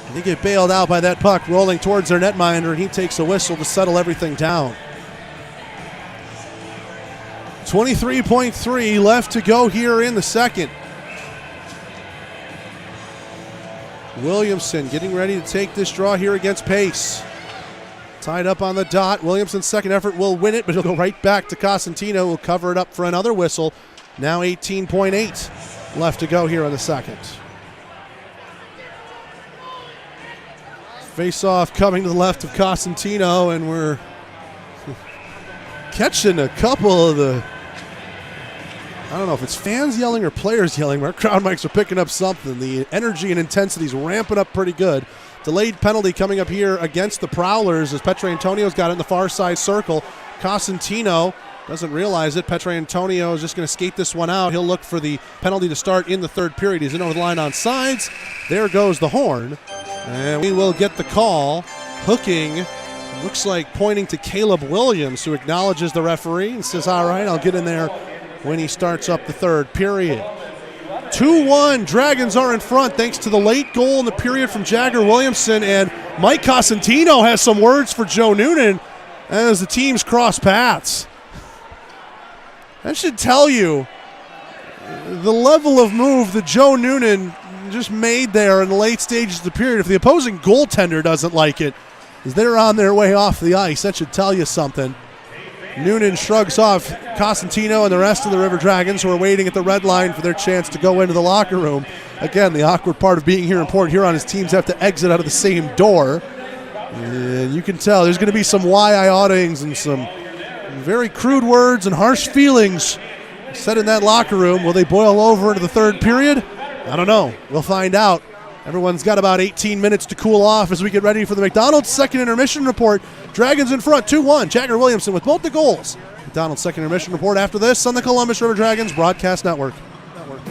S2: And they get bailed out by that puck rolling towards their netminder, and he takes a whistle to settle everything down. 23.3 left to go here in the second. Williamson getting ready to take this draw here against Pace. Tied up on the dot. Williamson's second effort will win it, but he'll go right back to Cosentino. Will cover it up for another whistle. Now 18.8 left to go here in the second. Face-off coming to the left of Cosentino, and we're catching a couple of the, I don't know if it's fans yelling or players yelling. Our crowd mics are picking up something. The energy and intensity is ramping up pretty good. Delayed penalty coming up here against the Prowlers as Petrantonio's got it in the far side circle. Cosentino doesn't realize it. Petrantonio is just going to skate this one out. He'll look for the penalty to start in the third period. He's in over the line on sides. There goes the horn. And we will get the call. Hooking, looks like pointing to Caleb Williams, who acknowledges the referee and says, all right, I'll get in there when he starts up the third period. 2-1, Dragons are in front thanks to the late goal in the period from Jagger Williamson, and Mike Cosentino has some words for Joe Noonan as the teams cross paths. That should tell you the level of move that Joe Noonan just made there in the late stages of the period. If the opposing goaltender doesn't like it, as they're on their way off the ice, that should tell you something. Noonan shrugs off Cosentino and the rest of the River Dragons, who are waiting at the red line for their chance to go into the locker room. Again, the awkward part of being here in Port Huron is teams have to exit out of the same door. And you can tell there's going to be some why-I-oughtings and some very crude words and harsh feelings said in that locker room. Will they boil over into the third period? I don't know. We'll find out. Everyone's got about 18 minutes to cool off as we get ready for the McDonald's second intermission report. Dragons in front, 2-1. Jagger Williamson with both the goals. McDonald's second intermission report after this on the Columbus River Dragons Broadcast Network.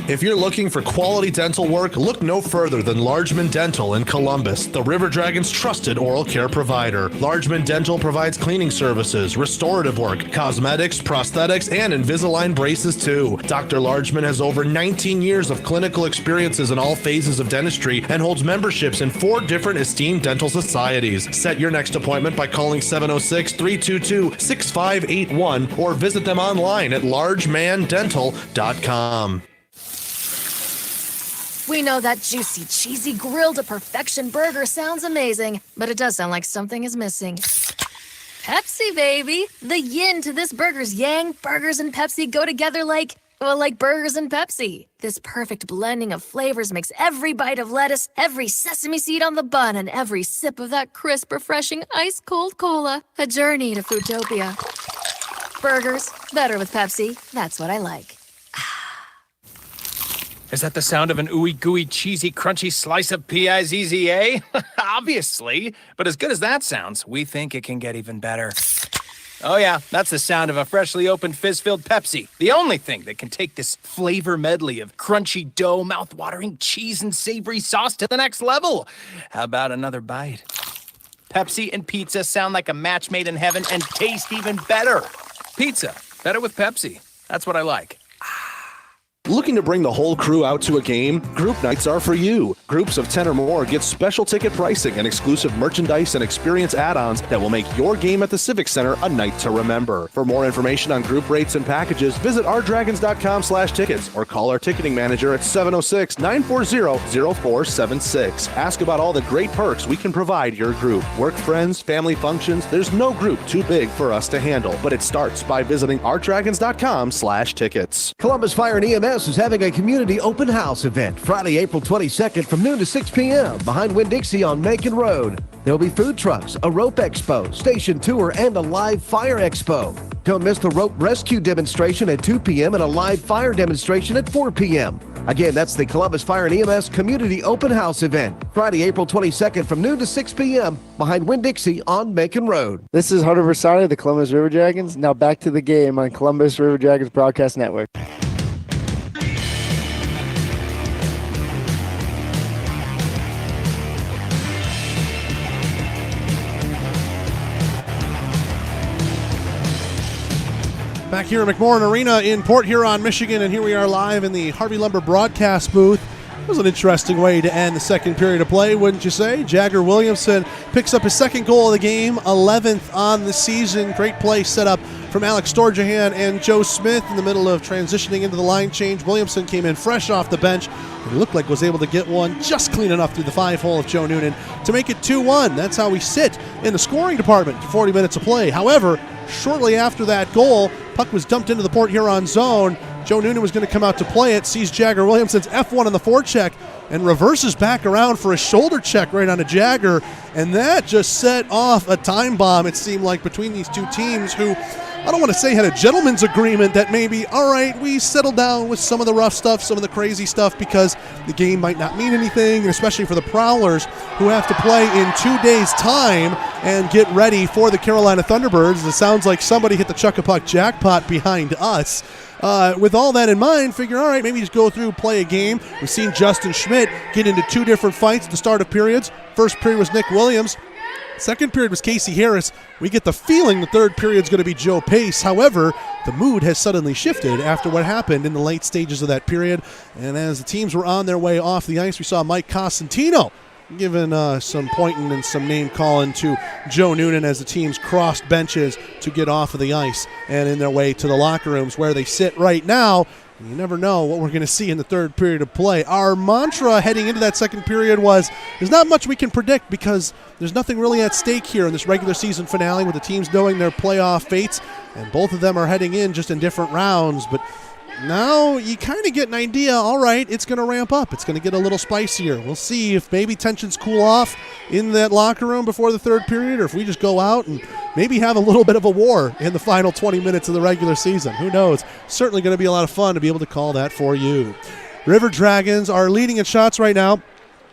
S4: If you're looking for quality dental work, look no further than Largeman Dental in Columbus, the River Dragons' trusted oral care provider. Largeman Dental provides cleaning services, restorative work, cosmetics, prosthetics, and Invisalign braces too. Dr. Largeman has over 19 years of clinical experiences in all phases of dentistry and holds memberships in 4 different esteemed dental societies. Set your next appointment by calling 706-322-6581 or visit them online at largemandental.com.
S10: We know that juicy, cheesy, grilled to perfection burger sounds amazing, but it does sound like something is missing. Pepsi, baby! The yin to this burger's yang. Burgers and Pepsi go together like burgers and Pepsi. This perfect blending of flavors makes every bite of lettuce, every sesame seed on the bun, and every sip of that crisp, refreshing, ice-cold cola a journey to Foodtopia. Burgers, better with Pepsi. That's what I like.
S11: Is that the sound of an ooey gooey cheesy crunchy slice of P-I-Z-Z-A? Obviously, but as good as that sounds, we think it can get even better. Oh yeah, that's the sound of a freshly opened fizz-filled Pepsi. The only thing that can take this flavor medley of crunchy dough, mouth-watering cheese, and savory sauce to the next level. How about another bite? Pepsi and pizza sound like a match made in heaven and taste even better. Pizza, better with Pepsi. That's what I like.
S5: Looking to bring the whole crew out to a game? Group nights are for you. Groups of 10 or more get special ticket pricing and exclusive merchandise and experience add-ons that will make your game at the Civic Center a night to remember. For more information on group rates and packages, visit ourdragons.com/tickets or call our ticketing manager at 706-940-0476. Ask about all the great perks we can provide your group. Work friends, family functions, there's no group too big for us to handle, but it starts by visiting ourdragons.com/tickets.
S1: Columbus Fire and EMS is having a community open house event Friday, April 22nd from noon to 6 p.m. behind Winn-Dixie on Macon Road. There'll be food trucks, a rope expo, station tour, and a live fire expo. Don't miss the rope rescue demonstration at 2 p.m. and a live fire demonstration at 4 p.m. Again, that's the Columbus Fire and EMS Community Open House event Friday, April 22nd from noon to 6 p.m. behind Winn-Dixie on Macon Road.
S13: This is Hunter Versani of the Columbus River Dragons. Now back to the game on Columbus River Dragons Broadcast Network.
S2: Back here at McMorran Arena in Port Huron, Michigan, and here we are live in the Harvey Lumber broadcast booth. It was an interesting way to end the second period of play, wouldn't you say? Jagger Williamson picks up his second goal of the game, 11th on the season. Great play set up from Alex Storjahan and Joe Smith in the middle of transitioning into the line change. Williamson came in fresh off the bench and looked like was able to get one just clean enough through the 5-hole of Joe Noonan to make it 2-1. That's how we sit in the scoring department for 40 minutes of play. However, shortly after that goal, puck was dumped into the Port Huron zone. Joe Noonan was going to come out to play it, sees Jagger Williamson's F1 on the forecheck, and reverses back around for a shoulder check right on a Jagger, and that just set off a time bomb, it seemed like, between these two teams who, I don't want to say had a gentleman's agreement that maybe, all right, we settle down with some of the rough stuff, some of the crazy stuff, because the game might not mean anything, and especially for the Prowlers, who have to play in 2 days' time and get ready for the Carolina Thunderbirds. It sounds like somebody hit the Chuck-a-Puck jackpot behind us. With all that in mind, figure, all right, maybe just go through, play a game. We've seen Justin Schmidt get into 2 different fights at the start of periods. First period was Nick Williams. Second period was Casey Harris. We get the feeling the third period's going to be Joe Pace. However, the mood has suddenly shifted after what happened in the late stages of that period. And as the teams were on their way off the ice, we saw Mike Cosentino giving some pointing and some name calling to Joe Noonan as the teams crossed benches to get off of the ice and in their way to the locker rooms where they sit right now. You never know what we're going to see in the third period of play. Our mantra heading into that second period was, there's not much we can predict because there's nothing really at stake here in this regular season finale with the teams knowing their playoff fates, and both of them are heading in just in different rounds. But now you kind of get an idea, all right, it's going to ramp up. It's going to get a little spicier. We'll see if maybe tensions cool off in that locker room before the third period, or if we just go out and maybe have a little bit of a war in the final 20 minutes of the regular season. Who knows? Certainly going to be a lot of fun to be able to call that for you. River Dragons are leading in shots right now,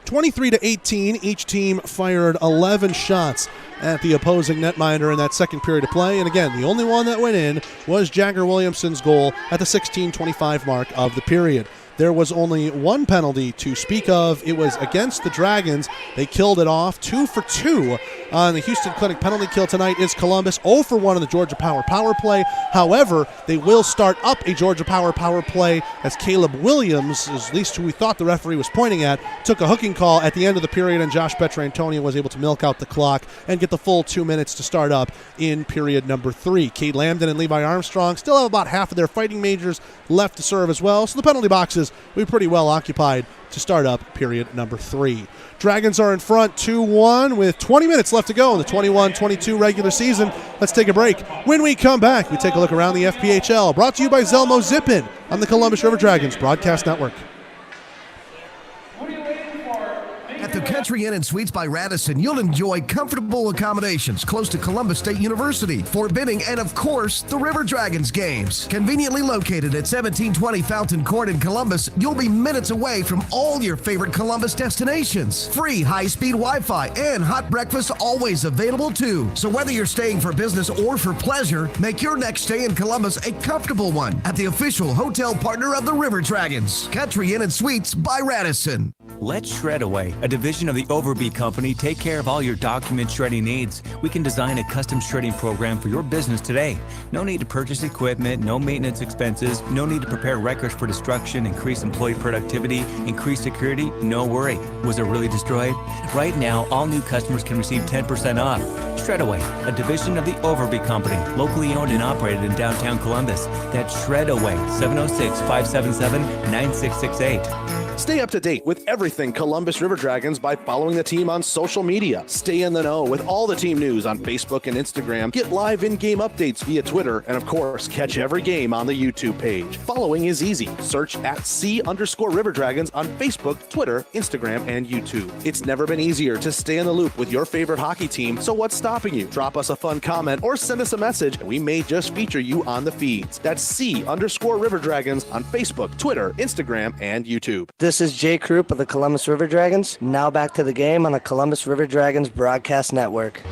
S2: 23-18. Each team fired 11 shots at the opposing netminder in that second period of play. And again, the only one that went in was Jagger Williamson's goal at the 16:25 mark of the period. there was only one penalty to speak of. It was against the Dragons. They killed it off 2 for 2 on the Houston Clinic penalty kill tonight. Is Columbus 0 for 1 on the Georgia Power play. However, they will start up a Georgia Power play as Caleb Williams, at least who we thought the referee was pointing at, took a hooking call at the end of the period, and Josh Petrantonio was able to milk out the clock and get the full 2 minutes to start up in period number 3. Cade Lambden and Levi Armstrong still have about half of their fighting majors left to serve as well, so the penalty boxes will be pretty well occupied to start up period number 3. Dragons are in front 2-1 with 20 minutes left to go in the 21-22 regular season. Let's take a break. When we come back, we take a look around the FPHL. Brought to you by Zelmo Zip-In on the Columbus River Dragons Broadcast Network.
S1: At the Country Inn and Suites by Radisson, you'll enjoy comfortable accommodations close to Columbus State University, Fort Benning, and of course, the River Dragons games. Conveniently located at 1720 Fountain Court in Columbus, you'll be minutes away from all your favorite Columbus destinations. Free high-speed Wi-Fi and hot breakfast always available too. So whether you're staying for business or for pleasure, make your next stay in Columbus a comfortable one at the official hotel partner of the River Dragons, Country Inn and Suites by Radisson.
S16: Let Shred Away, a division of the Overby Company, take care of all your document shredding needs. We can design a custom shredding program for your business today. No need to purchase equipment, no maintenance expenses, no need to prepare records for destruction, increase employee productivity, increase security, no worry. Was it really destroyed? Right now, all new customers can receive 10% off. Shred Away, a division of the Overby Company, locally owned and operated in downtown Columbus. That's Shred Away, 706-577-9668.
S5: Stay up to date with everything Columbus River Dragons by following the team on social media. Stay in the know with all the team news on Facebook and Instagram. Get live in-game updates via Twitter. And of course, catch every game on the YouTube page. Following is easy. Search at @C_River Dragons on Facebook, Twitter, Instagram, and YouTube. It's never been easier to stay in the loop with your favorite hockey team, so what's stopping you? Drop us a fun comment or send us a message, and we may just feature you on the feeds. That's @C_River Dragons on Facebook, Twitter, Instagram, and YouTube.
S21: This is Jay Krupp of the Columbus River Dragons. Now back to the game on the Columbus River Dragons Broadcast Network.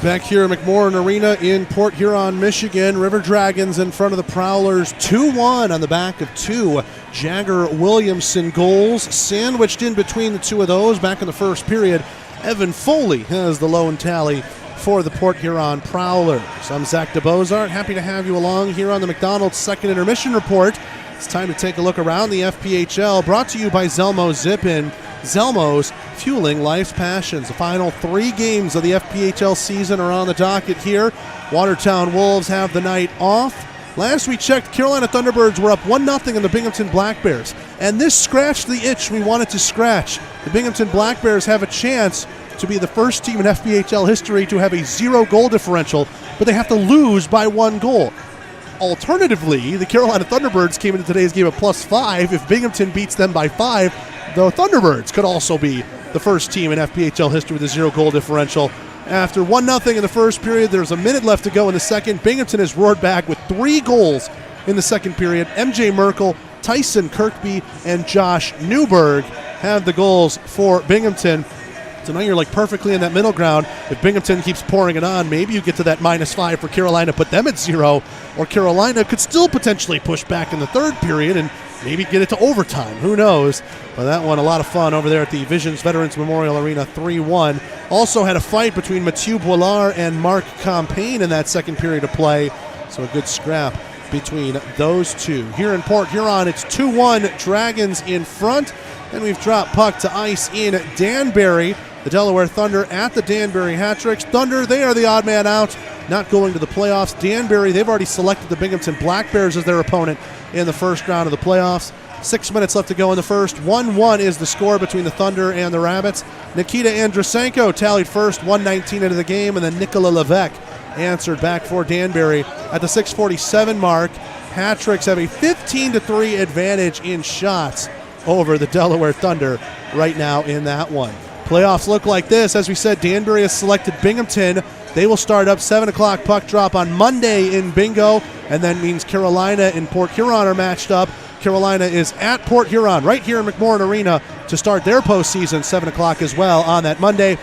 S2: Back here at McMorran Arena in Port Huron, Michigan, River Dragons in front of the Prowlers 2-1 on the back of 2 Jagger Williamson goals. Sandwiched in between the two of those back in the first period, Evan Foley has the lone tally for the Port Huron Prowlers. I'm Zach DeBozart, happy to have you along here on the McDonald's Second Intermission Report. It's time to take a look around the FPHL, brought to you by Zelmo Zip-In. Zelmo's fueling life's passions. The final 3 games of the FPHL season are on the docket here. Watertown Wolves have the night off. Last we checked, Carolina Thunderbirds were up 1-0 on the Binghamton Black Bears, and this scratched the itch we wanted to scratch. The Binghamton Black Bears have a chance to be the first team in FPHL history to have a 0-goal differential, but they have to lose by 1 goal. Alternatively, the Carolina Thunderbirds came into today's game at +5. If Binghamton beats them by 5, the Thunderbirds could also be the first team in FPHL history with a 0-goal differential. After 1-0 in the first period, there's a minute left to go in the second. Binghamton has roared back with 3 goals in the second period. MJ Merkel, Tyson Kirkby, and Josh Newberg have the goals for Binghamton. So now you're like perfectly in that middle ground. If Binghamton keeps pouring it on, maybe you get to that -5 for Carolina, put them at 0, or Carolina could still potentially push back in the third period and maybe get it to overtime. Who knows? But that one, a lot of fun over there at the Visions Veterans Memorial Arena, 3-1. Also had a fight between Mathieu Boilard and Mark Campagne in that second period of play. So a good scrap between those two. Here in Port Huron, it's 2-1, Dragons in front. Then we've dropped puck to ice in Danbury. The Delaware Thunder at the Danbury Hat-Tricks. Thunder, they are the odd man out, not going to the playoffs. Danbury, they've already selected the Binghamton Black Bears as their opponent in the first round of the playoffs. 6 minutes left to go in the first. 1-1 is the score between the Thunder and the Rabbits. Nikita Andrusenko tallied first, 1:19 into the game, and then Nikola Levesque answered back for Danbury. At the 6:47 mark, Hat-Tricks have a 15-3 advantage in shots over the Delaware Thunder right now in that one. Playoffs look like this. As we said, Danbury has selected Binghamton. They will start up 7 o'clock puck drop on Monday in Bingo, and then means Carolina and Port Huron are matched up. Carolina is at Port Huron right here in McMorran Arena to start their postseason, 7 o'clock as well on that Monday.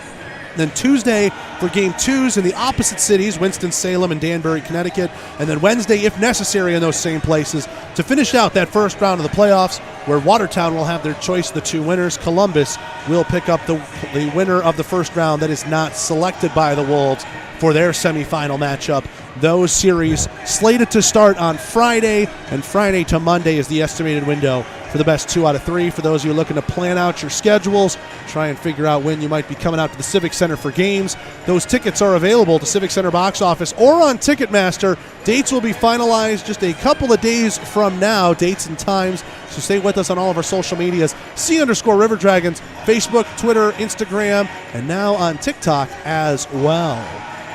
S2: Then Tuesday for Game 2s in the opposite cities, Winston-Salem and Danbury, Connecticut. And then Wednesday, if necessary, in those same places to finish out that first round of the playoffs, where Watertown will have their choice of the two winners. Columbus will pick up the winner of the first round that is not selected by the Wolves for their semifinal matchup. Those series slated to start on Friday, and Friday to Monday is the estimated window for the best 2 out of 3. For those of you looking to plan out your schedules, try and figure out when you might be coming out to the Civic Center for games, those tickets are available to Civic Center box office or on Ticketmaster. Dates will be finalized just a couple of days from now, dates and times, so stay with us on all of our social medias. C_River Dragons, Facebook, Twitter, Instagram, and now on TikTok as well.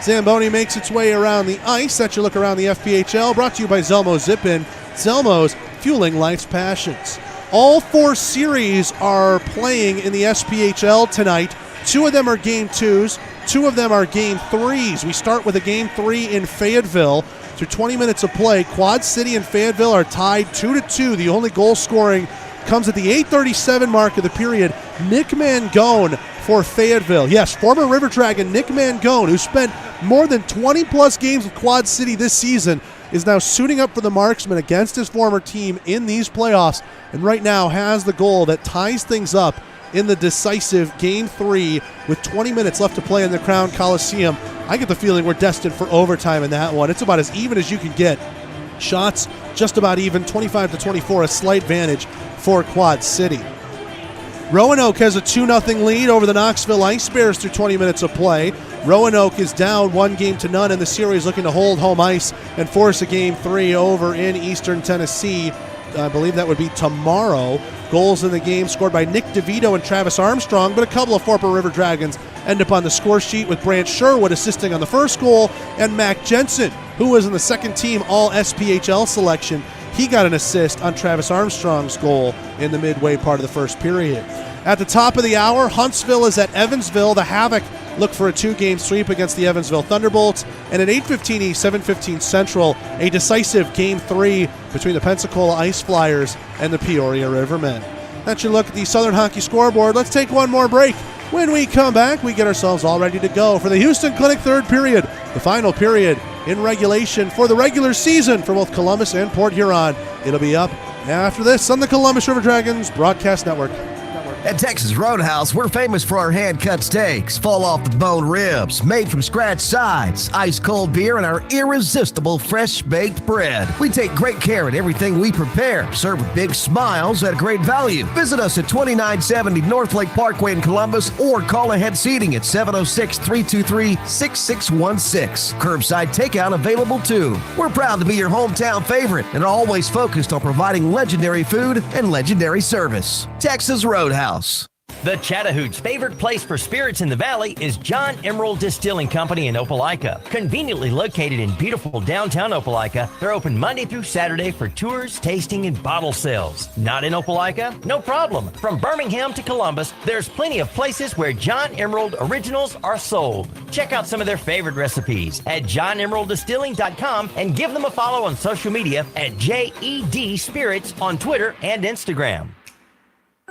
S2: Zamboni makes its way around the ice. That's your look around the FPHL, brought to you by Zelmo Zip-In. Zelmo's, fueling life's passions. All 4 series are playing in the SPHL tonight. 2 of them are Game 2s. 2 of them are Game 3s. We start with a Game 3 in Fayetteville. Through 20 minutes of play, Quad City and Fayetteville are tied 2-2. The only goal scoring comes at the 8:37 mark of the period. Nick Mangone for Fayetteville. Yes, former River Dragon Nick Mangone, who spent more than 20-plus games with Quad City this season, is now suiting up for the Marksmen against his former team in these playoffs, and right now has the goal that ties things up in the decisive Game 3 with 20 minutes left to play in the Crown Coliseum. I get the feeling we're destined for overtime in that one. It's about as even as you can get. Shots just about even, 25-24, a slight advantage for Quad City. Roanoke has a 2-0 lead over the Knoxville Ice Bears through 20 minutes of play. Roanoke is down 1-0 in the series, looking to hold home ice and force a Game 3 over in Eastern Tennessee. I believe that would be tomorrow. Goals in the game scored by Nick DeVito and Travis Armstrong, but a couple of former River Dragons end up on the score sheet, with Brant Sherwood assisting on the first goal, and Mac Jensen, who was in the second team All-SPHL selection. He got an assist on Travis Armstrong's goal in the midway part of the first period. At the top of the hour, Huntsville is at Evansville. The Havoc look for a 2-game sweep against the Evansville Thunderbolts. And at 8:15 East, 7:15 Central, a decisive Game 3 between the Pensacola Ice Flyers and the Peoria Rivermen. That's your look at the Southern Hockey scoreboard. Let's take one more break. When we come back, we get ourselves all ready to go for the Houston Clinic third period, the final period in regulation for the regular season for both Columbus and Port Huron. It'll be up after this on the Columbus River Dragons Broadcast Network.
S1: At Texas Roadhouse, we're famous for our hand-cut steaks, fall-off-the-bone ribs, made-from-scratch sides, ice-cold beer, and our irresistible fresh-baked bread. We take great care in everything we prepare, served with big smiles at a great value. Visit us at 2970 North Lake Parkway in Columbus, or call ahead seating at 706-323-6616. Curbside takeout available, too. We're proud to be your hometown favorite and are always focused on providing legendary food and legendary service. Texas Roadhouse.
S14: The Chattahooch's favorite place for spirits in the valley is John Emerald Distilling Company in Opelika. Conveniently located in beautiful downtown Opelika, they're open Monday through Saturday for tours, tasting, and bottle sales. Not in Opelika? No problem. From Birmingham to Columbus, there's plenty of places where John Emerald originals are sold. Check out some of their favorite recipes at johnemeralddistilling.com and give them a follow on social media at JED Spirits on Twitter and Instagram.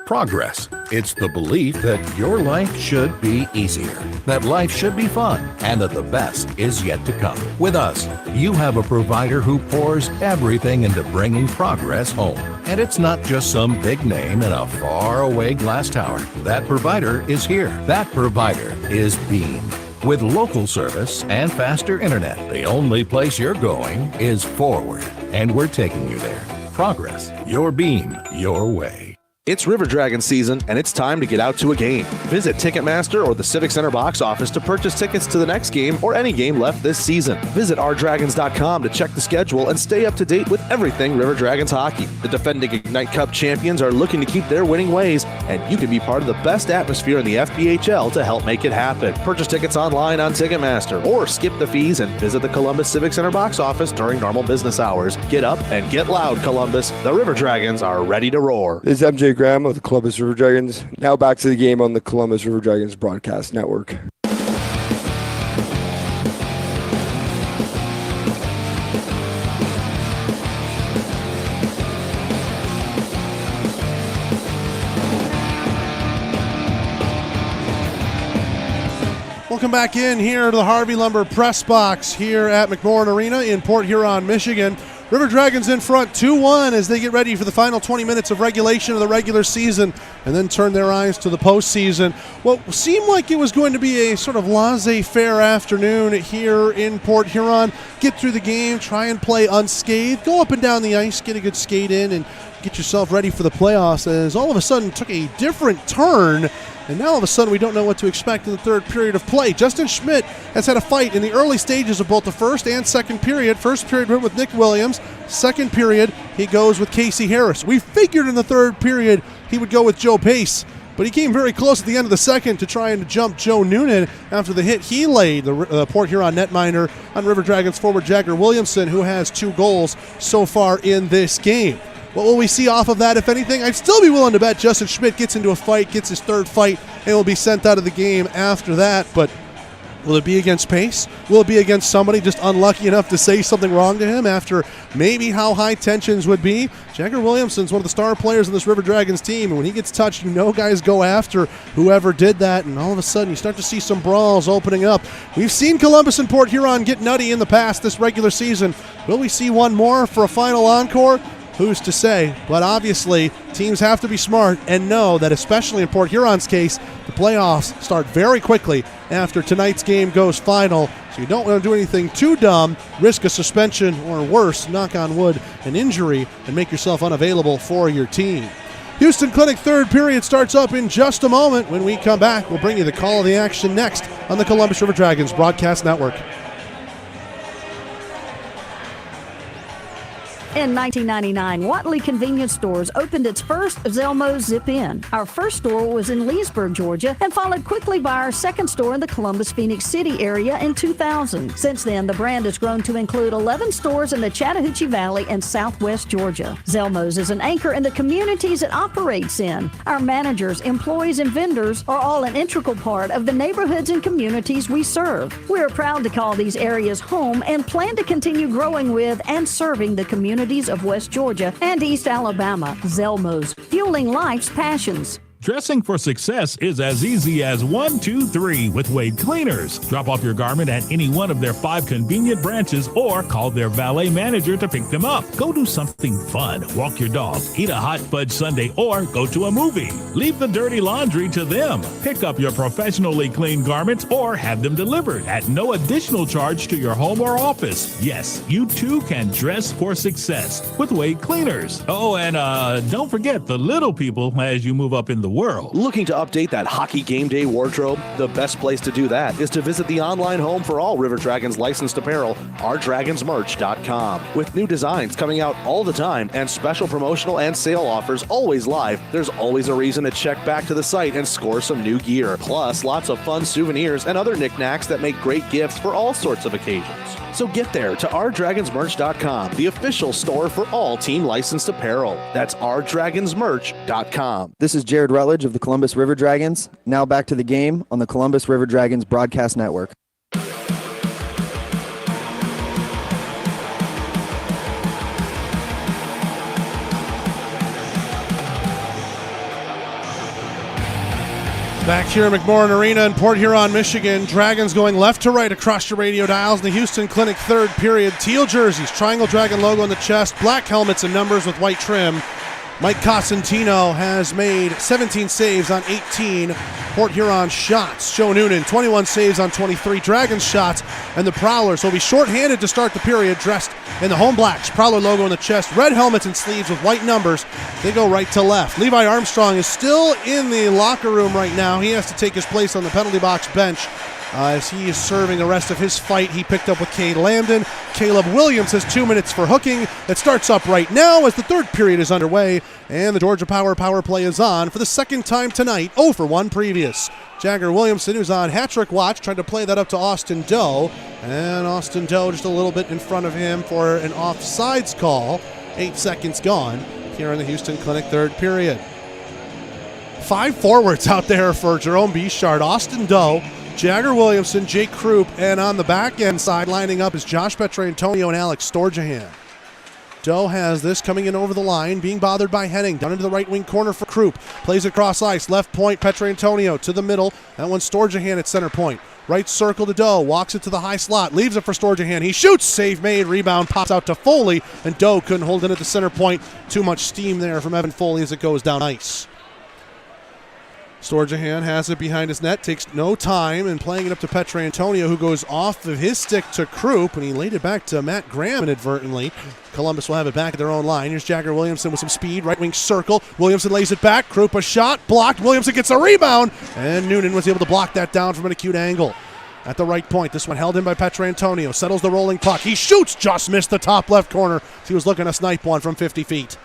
S8: Progress. It's the belief that your life should be easier, that life should be fun, and that the best is yet to come. With us, you have a provider who pours everything into bringing progress home. And it's not just some big name in a faraway glass tower. That provider is here. That provider is Beam. With local service and faster internet, the only place you're going is forward. And we're taking you there. Progress. Your Beam. Your way.
S5: It's River Dragon season, and it's time to get out to a game. Visit Ticketmaster or the Civic Center box office to purchase tickets to the next game or any game left this season. Visit rdragons.com to check the schedule and stay up to date with everything River Dragons hockey. The defending Ignite Cup champions are looking to keep their winning ways, and you can be part of the best atmosphere in the FPHL to help make it happen. Purchase tickets online on Ticketmaster or skip the fees and visit the Columbus Civic Center box office during normal business hours. Get up and get loud, Columbus. The River Dragons are ready to roar.
S12: This is MJ Graham of the Columbus River Dragons. Now back to the game on the Columbus River Dragons Broadcast Network.
S2: Welcome back in here to the Harvey Lumber press box here at McMorran Arena in Port Huron, Michigan. River Dragons in front 2-1 as they get ready for the final 20 minutes of regulation of the regular season and then turn their eyes to the postseason. What seemed like it was going to be a sort of laissez-faire afternoon here in Port Huron. Get through the game, try and play unscathed, go up and down the ice, get a good skate in, and get yourself ready for the playoffs, as all of a sudden took a different turn. And now all of a sudden we don't know what to expect in the third period of play. Justin Schmidt has had a fight in the early stages of both the first and second period. First period went with Nick Williams. Second period he goes with Casey Harris. We figured in the third period he would go with Joe Pace, but he came very close at the end of the second to try and jump Joe Noonan after the hit he laid, the Port Huron netminder, on River Dragons forward Jagger Williamson, who has 2 goals so far in this game. What will we see off of that, if anything? I'd still be willing to bet Justin Schmidt gets into a fight, gets his third fight, and will be sent out of the game after that. But will it be against Pace? Will it be against somebody just unlucky enough to say something wrong to him after maybe how high tensions would be? Jagger Williamson's one of the star players in this River Dragons team, and when he gets touched, you know guys go after whoever did that, and all of a sudden you start to see some brawls opening up. We've seen Columbus and Port Huron get nutty in the past this regular season. Will we see one more for a final encore? Who's to say? But obviously, teams have to be smart and know that, especially in Port Huron's case, the playoffs start very quickly after tonight's game goes final. So you don't want to do anything too dumb, risk a suspension, or worse, knock on wood, an injury, and make yourself unavailable for your team. Houston Clinic third period starts up in just a moment. When we come back, we'll bring you the call of the action next on the Columbus River Dragons Broadcast Network.
S3: In 1999, Watley Convenience Stores opened its first Zelmo Zip-In. Our first store was in Leesburg, Georgia, and followed quickly by our second store in the Columbus, Phoenix City area in 2000. Since then, the brand has grown to include 11 stores in the Chattahoochee Valley and Southwest Georgia. Zelmo's is an anchor in the communities it operates in. Our managers, employees, and vendors are all an integral part of the neighborhoods and communities we serve. We are proud to call these areas home and plan to continue growing with and serving the community of West Georgia and East Alabama. Zelmo's, fueling life's passions.
S19: Dressing for success is as easy as 1, 2, 3 with Wade Cleaners. Drop off your garment at any one of their 5 convenient branches or call their valet manager to pick them up. Go do something fun, walk your dog, eat a hot fudge sundae, or go to a movie. Leave the dirty laundry to them. Pick up your professionally cleaned garments or have them delivered at no additional charge to your home or office. Yes, you too can dress for success with Wade Cleaners. Oh, and don't forget the little people as you move up in the world.
S5: Looking to update that hockey game day wardrobe? The best place to do that is to visit the online home for all River Dragons licensed apparel, ourdragonsmerch.com. With new designs coming out all the time and special promotional and sale offers always live, there's always a reason to check back to the site and score some new gear. Plus, lots of fun souvenirs and other knickknacks that make great gifts for all sorts of occasions. So get there to ourdragonsmerch.com, the official store for all team licensed apparel. That's ourdragonsmerch.com.
S13: This is Jared Rutledge of the Columbus River Dragons. Now back to the game on the Columbus River Dragons Broadcast Network.
S2: Back here at McMorran Arena in Port Huron, Michigan. Dragons going left to right across your radio dials in the Houston Clinic third period. Teal jerseys, triangle dragon logo on the chest, black helmets and numbers with white trim. Mike Cosentino has made 17 saves on 18 Port Huron shots. Joe Noonan, 21 saves on 23 Dragons shots. And the Prowlers will be shorthanded to start the period, dressed in the home blacks, Prowler logo on the chest, red helmets and sleeves with white numbers. They go right to left. Levi Armstrong is still in the locker room right now. He has to take his place on the penalty box bench as he is serving the rest of his fight he picked up with Cade Lambden. Caleb Williams has 2 minutes for hooking. It starts up right now as the third period is underway, and the Georgia power play is on for the second time tonight, 0 for 1 previous. Jagger Williamson, who's on hat-trick watch, tried to play that up to Austin Doe, and Austin Doe just a little bit in front of him for an offsides call. 8 seconds gone here in the Houston Clinic third period. 5 forwards out there for Jerome Bichard. Austin Doe, Jagger Williamson, Jake Krupp, and on the back end side lining up is Josh Petrantonio and Alex Storjahan. Doe has this coming in over the line, being bothered by Henning. Down into the right wing corner for Krupp. Plays across ice. Left point, Petrantonio to the middle. That one's Storjahan at center point. Right circle to Doe. Walks it to the high slot. Leaves it for Storjahan. He shoots. Save made. Rebound pops out to Foley. And Doe couldn't hold it at the center point. Too much steam there from Evan Foley as it goes down ice. Storjahan has it behind his net, takes no time, and playing it up to Petrantonio, who goes off of his stick to Krupp, and he laid it back to Matt Graham inadvertently. Columbus will have it back at their own line. Here's Jagger Williamson with some speed, right wing circle. Williamson lays it back. Krupp a shot, blocked. Williamson gets a rebound, and Noonan was able to block that down from an acute angle. At the right point, this one held in by Petrantonio. Settles the rolling puck. He shoots, just missed the top left corner. He was looking to snipe one from 50 feet.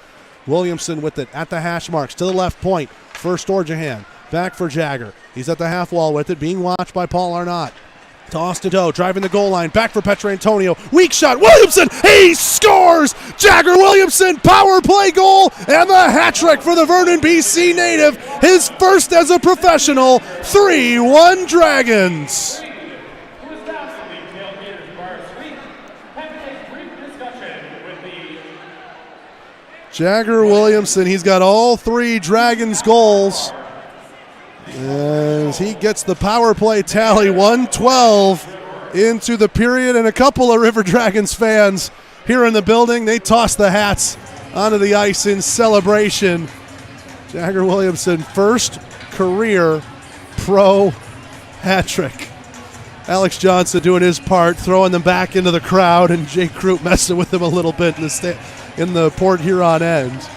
S2: Williamson with it at the hash marks to the left point for Storjahan. Back for Jagger. He's at the half wall with it, being watched by Paul Arnott. Toss to Doe, driving the goal line. Back for Petrantonio. Weak shot. Williamson, he scores! Jagger Williamson, power play goal, and the hat trick for the Vernon, BC native. His first as a professional. 3-1 Dragons. Jagger Williamson, he's got all 3 Dragons goals. As he gets the power play tally, 112 into the period, and a couple of River Dragons fans here in the building, they toss the hats onto the ice in celebration. Jagger Williamson, first career pro hat trick. Alex Johnson doing his part, throwing them back into the crowd, and Jake Krupp messing with him a little bit in the Port Huron end.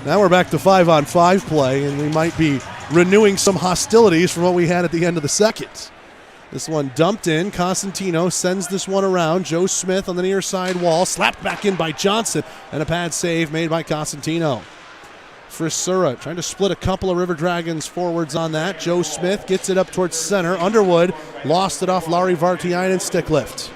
S2: Now we're back to 5-on-5 play, and we might be renewing some hostilities from what we had at the end of the second. This one dumped in. Costantino sends this one around. Joe Smith on the near side wall. Slapped back in by Johnson. And a pad save made by Costantino. Frisura trying to split a couple of River Dragons forwards on that. Joe Smith gets it up towards center. Underwood lost it off Lauri Vartiainen stick lift.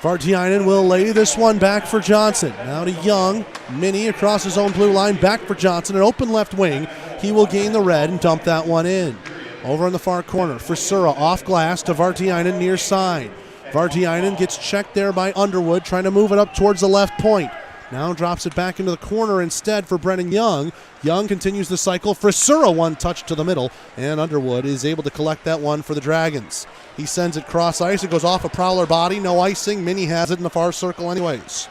S2: Vartiainen will lay this one back for Johnson. Now to Young. Minnie across his own blue line. Back for Johnson. An open left wing. He will gain the red and dump that one in. Over in the far corner. Frisura off glass to Vartiainen near side. Vartiainen gets checked there by Underwood, trying to move it up towards the left point. Now drops it back into the corner instead for Brennan Young. Young continues the cycle. Frisura one touch to the middle, and Underwood is able to collect that one for the Dragons. He sends it cross ice. It goes off a Prowler body. No icing. Minnie has it in the far circle anyways.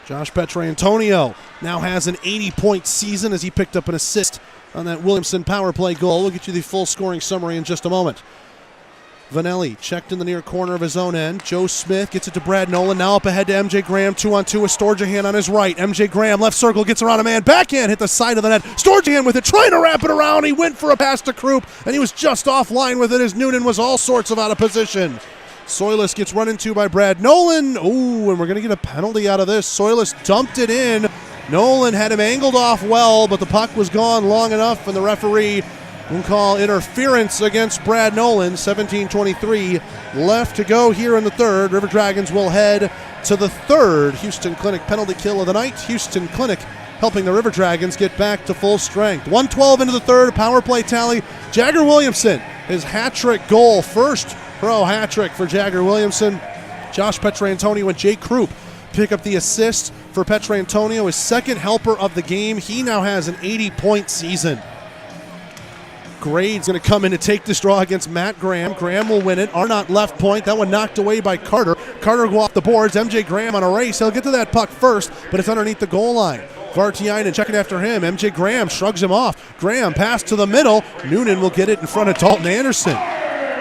S2: Josh Petrantonio now has an 80-point season as he picked up an assist on that Williamson power play goal. We'll get you the full scoring summary in just a moment. Vanelli checked in the near corner of his own end. Joe Smith gets it to Brad Nolan. Now up ahead to MJ Graham. 2-on-2 with Storjahan on his right. MJ Graham, left circle, gets around a man. Backhand, hit the side of the net. Storjahan with it, trying to wrap it around. He went for a pass to Krupp, and he was just offline with it as Noonan was all sorts of out of position. Soilis gets run into by Brad Nolan. Ooh, and we're going to get a penalty out of this. Soilis dumped it in. Nolan had him angled off well, but the puck was gone long enough, and the referee will call interference against Brad Nolan. 17:23 left to go here in the third. River Dragons will head to the third Houston Clinic penalty kill of the night. Houston Clinic helping the River Dragons get back to full strength. 112 into the third, power play tally. Jagger Williamson, his hat-trick goal. First pro hat-trick for Jagger Williamson. Josh Petrantonio and Jake Krupp pick up the assist for Petrantonio, his second helper of the game. He now has an 80-point season. Grade's going to come in to take this draw against Matt Graham. Graham will win it. Arnott left point. That one knocked away by Carter. Carter will go off the boards. MJ Graham on a race. He'll get to that puck first, but it's underneath the goal line. Vartiainen checking after him. MJ Graham shrugs him off. Graham pass to the middle. Noonan will get it in front of Dalton Anderson.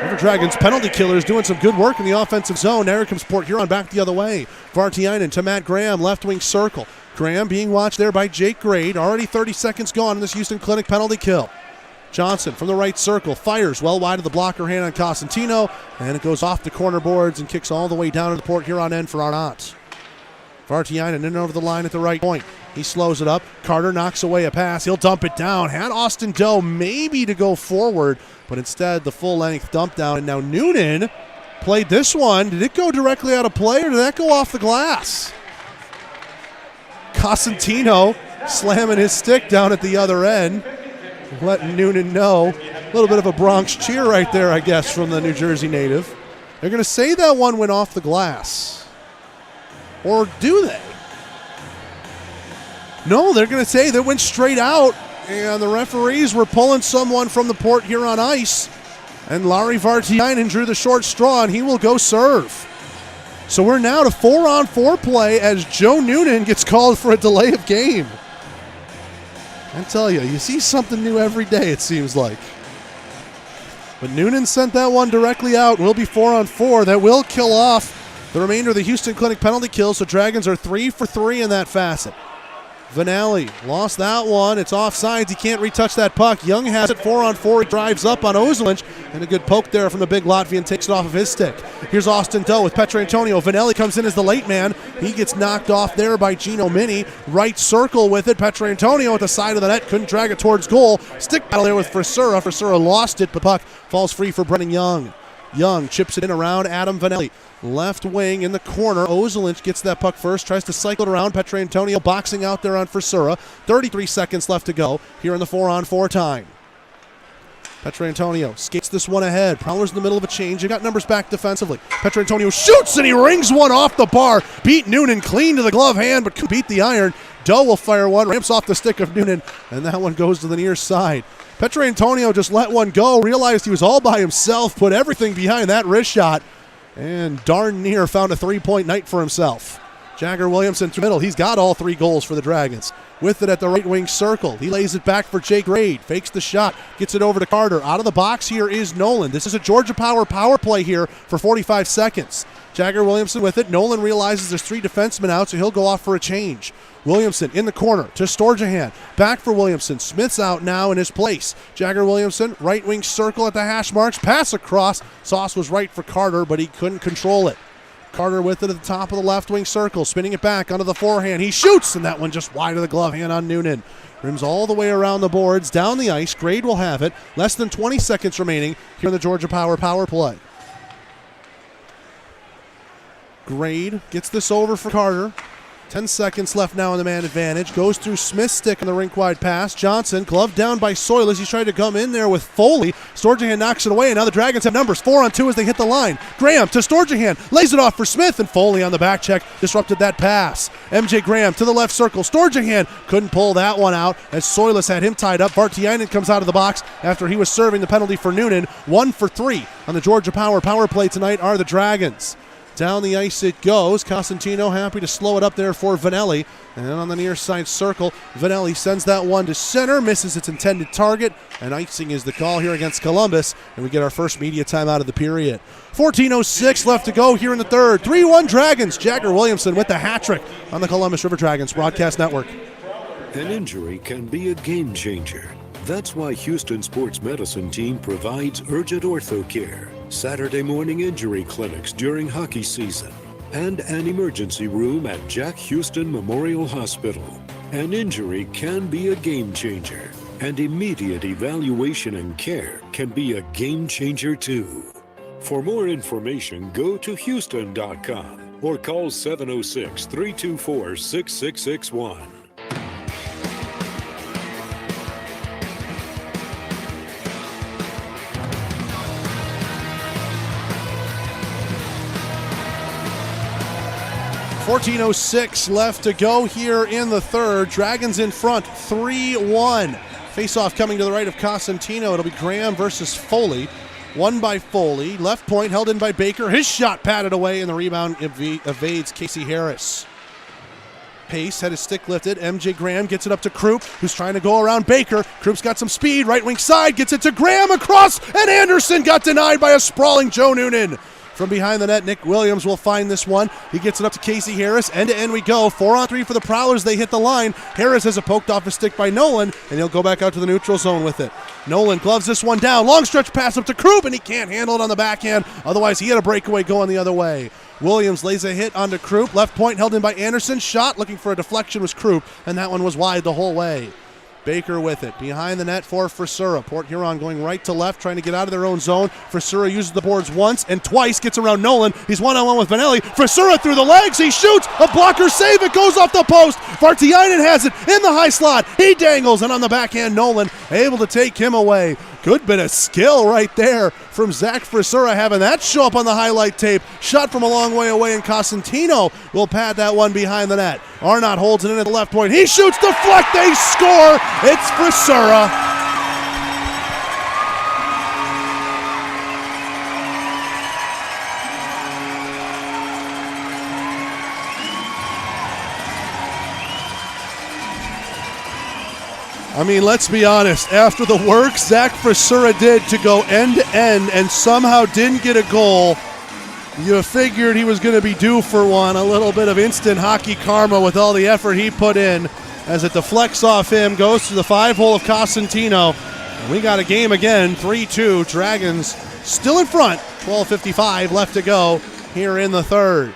S2: River Dragons penalty killers doing some good work in the offensive zone. Now here comes Port Huron back the other way. Vartiainen to Matt Graham, left wing circle. Graham being watched there by Jake Grade. Already 30 seconds gone in this Houston Clinic penalty kill. Johnson from the right circle fires well wide of the blocker hand on Costantino, and it goes off the corner boards and kicks all the way down to the Port Huron end for Arnott. Vartiainen in over the line at the right point. He slows it up. Carter knocks away a pass. He'll dump it down. Had Austin Doe maybe to go forward, but instead the full-length dump down. And now Noonan played this one. Did it go directly out of play, or did that go off the glass? Costantino slamming his stick down at the other end, letting Noonan know. A little bit of a Bronx cheer right there, I guess, from the New Jersey native. They're going to say that one went off the glass. Or do they? No, they're going to say they went straight out, and the referees were pulling someone from the Port Huron ice, and Larry Vartiainen drew the short straw, and he will go serve. So we're now to 4-on-4 play as Joe Noonan gets called for a delay of game. I tell you see something new every day, it seems like. But Noonan sent that one directly out. Will be 4-on-4. That will kill off the remainder of the Houston Clinic penalty kills, so Dragons are 3 for 3 in that facet. Vanelli lost that one. It's offsides. He can't retouch that puck. Young has it 4-on-4. He drives up on Ozelinch, and a good poke there from the big Latvian takes it off of his stick. Here's Austin Doe with Petrantonio. Vanelli comes in as the late man. He gets knocked off there by Gino Mini. Right circle with it. Petrantonio at the side of the net. Couldn't drag it towards goal. Stick battle there with Frisura. Frisura lost it, but puck falls free for Brennan Young. Young chips it in around Adam Vanelli. Left wing in the corner. Ozelinch gets that puck first, tries to cycle it around. Petrantonio boxing out there on Frisura. 33 seconds left to go here in the 4-on-4 time. Petrantonio skates this one ahead. Prowlers in the middle of a change. They got numbers back defensively. Petrantonio shoots and he rings one off the bar. Beat Noonan clean to the glove hand, but couldn't beat the iron. Doe will fire one, ramps off the stick of Noonan, and that one goes to the near side. Petrantonio just let one go, realized he was all by himself, put everything behind that wrist shot, and darn near found a three-point night for himself. Jagger Williamson through the middle. He's got all 3 goals for the Dragons. With it at the right wing circle. He lays it back for Jake Reid. Fakes the shot. Gets it over to Carter. Out of the box here is Nolan. This is a Georgia power play here for 45 seconds. Jagger Williamson with it. Nolan realizes there's 3 defensemen out, so he'll go off for a change. Williamson in the corner to Storjahan. Back for Williamson. Smith's out now in his place. Jagger Williamson, right wing circle at the hash marks. Pass across. Sauce was right for Carter, but he couldn't control it. Carter with it at the top of the left wing circle, spinning it back onto the forehand. He shoots, and that one just wide of the glove hand on Noonan. Rims all the way around the boards, down the ice. Grade will have it. Less than 20 seconds remaining here in the Georgia power play. Grade gets this over for Carter. 10 seconds left now in the man advantage. Goes through Smith's stick on the rink-wide pass. Johnson, gloved down by Soilis. He's trying to come in there with Foley. Storjahan knocks it away, and now the Dragons have numbers. 4-on-2 as they hit the line. Graham to Storjahan. Lays it off for Smith, and Foley on the back check disrupted that pass. MJ Graham to the left circle. Storjahan couldn't pull that one out as Soilis had him tied up. Vartiainen comes out of the box after he was serving the penalty for Noonan. 1 for 3 on the Georgia power play tonight are the Dragons. Down the ice it goes. Cosentino happy to slow it up there for Vanelli. And on the near side circle, Vanelli sends that one to center, misses its intended target, and icing is the call here against Columbus, and we get our first media time out of the period. 14:06 left to go here in the third. 3-1 Dragons. Jagger Williamson with the hat trick on the Columbus River Dragons Broadcast Network.
S7: An injury can be a game changer. That's why Houston Sports Medicine Team provides urgent ortho care, Saturday morning injury clinics during hockey season, and an emergency room at Jack Houston Memorial Hospital. An injury can be a game changer, and immediate evaluation and care can be a game changer too. For more information, go to Houston.com or call 706-324-6661.
S2: .06 left to go here in the third. Dragons in front, 3-1. Face-off coming to the right of Cosentino. It'll be Graham versus Foley. Won by Foley. Left point held in by Baker. His shot patted away, and the rebound evades Casey Harris. Pace had his stick lifted. MJ Graham gets it up to Krupp, who's trying to go around Baker. Krupp's got some speed. Right wing side. Gets it to Graham across, and Anderson got denied by a sprawling Joe Noonan. From behind the net, Nick Williams will find this one. He gets it up to Casey Harris. End-to-end we go. 4-on-3 for the Prowlers. They hit the line. Harris has a poked off a stick by Nolan, and he'll go back out to the neutral zone with it. Nolan gloves this one down. Long stretch pass up to Krupp, and he can't handle it on the backhand. Otherwise, he had a breakaway going the other way. Williams lays a hit onto Krupp. Left point held in by Anderson. Shot looking for a deflection was Krupp, and that one was wide the whole way. Baker with it. Behind the net for Frisura. Port Huron going right to left, trying to get out of their own zone. Frisura uses the boards once and twice, gets around Nolan. He's one-on-one with Vanelli. Frisura through the legs. He shoots. A blocker save. It goes off the post. Vartiainen has it in the high slot. He dangles, and on the backhand, Nolan able to take him away. Good bit of skill right there from Zach Frisura, having that show up on the highlight tape. Shot from a long way away, and Cosentino will pad that one behind the net. Arnott holds it in at the left point. He shoots, deflect, they score. It's Frisura. I mean, let's be honest. After the work Zach Frisura did to go end to end and somehow didn't get a goal, you figured he was going to be due for one. A little bit of instant hockey karma with all the effort he put in as it deflects off him, goes to the 5-hole of Cosentino. And we got a game again, 3-2. Dragons still in front, 12:55 left to go here in the third.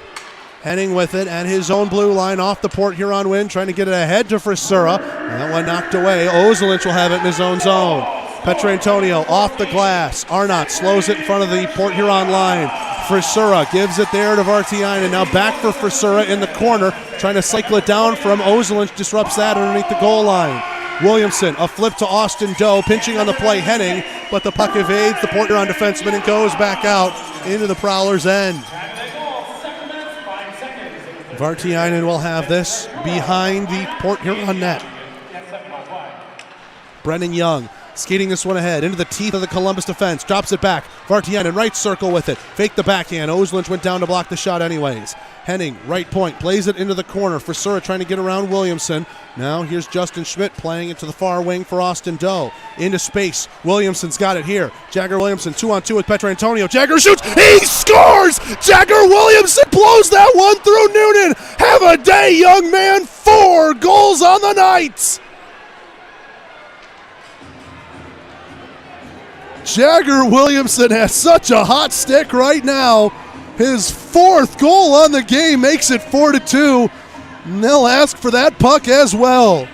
S2: Henning with it at his own blue line off the Port Huron win, trying to get it ahead to Frisura. And that one knocked away. Ozelich will have it in his own zone. Petrantonio off the glass. Arnott slows it in front of the Port Huron line. Frisura gives it there to Vartiainen. Now back for Frisura in the corner, trying to cycle it down from Ozelich. Disrupts that underneath the goal line. Williamson, a flip to Austin Doe, pinching on the play. Henning, but the puck evades the Port Huron defenseman and goes back out into the Prowlers' end. Vartiainen will have this behind the Port Huron net. Brennan Young skating this one ahead into the teeth of the Columbus defense. Drops it back. Vartiainen right circle with it. Fake the backhand. Ozelich went down to block the shot anyways. Henning, right point, plays it into the corner. Frisura trying to get around Williamson. Now here's Justin Schmidt playing it to the far wing for Austin Doe. Into space. Williamson's got it here. Jagger Williamson 2-on-2 with Petrantonio. Jagger shoots. He scores! Jagger Williamson blows that one through Noonan. Have a day, young man. 4 goals on the night. Jagger Williamson has such a hot stick right now. His 4th goal on the game makes it 4-2. And they'll ask for that puck as well.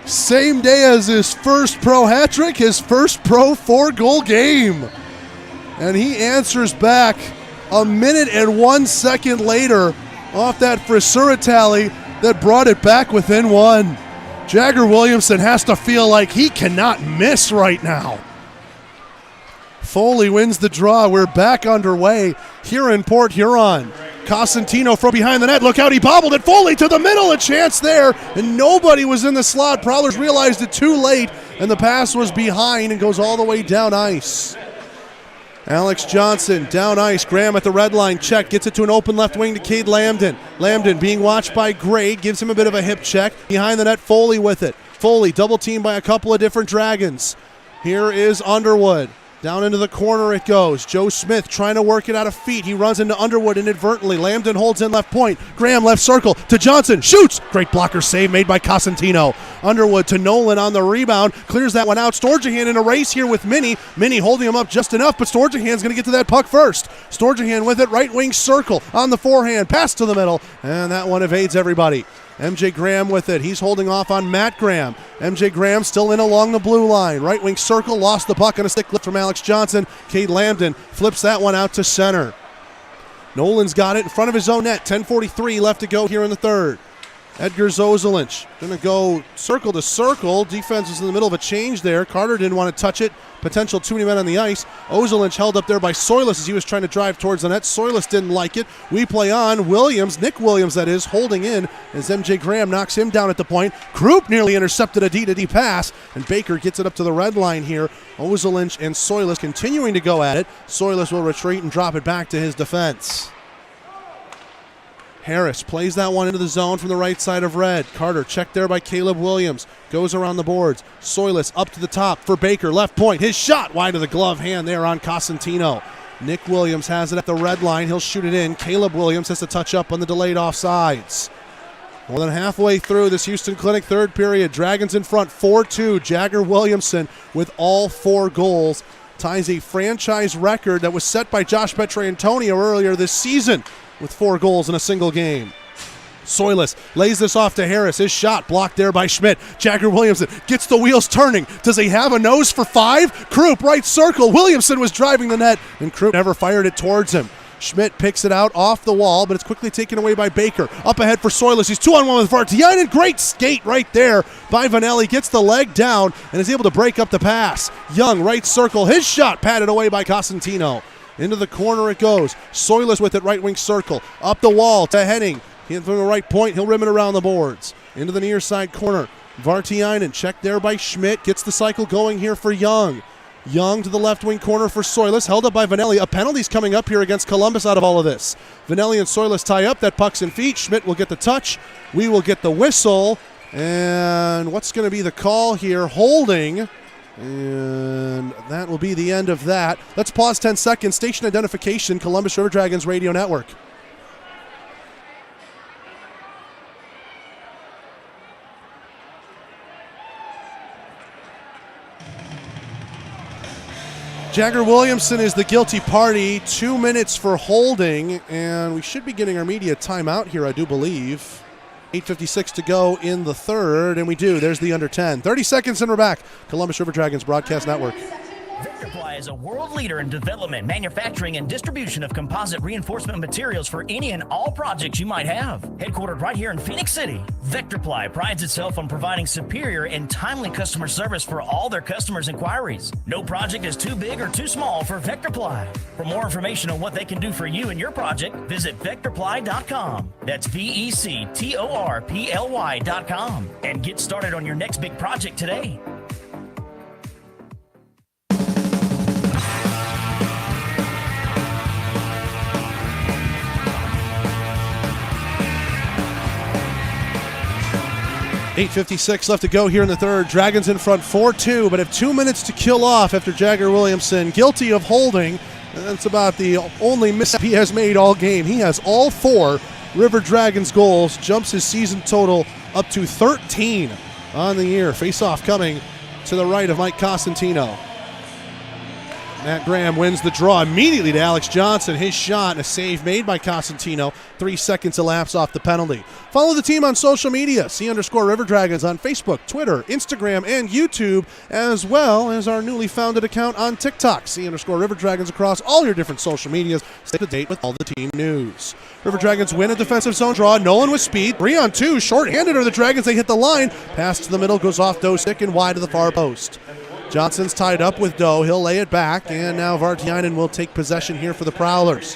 S2: Same day as his first pro hat trick, his first pro 4-goal game. And he answers back a minute and 1 second later off that Frisura tally that brought it back within 1. Jagger Williamson has to feel like he cannot miss right now. Foley wins the draw. We're back underway here in Port Huron. Cosentino from behind the net. Look out, he bobbled it. Foley to the middle. A chance there, and nobody was in the slot. Prowlers realized it too late, and the pass was behind and goes all the way down ice. Alex Johnson down ice. Graham at the red line. Check. Gets it to an open left wing to Cade Lambden. Lambden being watched by Gray. Gives him a bit of a hip check. Behind the net, Foley with it. Foley double teamed by a couple of different Dragons. Here is Underwood. Down into the corner it goes. Joe Smith trying to work it out of feet. He runs into Underwood inadvertently. Lambden holds in left point. Graham left circle to Johnson. Shoots! Great blocker save made by Cosentino. Underwood to Nolan on the rebound. Clears that one out. Storjahan in a race here with Minnie. Minnie holding him up just enough, but Storjahan's going to get to that puck first. Storjahan with it. Right wing circle on the forehand. Pass to the middle. And that one evades everybody. MJ Graham with it. He's holding off on Matt Graham. MJ Graham still in along the blue line. Right wing circle. Lost the puck on a stick lift from Alex Johnson. Cade Lambden flips that one out to center. Nolan's got it in front of his own net. 10:43 left to go here in the third. Edgar Ozelich going to go circle to circle. Defense is in the middle of a change there. Carter didn't want to touch it. Potential too many men on the ice. Ozelich held up there by Soilis as he was trying to drive towards the net. Soilis didn't like it. We play on. Williams, Nick Williams that is, holding in as MJ Graham knocks him down at the point. Krupp nearly intercepted a D-to-D pass, and Baker gets it up to the red line here. Ozelich and Soilis continuing to go at it. Soilis will retreat and drop it back to his defense. Harris plays that one into the zone from the right side of red. Carter checked there by Caleb Williams. Goes around the boards. Soilis up to the top for Baker. Left point. His shot wide of the glove hand there on Cosentino. Nick Williams has it at the red line. He'll shoot it in. Caleb Williams has to touch up on the delayed offsides. More than halfway through this Houston Clinic third period. Dragons in front 4-2. Jagger Williamson with all 4 goals. Ties a franchise record that was set by Josh Petrantonio earlier this season, with 4 goals in a single game. Soilis lays this off to Harris. His shot blocked there by Schmidt. Jagger Williamson gets the wheels turning. Does he have a nose for 5? Krupp, right circle. Williamson was driving the net, and Krupp never fired it towards him. Schmidt picks it out off the wall, but it's quickly taken away by Baker. Up ahead for Soilus. He's 2-on-1 with Vartiainen. Great skate right there by Vanelli. Gets the leg down and is able to break up the pass. Young, right circle. His shot patted away by Cosentino. Into the corner it goes. Soilus with it, right wing circle. Up the wall to Henning. From the right point, he'll rim it around the boards. Into the near side corner. Vartiainen checked there by Schmidt. Gets the cycle going here for Young. Young to the left wing corner for Soilus, held up by Vanelli. A penalty's coming up here against Columbus out of all of this. Vanelli and Soilus tie up. That puck's in feet. Schmidt will get the touch. We will get the whistle. And what's going to be the call here? Holding. And that will be the end of that. Let's pause 10 seconds. Station identification, Columbus River Dragons Radio Network. Jagger Williamson is the guilty party. 2 minutes for holding, and we should be getting our media timeout here, I do believe. 8:56 to go in the third, and we do. There's the under 10. 30 seconds and we're back. Columbus River Dragons Broadcast Network.
S15: Vectorply is a world leader in development, manufacturing, and distribution of composite reinforcement materials for any and all projects you might have. Headquartered right here in Phoenix City, Vectorply prides itself on providing superior and timely customer service for all their customers' inquiries. No project is too big or too small for Vectorply. For more information on what they can do for you and your project, visit Vectorply.com. That's VECTORPLY.com. And get started on your next big project today.
S2: $8:56 left to go here in the third. Dragons in front 4-2, but have 2 minutes to kill off after Jagger Williamson, guilty of holding. That's about the only mishap he has made all game. He has all 4 River Dragons goals, jumps his season total up to 13 on the year. Face-off coming to the right of Mike Cosentino. Matt Graham wins the draw immediately to Alex Johnson. His shot and a save made by Cosentino. 3 seconds elapsed off the penalty. Follow the team on social media. _River Dragons on Facebook, Twitter, Instagram, and YouTube, as well as our newly founded account on TikTok. _River Dragons across all your different social medias. Stay up to date with all the team news. River Dragons win a defensive zone draw. Nolan with speed. 3-on-2. Short-handed are the Dragons. They hit the line. Pass to the middle. Goes off Doe stick and wide to the far post. Johnson's tied up with Doe. He'll lay it back, and now Vartiainen will take possession here for the Prowlers.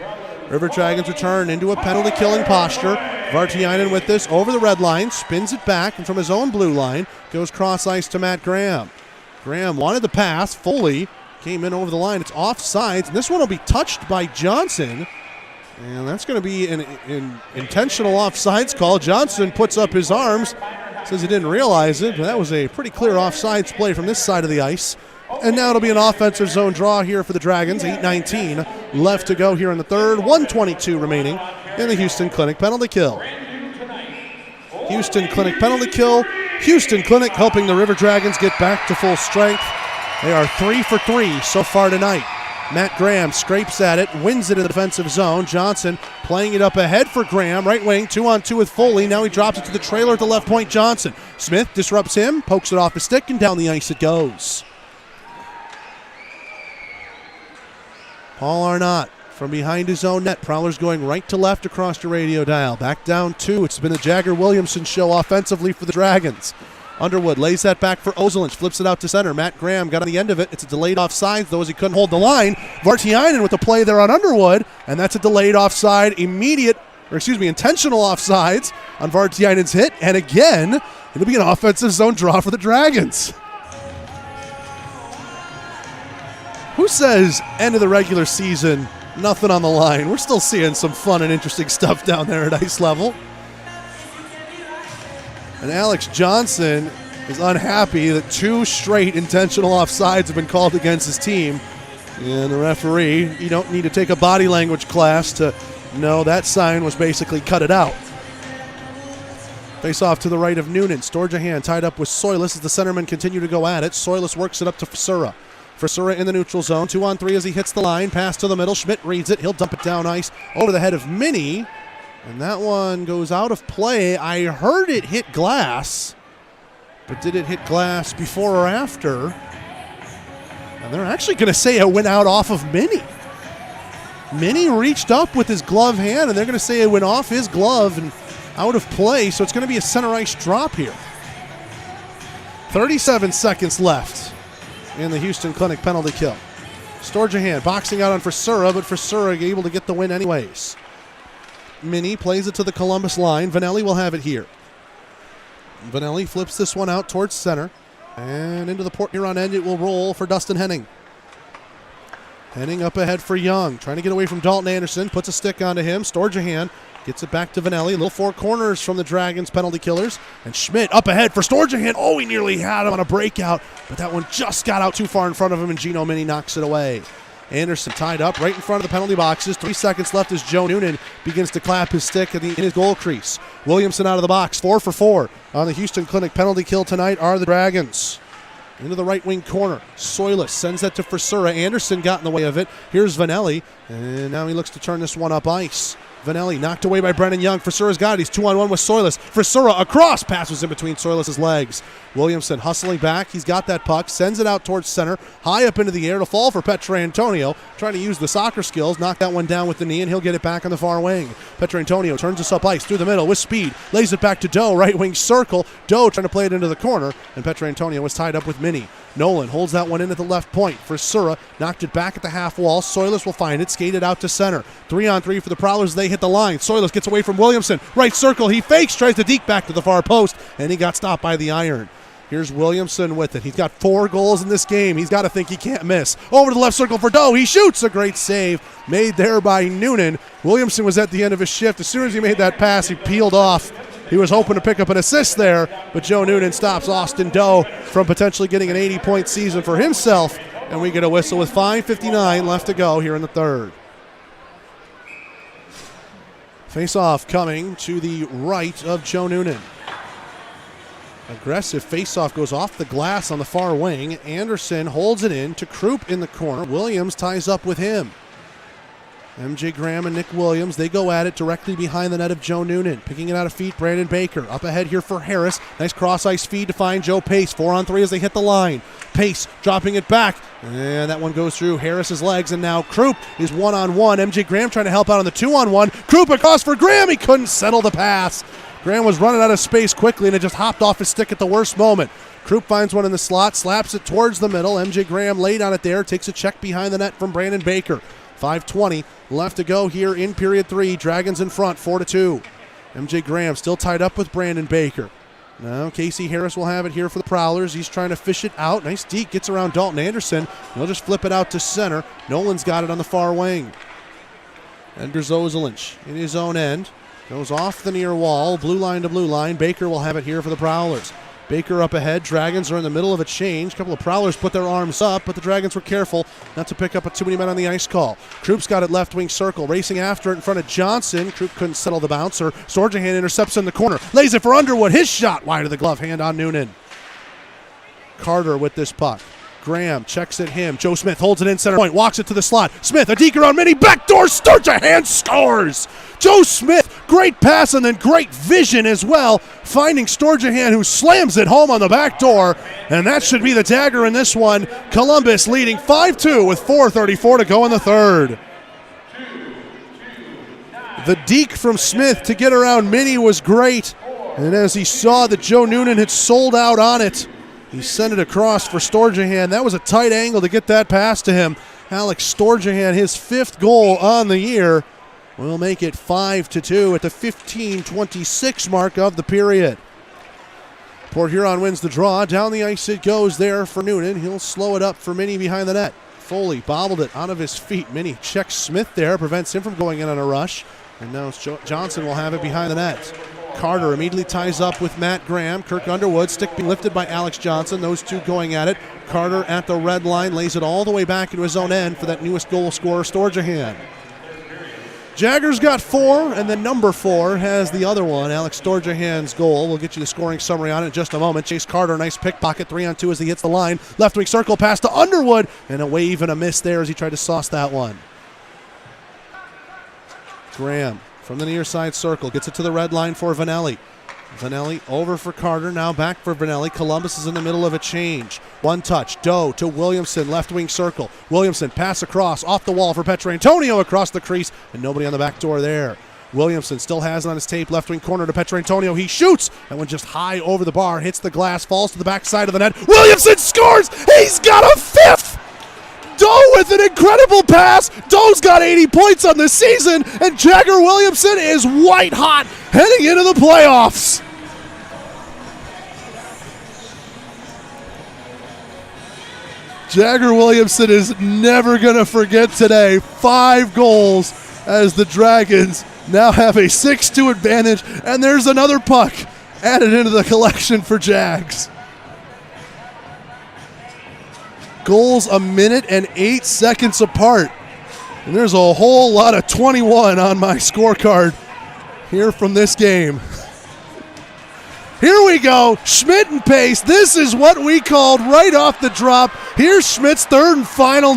S2: River Dragons return into a penalty-killing posture. Vartiainen with this over the red line, spins it back, and from his own blue line, goes cross-ice to Matt Graham. Graham wanted the pass. Foley came in over the line. It's offsides, and this one will be touched by Johnson, and that's going to be an intentional offsides call. Johnson puts up his arms. Says he didn't realize it, but that was a pretty clear offsides play from this side of the ice. And now it'll be an offensive zone draw here for the Dragons. 8:19 left to go here in the third. 1:22 remaining in the Houston Clinic penalty kill. Houston Clinic penalty kill. Houston Clinic helping the River Dragons get back to full strength. They are 3 for 3 so far tonight. Matt Graham scrapes at it, wins it in the defensive zone. Johnson playing it up ahead for Graham. Right wing, 2-on-2 with Foley. Now he drops it to the trailer at the left point, Johnson. Smith disrupts him, pokes it off his stick, and down the ice it goes. Paul Arnott from behind his own net. Prowlers going right to left across your radio dial. Back down 2. It's been the Jagger Williamson show offensively for the Dragons. Underwood lays that back for Ozelinch, flips it out to center. Matt Graham got on the end of it. It's a delayed offside, though, as he couldn't hold the line. Vartiainen with the play there on Underwood, and that's a delayed offside, intentional offsides on Vartiainen's hit, and again, it'll be an offensive zone draw for the Dragons. Who says end of the regular season, nothing on the line? We're still seeing some fun and interesting stuff down there at ice level. And Alex Johnson is unhappy that 2 straight intentional offsides have been called against his team. And the referee, you don't need to take a body language class to know that sign was basically cut it out. Face off to the right of Noonan. Storjahan tied up with Soilus as the centermen continue to go at it. Soilus works it up to Frisura. Frisura in the neutral zone. 2-on-3 as he hits the line. Pass to the middle. Schmidt reads it. He'll dump it down ice over the head of Minnie. And that one goes out of play. I heard it hit glass, but did it hit glass before or after? And they're actually going to say it went out off of Minnie. Minnie reached up with his glove hand, and they're going to say it went off his glove and out of play, so it's going to be a center ice drop here. 37 seconds left in the Houston Clinic penalty kill. Storjahan boxing out on Frisura, but Frisura able to get the win anyways. Minnie plays it to the Columbus line. Vanelli will have it here. Vanelli flips this one out towards center. And into the Port Huron end it will roll for Dustin Henning. Henning up ahead for Young. Trying to get away from Dalton Anderson. Puts a stick onto him. Storjahan gets it back to Vanelli. Little four corners from the Dragons penalty killers. And Schmidt up ahead for Storjahan. Oh, he nearly had him on a breakout. But that one just got out too far in front of him, and Gino Minnie knocks it away. Anderson tied up right in front of the penalty boxes. 3 seconds left as Joe Noonan begins to clap his stick in his goal crease. Williamson out of the box. 4 for 4 on the Houston Clinic penalty kill tonight are the Dragons. Into the right wing corner. Soilis sends that to Frisura. Anderson got in the way of it. Here's Vanelli. And now he looks to turn this one up ice. Vanelli knocked away by Brennan Young. Frisura's got it. He's 2-on-1 with Soilis. Frisura across. Pass was in between Soilis' legs. Williamson hustling back. He's got that puck. Sends it out towards center. High up into the air to fall for Petrantonio. Trying to use the soccer skills. Knock that one down with the knee, and he'll get it back on the far wing. Petrantonio turns us up ice through the middle with speed. Lays it back to Doe. Right wing circle. Doe trying to play it into the corner. And Petrantonio was tied up with Minnie. Nolan holds that one in at the left point. Frisura knocked it back at the half wall. Soilis will find it. Skated out to center. 3-on-3 for the Prowlers. They hit the line. Soilis gets away from Williamson. Right circle. He fakes. Tries to deke back to the far post. And he got stopped by the iron. Here's Williamson with it. He's got 4 goals in this game. He's got to think he can't miss. Over to the left circle for Doe. He shoots. A great save made there by Noonan. Williamson was at the end of his shift. As soon as he made that pass, he peeled off. He was hoping to pick up an assist there, but Joe Noonan stops Austin Doe from potentially getting an 80-point season for himself, and we get a whistle with 5:59 left to go here in the third. Face-off coming to the right of Joe Noonan. Aggressive face-off goes off the glass on the far wing. Anderson holds it in to Krupp in the corner. Williams ties up with him. MJ Graham and Nick Williams, they go at it directly behind the net of Joe Noonan. Picking it out of feet, Brandon Baker. Up ahead here for Harris. Nice cross-ice feed to find Joe Pace. 4-on-3 as they hit the line. Pace dropping it back. And that one goes through Harris's legs, and now Krupp is 1-on-1. MJ Graham trying to help out on the 2-on-1. Krupp across for Graham. He couldn't settle the pass. Graham was running out of space quickly, and it just hopped off his stick at the worst moment. Krupp finds one in the slot, slaps it towards the middle. MJ Graham laid on it there, takes a check behind the net from Brandon Baker. 5:20 left to go here in period 3. Dragons in front, 4-2. MJ Graham still tied up with Brandon Baker. Now Casey Harris will have it here for the Prowlers. He's trying to fish it out. Nice deke, gets around Dalton Anderson. He'll just flip it out to center. Nolan's got it on the far wing. Edgar Zozelinch in his own end. Goes off the near wall, blue line to blue line. Baker will have it here for the Prowlers. Baker up ahead. Dragons are in the middle of a change. A couple of Prowlers put their arms up, but the Dragons were careful not to pick up too many men on the ice call. Krupp's got it left wing circle, racing after it in front of Johnson. Krupp couldn't settle the bouncer. Storjahan intercepts in the corner, lays it for Underwood. His shot wide of the glove hand on Noonan. Carter with this puck. Graham checks at him. Joe Smith holds it in center point, walks it to the slot. Smith, a deke around Minnie, backdoor, Storjahan scores! Joe Smith, great pass and then great vision as well, finding Storjahan, who slams it home on the back door, and that should be the dagger in this one. Columbus leading 5-2 with 4:34 to go in the third. The deke from Smith to get around Minnie was great, and as he saw that Joe Noonan had sold out on it, he sent it across for Storjahan. That was a tight angle to get that pass to him. Alex Storjahan, his 5th goal on the year, will make it 5-2 at the 15:26 mark of the period. Port Huron wins the draw. Down the ice it goes there for Noonan. He'll slow it up for Minnie behind the net. Foley bobbled it out of his feet. Minnie checks Smith there, prevents him from going in on a rush. And now Johnson will have it behind the net. Carter immediately ties up with Matt Graham. Kirk Underwood, stick being lifted by Alex Johnson. Those two going at it. Carter at the red line, lays it all the way back into his own end for that newest goal scorer, Storjahan. Jaggers got 4, and then number 4 has the other one, Alex Storjahan's goal. We'll get you the scoring summary on it in just a moment. Chase Carter, nice pickpocket, 3-on-2 as he hits the line. Left wing circle pass to Underwood, and a wave and a miss there as he tried to sauce that one. Graham from the near side circle gets it to the red line for Vanelli. Vanelli over for Carter, now back for Vanelli. Columbus is in the middle of a change. One touch, Doe to Williamson, left wing circle. Williamson, pass across, off the wall for Petrantonio across the crease, and nobody on the back door there. Williamson still has it on his tape, left wing corner to Petrantonio. He shoots, that one just high over the bar, hits the glass, falls to the back side of the net. Williamson scores! He's got a fifth! Doe with an incredible pass. Doe's got 80 points on the season, and Jagger Williamson is white hot heading into the playoffs. Jagger Williamson is never going to forget today. 5 goals as the Dragons now have a 6-2 advantage, and there's another puck added into the collection for Jags. Goals a minute and 8 seconds apart. And there's a whole lot of 21 on my scorecard here from this game. Here we go, Schmidt and Pace. This is what we called right off the drop. Here's Schmidt's third and final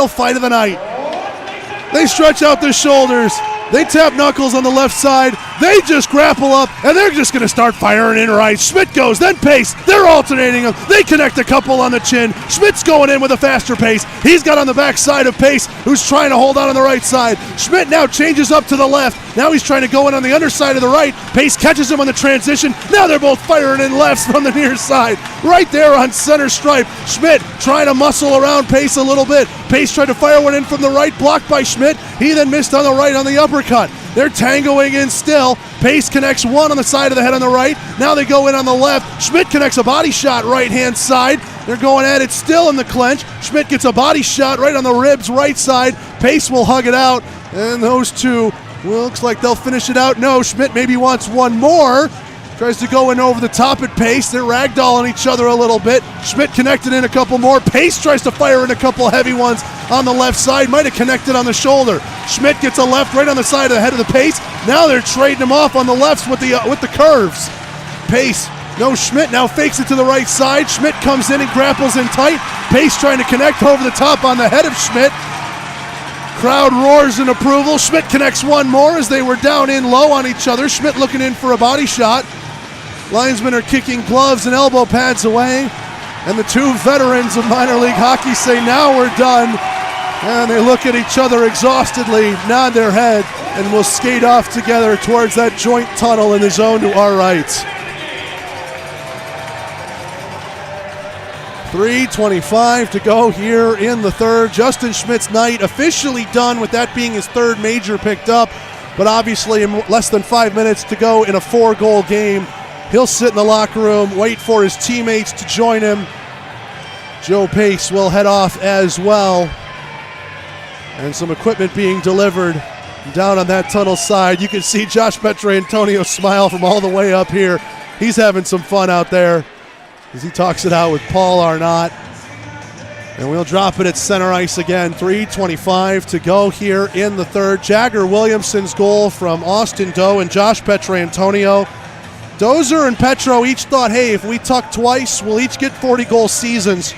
S2: fight of the night. They stretch out their shoulders. They tap Knuckles on the left side. They just grapple up, and they're just going to start firing in right. Schmidt goes, then Pace. They're alternating them. They connect a couple on the chin. Schmidt's going in with a faster pace. He's got on the back side of Pace, who's trying to hold on the right side. Schmidt now changes up to the left. Now he's trying to go in on the underside of the right. Pace catches him on the transition. Now they're both firing in lefts from the near side. Right there on center stripe. Schmidt trying to muscle around Pace a little bit. Pace tried to fire one in from the right, blocked by Schmidt. He then missed on the right on the uppercut. They're tangoing in still. Pace connects one on the side of the head on the right. Now they go in on the left. Schmidt connects a body shot right-hand side. They're going at it still in the clinch. Schmidt gets a body shot right on the ribs right side. Pace will hug it out. And those two, looks like they'll finish it out. No, Schmidt maybe wants one more. Tries to go in over the top at Pace. They're ragdolling each other a little bit. Schmidt connected in a couple more. Pace tries to fire in a couple heavy ones on the left side. Might have connected on the shoulder. Schmidt gets a left right on the side of the head of the Pace. Now they're trading him off on the lefts with the curves. Pace, no, Schmidt now fakes it to the right side. Schmidt comes in and grapples in tight. Pace trying to connect over the top on the head of Schmidt. Crowd roars in approval. Schmidt connects one more as they were down in low on each other. Schmidt looking in for a body shot. Linesmen are kicking gloves and elbow pads away. And the two veterans of minor league hockey say, now we're done. And they look at each other exhaustedly, nod their head, and will skate off together towards that joint tunnel in the zone to our right. 3:25 to go here in the third. Justin Schmidt's night officially done, with that being his third major picked up. But obviously in less than 5 minutes to go in a 4-goal game, he'll sit in the locker room, wait for his teammates to join him. Joe Pace will head off as well. And some equipment being delivered down on that tunnel side. You can see Josh Petrantonio smile from all the way up here. He's having some fun out there as he talks it out with Paul Arnott. And we'll drop it at center ice again. 3:25 to go here in the third. Jagger Williamson's goal from Austin Doe and Josh Petrantonio. Dozer and Petro each thought, hey, if we tuck twice, we'll each get 40-goal seasons.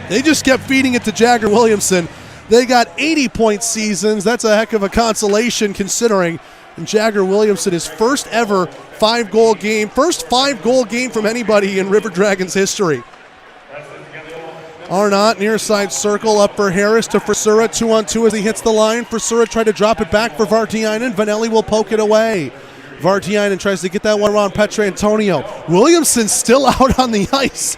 S2: They just kept feeding it to Jagger Williamson. They got 80-point seasons. That's a heck of a consolation considering. And Jagger Williamson, his first ever 5-goal game. First 5-goal game from anybody in River Dragons history. Arnott, near side circle, up for Harris to Frisura, 2-on-2 as he hits the line. Frisura tried to drop it back for Vartiainen. Vanelli will poke it away. Vartiainen tries to get that one around Petrantonio. Williamson's still out on the ice.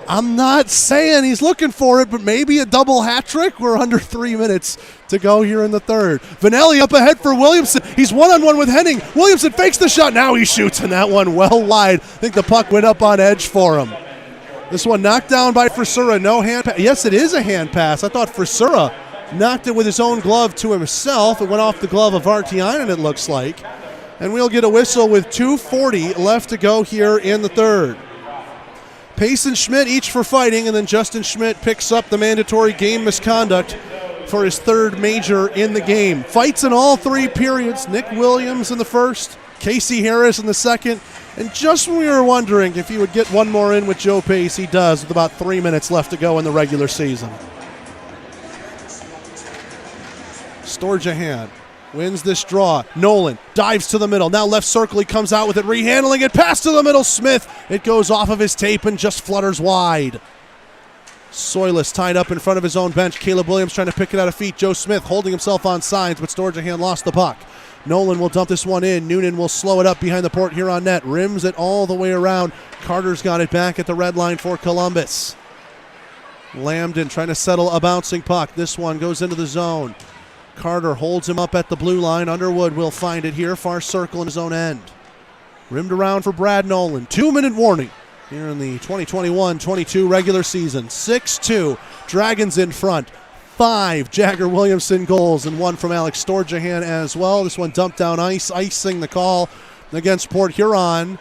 S2: I'm not saying he's looking for it, but maybe a double hat trick. We're under 3 minutes to go here in the third. Vanelli up ahead for Williamson. He's one-on-one with Henning. Williamson fakes the shot. Now he shoots, and that one well wide. I think the puck went up on edge for him. This one knocked down by Frisura. No hand pass. Yes, it is a hand pass. I thought Frisura knocked it with his own glove to himself. It went off the glove of Vartiainen, it looks like. And we'll get a whistle with 2:40 left to go here in the third. Pace and Schmidt each for fighting, and then Justin Schmidt picks up the mandatory game misconduct for his third major in the game. Fights in all 3 periods. Nick Williams in the first, Casey Harris in the second, and just when we were wondering if he would get one more in with Joe Pace, he does with about 3 minutes left to go in the regular season. Storjahan wins this draw. Nolan dives to the middle. Now left circle. He comes out with it, rehandling it. Pass to the middle. Smith. It goes off of his tape and just flutters wide. Soyless tied up in front of his own bench. Caleb Williams trying to pick it out of feet. Joe Smith holding himself on sides, but Storjahan lost the puck. Nolan will dump this one in. Noonan will slow it up behind the Port Huron net. Rims it all the way around. Carter's got it back at the red line for Columbus. Lambden trying to settle a bouncing puck. This one goes into the zone. Carter holds him up at the blue line. Underwood will find it here. Far circle in his own end. Rimmed around for Brad Nolan. 2-minute warning here in the 2021-22 regular season. 6-2. Dragons in front. 5 Jagger Williamson goals and 1 from Alex Storjahan as well. This one dumped down ice, icing the call against Port Huron.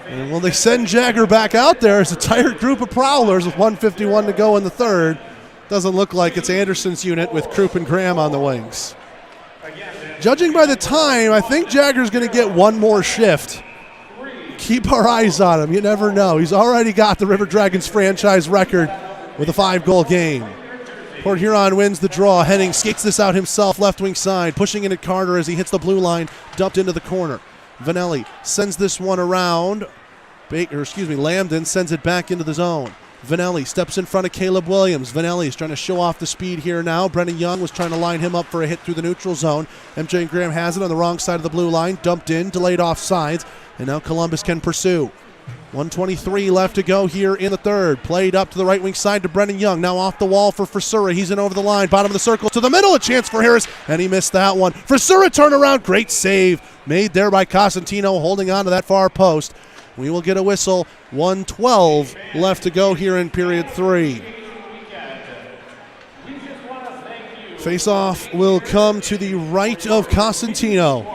S2: And will they send Jagger back out there as a tired group of Prowlers with 1:51 to go in the third? Doesn't look like it's Anderson's unit with Krupp and Graham on the wings. Judging by the time, I think Jagger's going to get one more shift. Keep our eyes on him. You never know. He's already got the River Dragons franchise record with a 5-goal game. Port Huron wins the draw. Henning skates this out himself, left wing side, pushing in at Carter as he hits the blue line, dumped into the corner. Vanelli sends this one around. Lambden sends it back into the zone. Vanelli steps in front of Caleb Williams. Vanelli is trying to show off the speed here now. Brennan Young was trying to line him up for a hit through the neutral zone. MJ Graham has it on the wrong side of the blue line. Dumped in, delayed off sides, and now Columbus can pursue. 1:23 left to go here in the third. Played up to the right wing side to Brennan Young. Now off the wall for Frisura. He's in over the line. Bottom of the circle to the middle. A chance for Harris, and he missed that one. Frisura turnaround. Great save made there by Cosentino, holding on to that far post. We will get a whistle. 1:12 left to go here in period 3. Face-off will come to the right of Cosentino.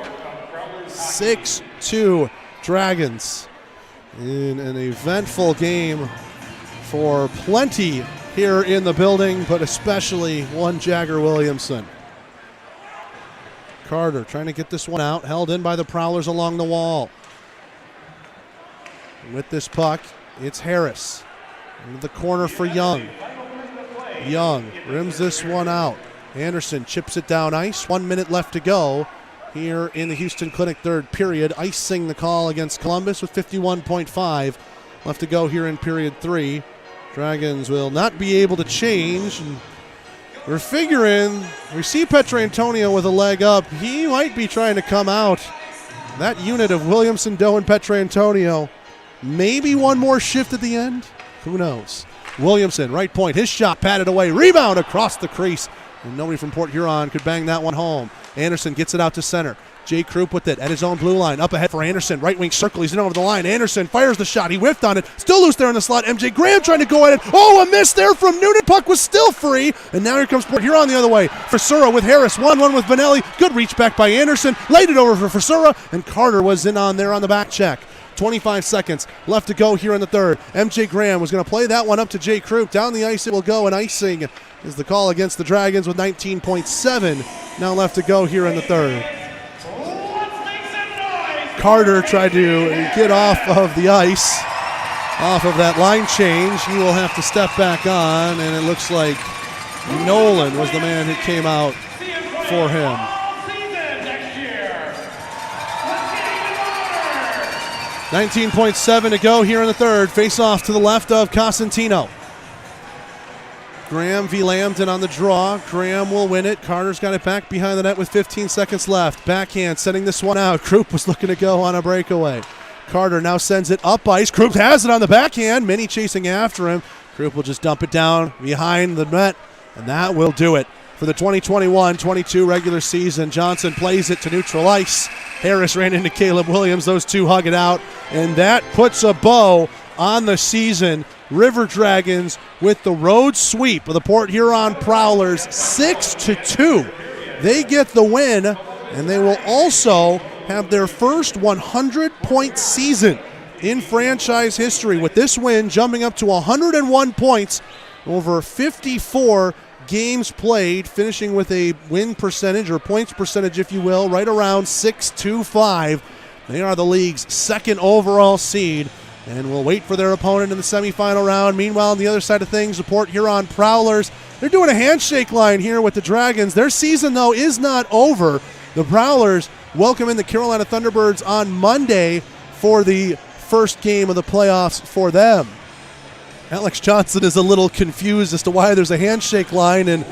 S2: 6-2 Dragons. In an eventful game for plenty here in the building, but especially one Jagger Williamson. Carter trying to get this one out, held in by the Prowlers along the wall. With this puck, it's Harris. Into the corner for Young. Young rims this one out. Anderson chips it down ice. 1 minute left to go here in the Houston Clinic third period. Icing the call against Columbus with 51.5 left to go here in period 3. Dragons will not be able to change. And we're figuring, we see Petrantonio with a leg up. He might be trying to come out. That unit of Williamson, Doe, and Petrantonio. Maybe one more shift at the end? Who knows? Williamson, right point. His shot patted away. Rebound across the crease. And nobody from Port Huron could bang that one home. Anderson gets it out to center. Jay Krupp with it at his own blue line. Up ahead for Anderson. Right wing circle. He's in over the line. Anderson fires the shot. He whiffed on it. Still loose there in the slot. MJ Graham trying to go at it. Oh, a miss there from Noonan. Puck was still free. And now here comes Port Huron the other way. Frisura with Harris. 1-1 with Vanelli. Good reach back by Anderson. Laid it over for Frisura. And Carter was in on there on the back check. 25 seconds left to go here in the third. MJ Graham was going to play that one up to Jay Krupp. Down the ice it will go, and icing is the call against the Dragons with 19.7 now left to go here in the third. Carter tried to get off of the ice, off of that line change. He will have to step back on, and it looks like Nolan was the man who came out for him. 19.7 to go here in the third. Face off to the left of Cosentino. Graham v. Lambden on the draw. Graham will win it. Carter's got it back behind the net with 15 seconds left. Backhand sending this one out. Krupp was looking to go on a breakaway. Carter now sends it up ice. Krupp has it on the backhand. Minnie chasing after him. Krupp will just dump it down behind the net, and that will do it for the 2021-22 regular season. Johnson plays it to neutral ice. Harris ran into Caleb Williams. Those two hug it out, and that puts a bow on the season. River Dragons with the road sweep of the Port Huron Prowlers, 6-2. They get the win, and they will also have their first 100-point season in franchise history, with this win jumping up to 101 points over 54 games played, finishing with a win percentage, or points percentage if you will, right around 625. They are the league's second overall seed, and we'll wait for their opponent in the semifinal round. Meanwhile, on the other side of things, the Port Huron Prowlers, they're doing a handshake line here with the Dragons. Their season, though, is not over. The Prowlers welcome in the Carolina Thunderbirds on Monday for the first game of the playoffs for them. Alex Johnson is a little confused as to why there's a handshake line, and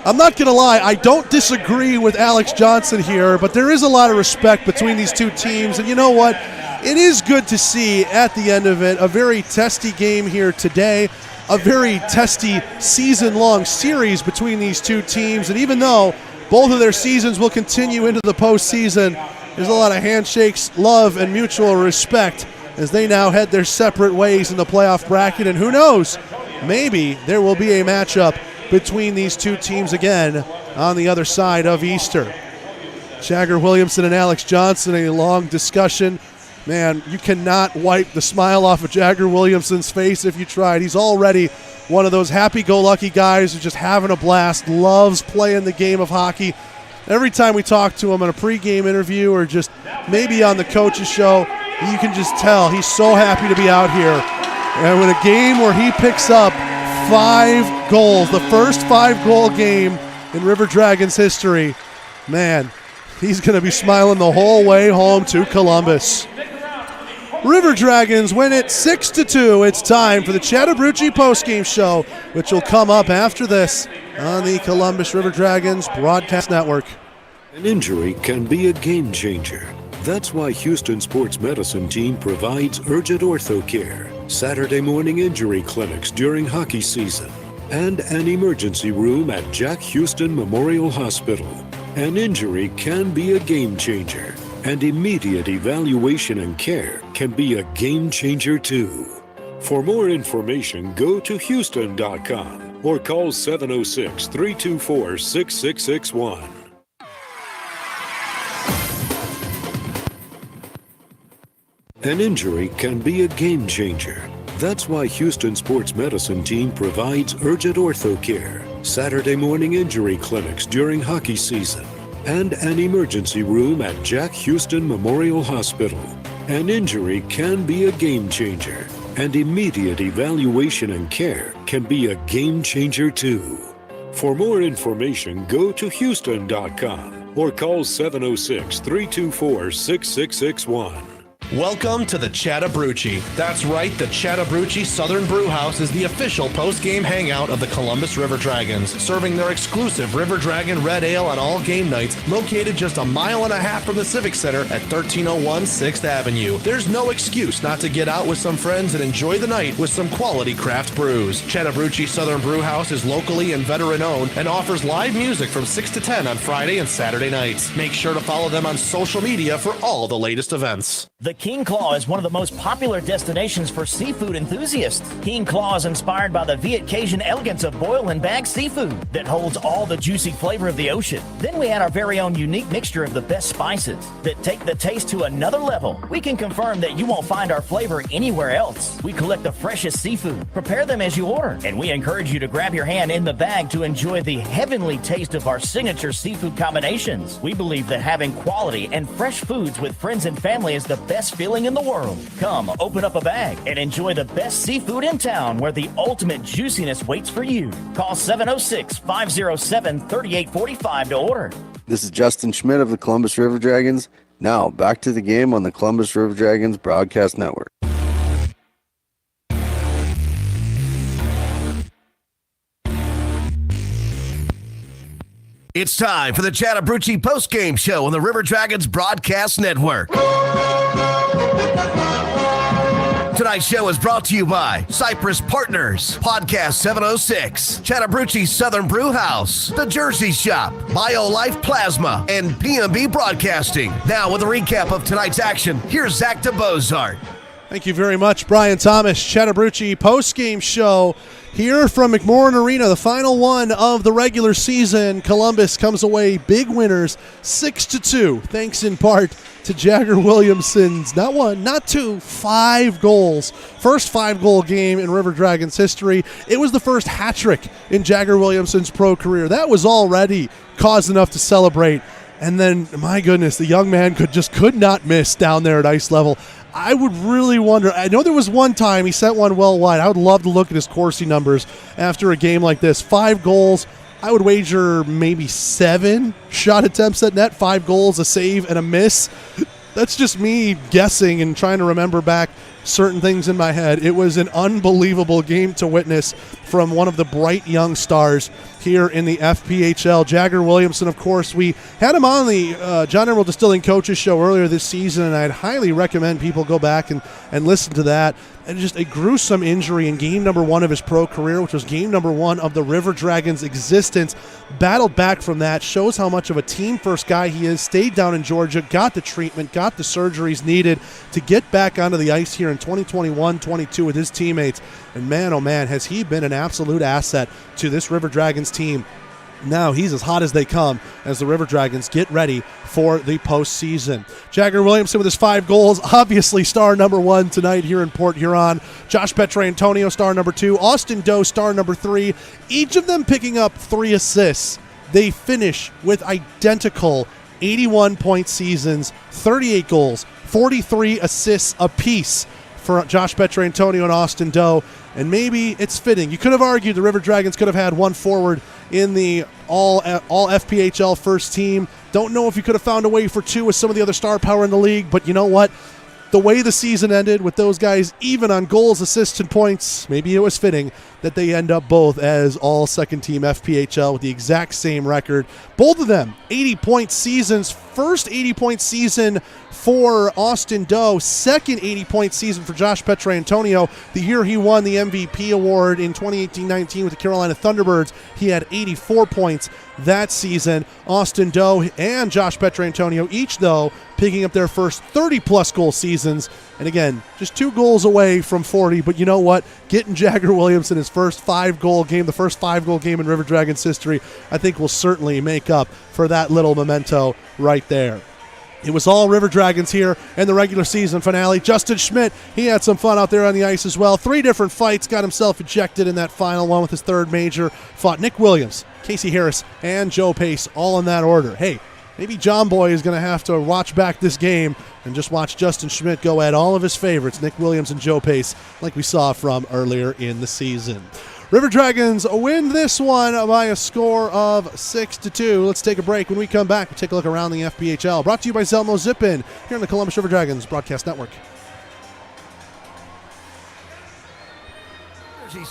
S2: I'm not going to lie, I don't disagree with Alex Johnson here, but there is a lot of respect between these two teams, and you know what? It is good to see at the end of it a very testy game here today, a very testy season-long series between these two teams, and even though both of their seasons will continue into the postseason, there's a lot of handshakes, love, and mutual respect as they now head their separate ways in the playoff bracket, and who knows, maybe there will be a matchup between these two teams again on the other side of Easter. Jagger Williamson and Alex Johnson, a long discussion. Man, you cannot wipe the smile off of Jagger Williamson's face if you tried. He's already one of those happy-go-lucky guys who's just having a blast, loves playing the game of hockey. Every time we talk to him in a pregame interview or just maybe on the coach's show, you can just tell he's so happy to be out here. And with a game where he picks up 5 goals, the first 5-goal game in River Dragons history, man, he's going to be smiling the whole way home to Columbus. River Dragons win it 6-2. It's time for the Chattahoochee postgame show, which will come up after this on the Columbus River Dragons broadcast network.
S7: An injury can be a game changer. That's why Houston Sports Medicine Team provides urgent ortho care, Saturday morning injury clinics during hockey season, and an emergency room at Jack Houston Memorial Hospital. An injury can be a game changer, and immediate evaluation and care can be a game changer too. For more information, go to Houston.com or call 706-324-6661. An injury can be a game changer. That's why Houston Sports Medicine Team provides urgent ortho care, Saturday morning injury clinics during hockey season, and an emergency room at Jack Houston Memorial Hospital. An injury can be a game changer, and immediate evaluation and care can be a game changer too. For more information, go to Houston.com or call 706-324-6661.
S4: Welcome to the Chattahoochee. That's right, the Chattahoochee Southern Brew House is the official post-game hangout of the Columbus River Dragons, serving their exclusive River Dragon Red Ale on all game nights, located just 1.5 miles from the Civic Center at 1301 6th Avenue. There's no excuse not to get out with some friends and enjoy the night with some quality craft brews. Chattahoochee Southern Brew House is locally and veteran-owned and offers live music from 6 to 10 on Friday and Saturday nights. Make sure to follow them on social media for all the latest events.
S15: The King Claw is one of the most popular destinations for seafood enthusiasts. King Claw is inspired by the Viet Cajun elegance of boil and bag seafood that holds all the juicy flavor of the ocean. Then we add our very own unique mixture of the best spices that take the taste to another level. We can confirm that you won't find our flavor anywhere else. We collect the freshest seafood, prepare them as you order, and we encourage you to grab your hand in the bag to enjoy the heavenly taste of our signature seafood combinations. We believe that having quality and fresh foods with friends and family is the best feeling in the world. Come, open up a bag and enjoy the best seafood in town where the ultimate juiciness waits for you. Call 706-507-3845 to order.
S6: This is Justin Schmidt of the Columbus River Dragons. Now, back to the game on the Columbus River Dragons broadcast network.
S1: It's time for the Chattahoochee postgame show on the River Dragons broadcast network. Tonight's show is brought to you by Cypress Partners, Podcast 706, Chattahoochee Southern Brew House, The Jersey Shop, BioLife Plasma, and PMB Broadcasting. Now with a recap of tonight's action, here's Zach DeBozart.
S2: Thank you very much, Brian Thomas. Chattahoochee postgame show here from McMorran Arena, the final one of the regular season. Columbus comes away big winners, 6-2, thanks in part to Jagger Williamson's not 1, not 2, 5 goals. First 5-goal game in River Dragons history. It was the first hat trick in Jagger Williamson's pro career. That was already cause enough to celebrate. And then, my goodness, the young man could not miss down there at ice level. I would really wonder. I know there was one time he sent one well wide. I would love to look at his Corsi numbers after a game like this. 5 goals, I would wager maybe 7 shot attempts at net, 5 goals, a save, and a miss. That's just me guessing and trying to remember back certain things in my head. It was an unbelievable game to witness from one of the bright young stars here in the FPHL. Jagger Williamson, of course, we had him on the John Emerald Distilling Coaches Show earlier this season, and I'd highly recommend people go back and listen to that. And just a gruesome injury in game number 1 of his pro career, which was game number 1 of the River Dragons' existence. Battled back from that, shows how much of a team-first guy he is, stayed down in Georgia, got the treatment, got the surgeries needed to get back onto the ice here in 2021-22 with his teammates. And man, oh man, has he been an absolute asset to this River Dragons team. Now he's as hot as they come as the River Dragons get ready for the postseason. Jagger Williamson with his 5 goals, obviously star number 1 tonight here in Port Huron. Josh Petrantonio, star number 2. Austin Doe, star number 3. Each of them picking up 3 assists. They finish with identical 81-point seasons, 38 goals, 43 assists apiece for Josh Petrantonio and Austin Doe. And maybe it's fitting. You could have argued the River Dragons could have had one forward in the all FPHL first team. Don't know if you could have found a way for 2 with some of the other star power in the league, but you know what? The way the season ended with those guys even on goals, assists, and points, maybe it was fitting that they end up both as all second-team FPHL with the exact same record. Both of them, 80-point seasons. First 80-point season for Austin Doe. Second 80-point season for Josh Petrantonio. The year he won the MVP award in 2018-19 with the Carolina Thunderbirds, he had 84 points that season. Austin Doe and Josh Petrantonio each, though, picking up their first 30-plus goal seasons. And again, just 2 goals away from 40. But you know what? Getting Jagger Williamson his first 5-goal game, the first 5-goal game in River Dragons history, I think will certainly make up for that little memento right there. It was all River Dragons here in the regular season finale. Justin Schmidt, he had some fun out there on the ice as well. 3 different fights, got himself ejected in that final one with his 3rd major. Fought Nick Williams, Casey Harris, and Joe Pace, all in that order. Hey, maybe John Boy is going to have to watch back this game and just watch Justin Schmidt go at all of his favorites, Nick Williams and Joe Pace, like we saw from earlier in the season. River Dragons win this one by a score of 6-2. Let's take a break. When we come back, we'll take a look around the FPHL. Brought to you by Zelmo Zip-In here on the Columbus River Dragons Broadcast Network.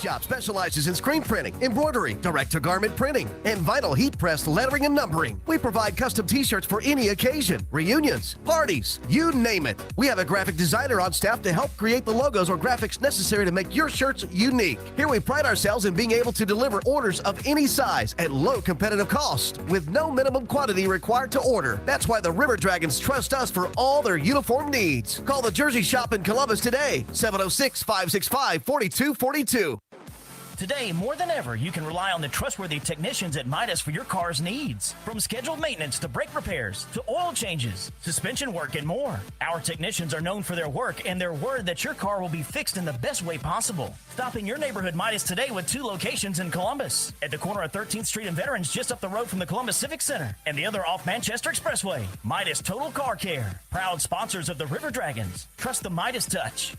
S1: Shop specializes in screen printing, embroidery, direct-to-garment printing, and vinyl heat-pressed lettering and numbering. We provide custom t-shirts for any occasion, reunions, parties, you name it. We have a graphic designer on staff to help create the logos or graphics necessary to make your shirts unique. Here we pride ourselves in being able to deliver orders of any size at low competitive cost with no minimum quantity required to order. That's why the River Dragons trust us for all their uniform needs. Call the Jersey Shop in Columbus today, 706-565-4242.
S15: Today, more than ever, you can rely on the trustworthy technicians at Midas for your car's needs. From scheduled maintenance to brake repairs to oil changes, suspension work, and more. Our technicians are known for their work and their word that your car will be fixed in the best way possible. Stop in your neighborhood Midas today with 2 locations in Columbus. At the corner of 13th Street and Veterans, just up the road from the Columbus Civic Center, and the other off Manchester Expressway. Midas Total Car Care. Proud sponsors of the River Dragons. Trust the Midas touch.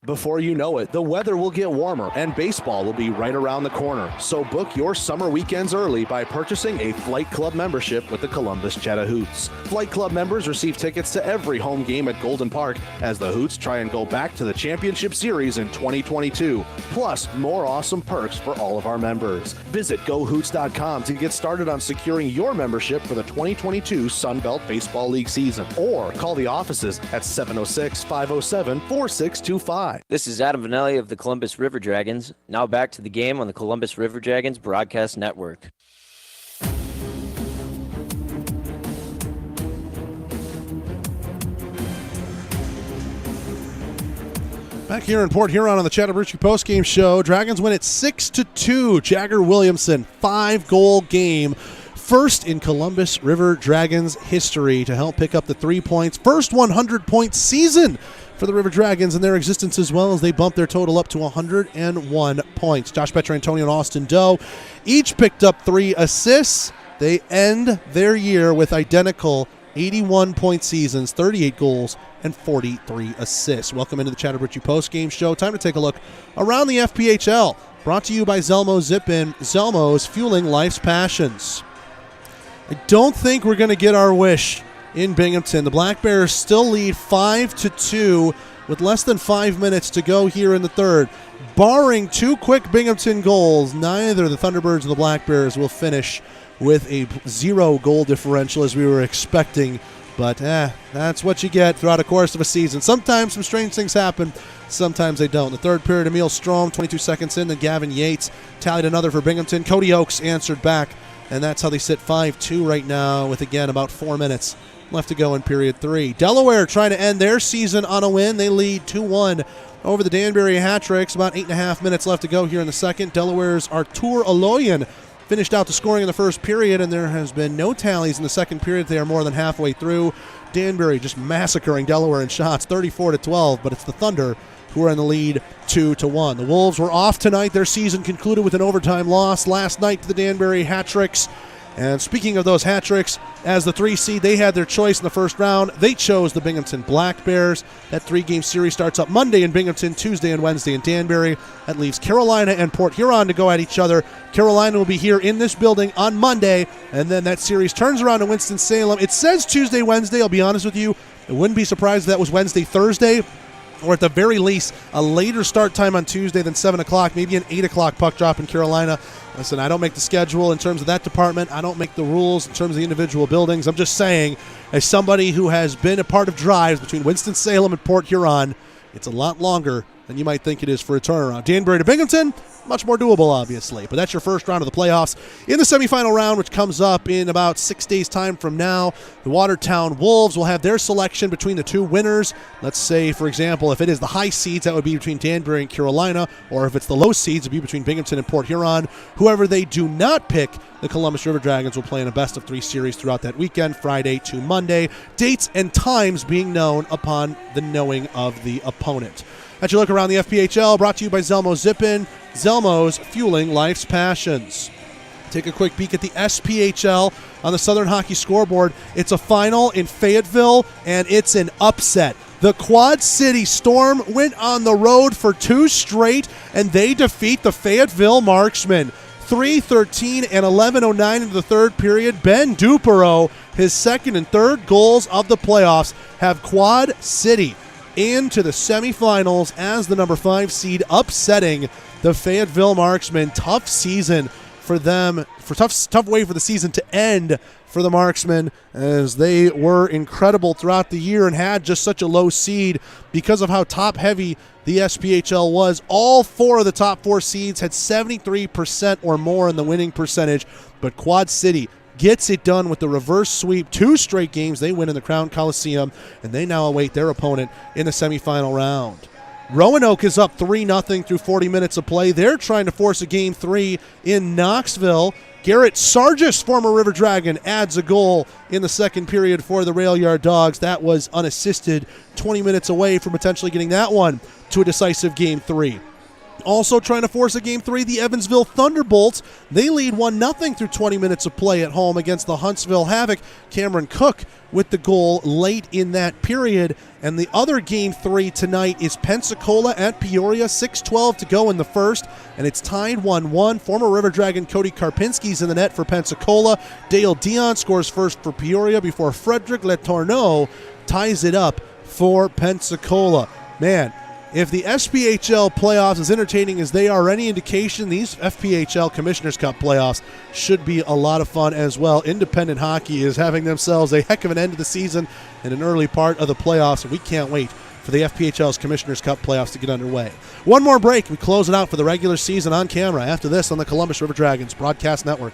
S5: Before you know it, the weather will get warmer and baseball will be right around the corner. So book your summer weekends early by purchasing a Flight Club membership with the Columbus Chattahoots. Flight Club members receive tickets to every home game at Golden Park as the Hoots try and go back to the championship series in 2022. Plus, more awesome perks for all of our members. Visit GoHoots.com to get started on securing your membership for the 2022 Sun Belt Baseball League season. Or call the offices at 706-507-4625.
S9: This is Adam Vanelli of the Columbus River Dragons. Now back to the game on the Columbus River Dragons Broadcast Network.
S2: Back here in Port Huron on the Chattahoochee postgame show, Dragons win it 6-2. Jagger Williamson, 5-goal game. First in Columbus River Dragons history to help pick up the 3 points. First 100-point season for the River Dragons in their existence, as well as they bump their total up to 101 points. Josh Petrantonio and Austin Doe each picked up 3 assists. They end their year with identical 81-point seasons, 38 goals, and 43 assists. Welcome into the Chattahoochee postgame show. Time to take a look around the FPHL. brought to you by Zelmo Zip-In, Zelmo's fueling life's passions. I don't think we're going to get our wish in Binghamton. The Black Bears still lead 5-2 with less than 5 minutes to go here in the third. Barring two quick Binghamton goals, neither the Thunderbirds or the Black Bears will finish with a 0-goal differential as we were expecting. But that's what you get throughout the course of a season. Sometimes some strange things happen, sometimes they don't. The third period, Emil Strom, 22 seconds in, then Gavin Yates tallied another for Binghamton. Cody Oakes answered back, and that's how they sit 5-2 right now with, again, about 4 minutes left to go in period 3. Delaware trying to end their season on a win. They lead 2-1 over the Danbury Hat-Tricks. About 8.5 minutes left to go here in the second. Delaware's Artur Aloyan finished out the scoring in the first period, and there has been no tallies in the second period. They are more than halfway through. Danbury just massacring Delaware in shots, 34-12, but it's the Thunder who are in the lead 2-1. The Wolves were off tonight. Their season concluded with an overtime loss last night to the Danbury Hat-Tricks. And speaking of those hat-tricks, as the 3 seed, they had their choice in the first round. They chose the Binghamton Black Bears. That 3-game series starts up Monday in Binghamton, Tuesday and Wednesday in Danbury. That leaves Carolina and Port Huron to go at each other. Carolina will be here in this building on Monday, and then that series turns around to Winston-Salem. It says Tuesday, Wednesday. I'll be honest with you. I wouldn't be surprised if that was Wednesday, Thursday, or at the very least, a later start time on Tuesday than 7 o'clock, maybe an 8 o'clock puck drop in Carolina. Listen, I don't make the schedule in terms of that department. I don't make the rules in terms of the individual buildings. I'm just saying, as somebody who has been a part of drives between Winston-Salem and Port Huron, it's a lot longer than you might think it is for a turnaround. Danbury to Binghamton, much more doable, obviously. But that's your first round of the playoffs. In the semifinal round, which comes up in about 6 days' time from now, the Watertown Wolves will have their selection between the two winners. Let's say, for example, if it is the high seeds, that would be between Danbury and Carolina, or if it's the low seeds, it would be between Binghamton and Port Huron. Whoever they do not pick, the Columbus River Dragons will play in a best-of-3 series throughout that weekend, Friday to Monday. Dates and times being known upon the knowing of the opponent. That's your look around the FPHL, brought to you by Zelmo Zip-In, Zelmo's fueling life's passions. Take a quick peek at the SPHL on the Southern Hockey scoreboard. It's a final in Fayetteville, and it's an upset. The Quad City Storm went on the road for 2 straight, and they defeat the Fayetteville Marksmen. 3:13 and 11:09 into the third period. Ben Dupereau, his second and third goals of the playoffs, have Quad City into the semifinals as the number 5 seed, upsetting the Fayetteville Marksmen. Tough season for them, tough way for the season to end for the Marksmen, as they were incredible throughout the year and had just such a low seed because of how top-heavy the SPHL was. All 4 of the top 4 seeds had 73% or more in the winning percentage, but Quad City gets it done with the reverse sweep. 2 straight games they win in the Crown Coliseum, and they now await their opponent in the semifinal round. Roanoke is up 3-0 through 40 minutes of play. They're trying to force a Game 3 in Knoxville. Garrett Sargis, former River Dragon, adds a goal in the second period for the Rail Yard Dogs. That was unassisted, 20 minutes away from potentially getting that one to a decisive Game 3. Also trying to force a Game 3, the Evansville Thunderbolts. They lead 1-0 through 20 minutes of play at home against the Huntsville Havoc. Cameron Cook with the goal late in that period. And the other Game 3 tonight is Pensacola at Peoria, 6:12 to go in the first, and it's tied 1-1. Former River Dragon Cody Karpinski's in the net for Pensacola. Dale Dion scores first for Peoria before Frederick Letourneau ties it up for Pensacola. Man, if the SPHL playoffs, as entertaining as they are, any indication, these FPHL Commissioners Cup playoffs should be a lot of fun as well. Independent hockey is having themselves a heck of an end of the season and an early part of the playoffs, and we can't wait for the FPHL's Commissioners Cup playoffs to get underway. One more break. We close it out for the regular season on camera after this on the Columbus River Dragons Broadcast Network.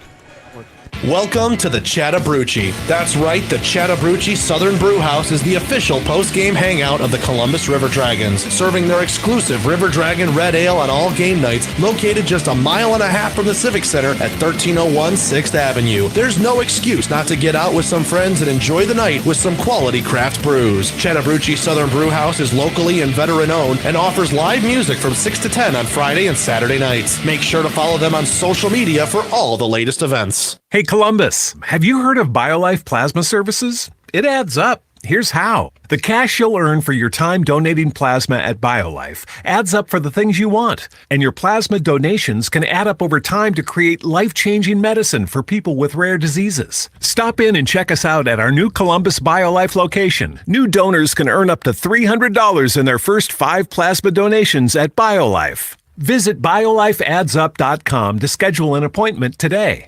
S4: Welcome to the Chattahoochee. That's right, the Chattahoochee Southern Brew House is the official post-game hangout of the Columbus River Dragons, serving their exclusive River Dragon Red Ale on all game nights, located just 1.5 miles from the Civic Center at 1301 6th Avenue. There's no excuse not to get out with some friends and enjoy the night with some quality craft brews. Chattahoochee Southern Brew House is locally and veteran-owned and offers live music from 6 to 10 on Friday and Saturday nights. Make sure to follow them on social media for all the latest events.
S17: Hey Columbus, have you heard of BioLife Plasma Services? It adds up. Here's how. The cash you'll earn for your time donating plasma at BioLife adds up for the things you want, and your plasma donations can add up over time to create life-changing medicine for people with rare diseases. Stop in and check us out at our new Columbus BioLife location. New donors can earn up to $300 in their first 5 plasma donations at BioLife. Visit biolifeaddsup.com to schedule an appointment today.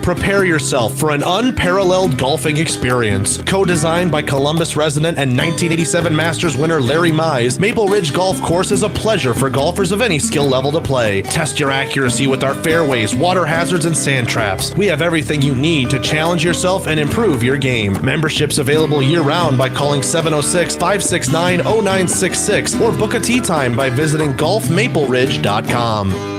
S4: Prepare yourself for an unparalleled golfing experience. Co-designed by Columbus resident and 1987 Masters winner Larry Mize, Maple Ridge Golf Course is a pleasure for golfers of any skill level to play. Test your accuracy with our fairways, water hazards, and sand traps. We have everything you need to challenge yourself and improve your game. Memberships available year-round by calling 706-569-0966 or book a tee time by visiting golfmapleridge.com.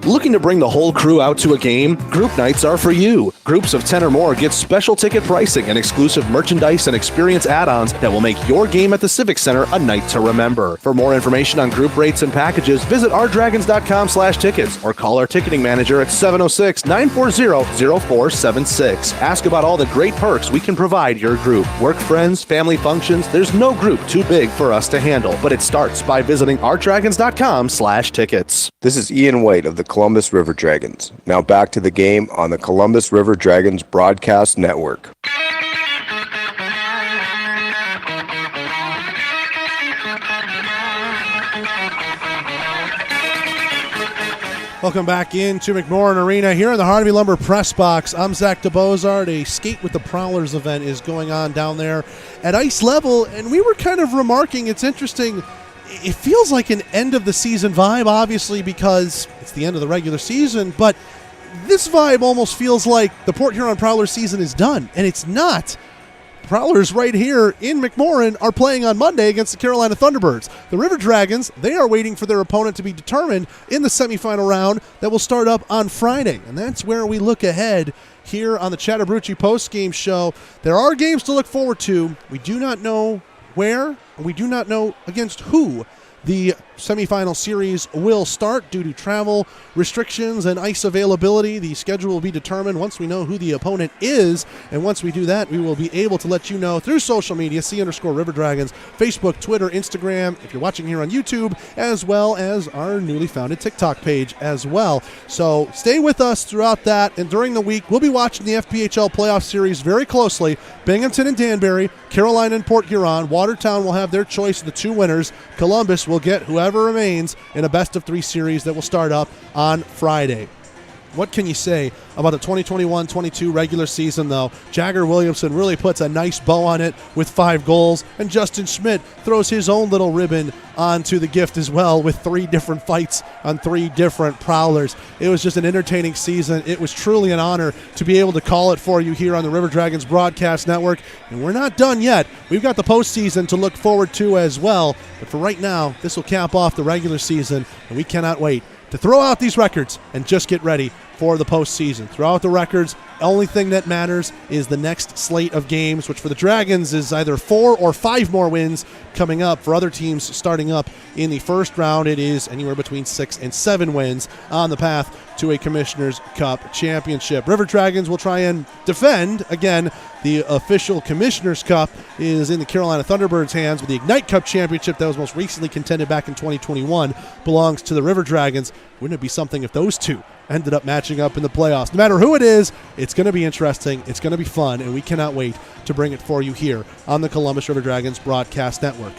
S5: Looking to bring the whole crew out to a game? Group nights are for you. Groups of 10 or more get special ticket pricing and exclusive merchandise and experience add-ons that will make your game at the Civic Center a night to remember. For more information on group rates and packages, visit ourdragons.com/tickets or call our ticketing manager at 706-940-0476. Ask about all the great perks we can provide your group. Work friends, family functions, there's no group too big for us to handle, but it starts by visiting ourdragons.com/tickets.
S12: This is Ian White of the Columbus River Dragons. Now back to the game on the Columbus River Dragons Broadcast Network.
S2: Welcome back into McMorran Arena here in the Harvey Lumber Press Box. I'm Zach DeBozard. A Skate with the Prowlers event is going on down there at ice level, and we were kind of remarking, it's interesting, it feels like an end of the season vibe, obviously, because it's the end of the regular season, but this vibe almost feels like the Port Huron Prowlers season is done, and it's not. Prowlers right here in McMorran are playing on Monday against the Carolina Thunderbirds. The River Dragons, they are waiting for their opponent to be determined in the semifinal round that will start up on Friday, and that's where we look ahead here on the Chattahoochee postgame show. There are games to look forward to. We do not know where, and we do not know against who the semifinal series will start due to travel restrictions and ice availability. The schedule will be determined once we know who the opponent is, and once we do that, we will be able to let you know through social media, C_River Dragons, Facebook, Twitter, Instagram, if you're watching here on YouTube, as well as our newly founded TikTok page as well. So stay with us throughout that, and during the week, we'll be watching the FPHL playoff series very closely. Binghamton and Danbury, Carolina and Port Huron. Watertown will have their choice of the 2 winners. Columbus will get whoever remains in a best-of-3 series that will start up on Friday. What can you say about the 2021-22 regular season, though? Jagger Williamson really puts a nice bow on it with 5 goals, and Justin Schmidt throws his own little ribbon onto the gift as well with 3 different fights on 3 different Prowlers. It was just an entertaining season. It was truly an honor to be able to call it for you here on the River Dragons Broadcast Network, and we're not done yet. We've got the postseason to look forward to as well, but for right now, this will cap off the regular season, and we cannot wait to throw out these records and just get ready for the postseason. Throw out the records. The only thing that matters is the next slate of games, which for the Dragons is either 4 or 5 more wins coming up. For other teams starting up in the first round, it is anywhere between 6 and 7 wins on the path to a Commissioner's Cup championship. River Dragons will try and defend. Again, the official Commissioner's Cup is in the Carolina Thunderbirds' hands, but the Ignite Cup championship that was most recently contended back in 2021 belongs to the River Dragons. Wouldn't it be something if those two ended up matching up in the playoffs? No matter who it is, it's going to be interesting, it's going to be fun, and we cannot wait to bring it for you here on the Columbus River Dragons Broadcast Network.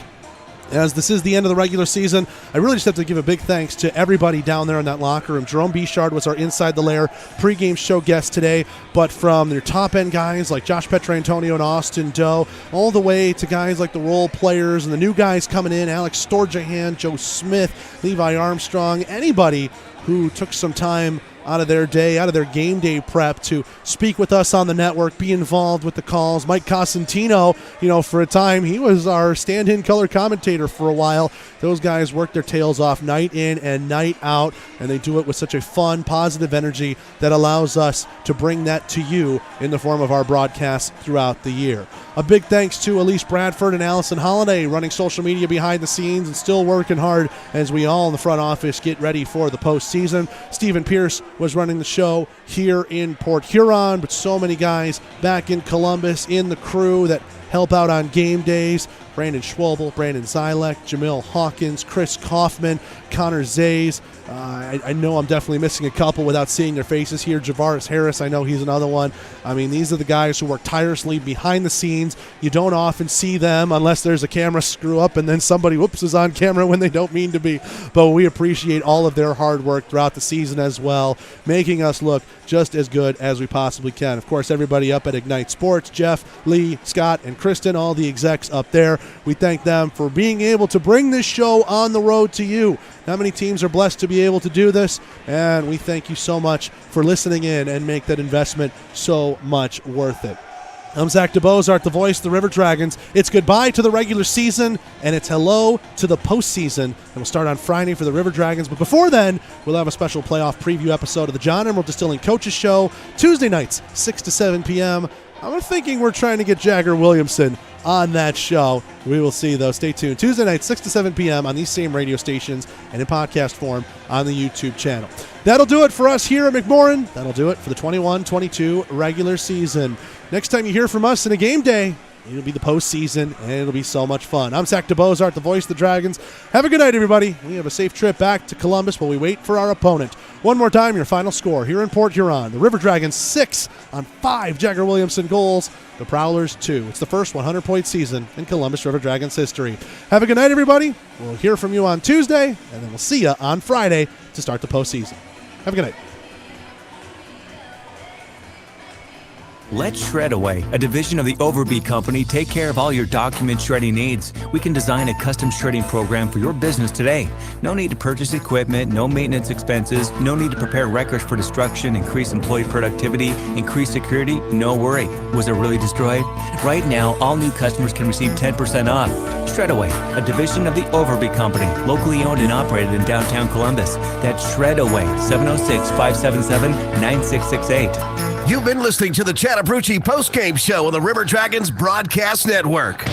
S2: As this is the end of the regular season, I really just have to give a big thanks to everybody down there in that locker room. Jerome Bichard was our Inside the Lair pregame show guest today, but from their top-end guys like Josh Petrantonio and Austin Doe, all the way to guys like the role players and the new guys coming in, Alex Storjahan, Joe Smith, Levi Armstrong, anybody who took some time out of their day, out of their game day prep to speak with us on the network, be involved with the calls. Mike Cosentino, for a time, he was our stand-in color commentator for a while. Those guys work their tails off night in and night out, and they do it with such a fun, positive energy that allows us to bring that to you in the form of our broadcasts throughout the year. A big thanks to Elise Bradford and Allison Holiday running social media behind the scenes and still working hard as we all in the front office get ready for the postseason. Stephen Pierce was running the show here in Port Huron, but so many guys back in Columbus in the crew that help out on game days. Brandon Schwobel, Brandon Zylek, Jamil Hawkins, Chris Kaufman, Connor Zays. I know I'm definitely missing a couple without seeing their faces here. Javaris Harris, I know he's another one. I mean, these are the guys who work tirelessly behind the scenes. You don't often see them unless there's a camera screw up and then somebody, whoops, is on camera when they don't mean to be. But we appreciate all of their hard work throughout the season as well, making us look just as good as we possibly can. Of course, everybody up at Ignite Sports, Jeff, Lee, Scott, and Kristen, all the execs up there. We thank them for being able to bring this show on the road to you. Not many teams are blessed to be able to do this, and we thank you so much for listening in and make that investment so much worth it. I'm Zach DeBozart, the voice of the River Dragons. It's goodbye to the regular season, and it's hello to the postseason. And we'll start on Friday for the River Dragons. But before then, we'll have a special playoff preview episode of the John Emerald Distilling Coaches Show, Tuesday nights, 6 to 7 p.m. I'm thinking we're trying to get Jagger Williamson on that show. We will see, though. Stay tuned. Tuesday night, 6 to 7 p.m. on these same radio stations and in podcast form on the YouTube channel. That'll do it for us here at McMorran. That'll do it for the 21-22 regular season. Next time you hear from us in a game day, it'll be the postseason, and it'll be so much fun. I'm Zach DeBozart, the voice of the Dragons. Have a good night, everybody. We have a safe trip back to Columbus while we wait for our opponent. One more time, your final score here in Port Huron. The River Dragons 6 on 5 Jagger Williamson goals. The Prowlers 2. It's the first 100-point season in Columbus River Dragons history. Have a good night, everybody. We'll hear from you on Tuesday, and then we'll see you on Friday to start the postseason. Have a good night.
S16: Let Shredaway, a division of the Overby Company, take care of all your document shredding needs. We can design a custom shredding program for your business today. No need to purchase equipment, no maintenance expenses, no need to prepare records for destruction, increase employee productivity, increase security, no worry. Was it really destroyed? Right now, all new customers can receive 10% off. Shredaway, a division of the Overby Company, locally owned and operated in downtown Columbus. That's Shredaway, 706-577-9668.
S1: You've been listening to the Chattahoochee Postgame Show on the River Dragons Broadcast Network.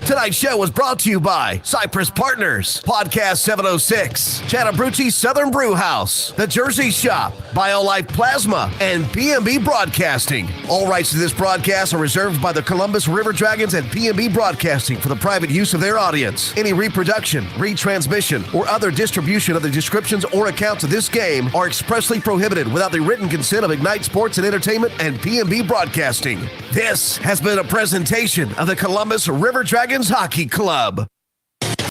S1: Tonight's show was brought to you by Cypress Partners, Podcast 706, Chattahoochee Southern Brew House, The Jersey Shop, BioLife Plasma, and PMB Broadcasting. All rights to this broadcast are reserved by the Columbus River Dragons and PMB Broadcasting for the private use of their audience. Any reproduction, retransmission, or other distribution of the descriptions or accounts of this game are expressly prohibited without the written consent of Ignite Sports and Entertainment and PMB Broadcasting. This has been a presentation of the Columbus River Dragons Hockey Club.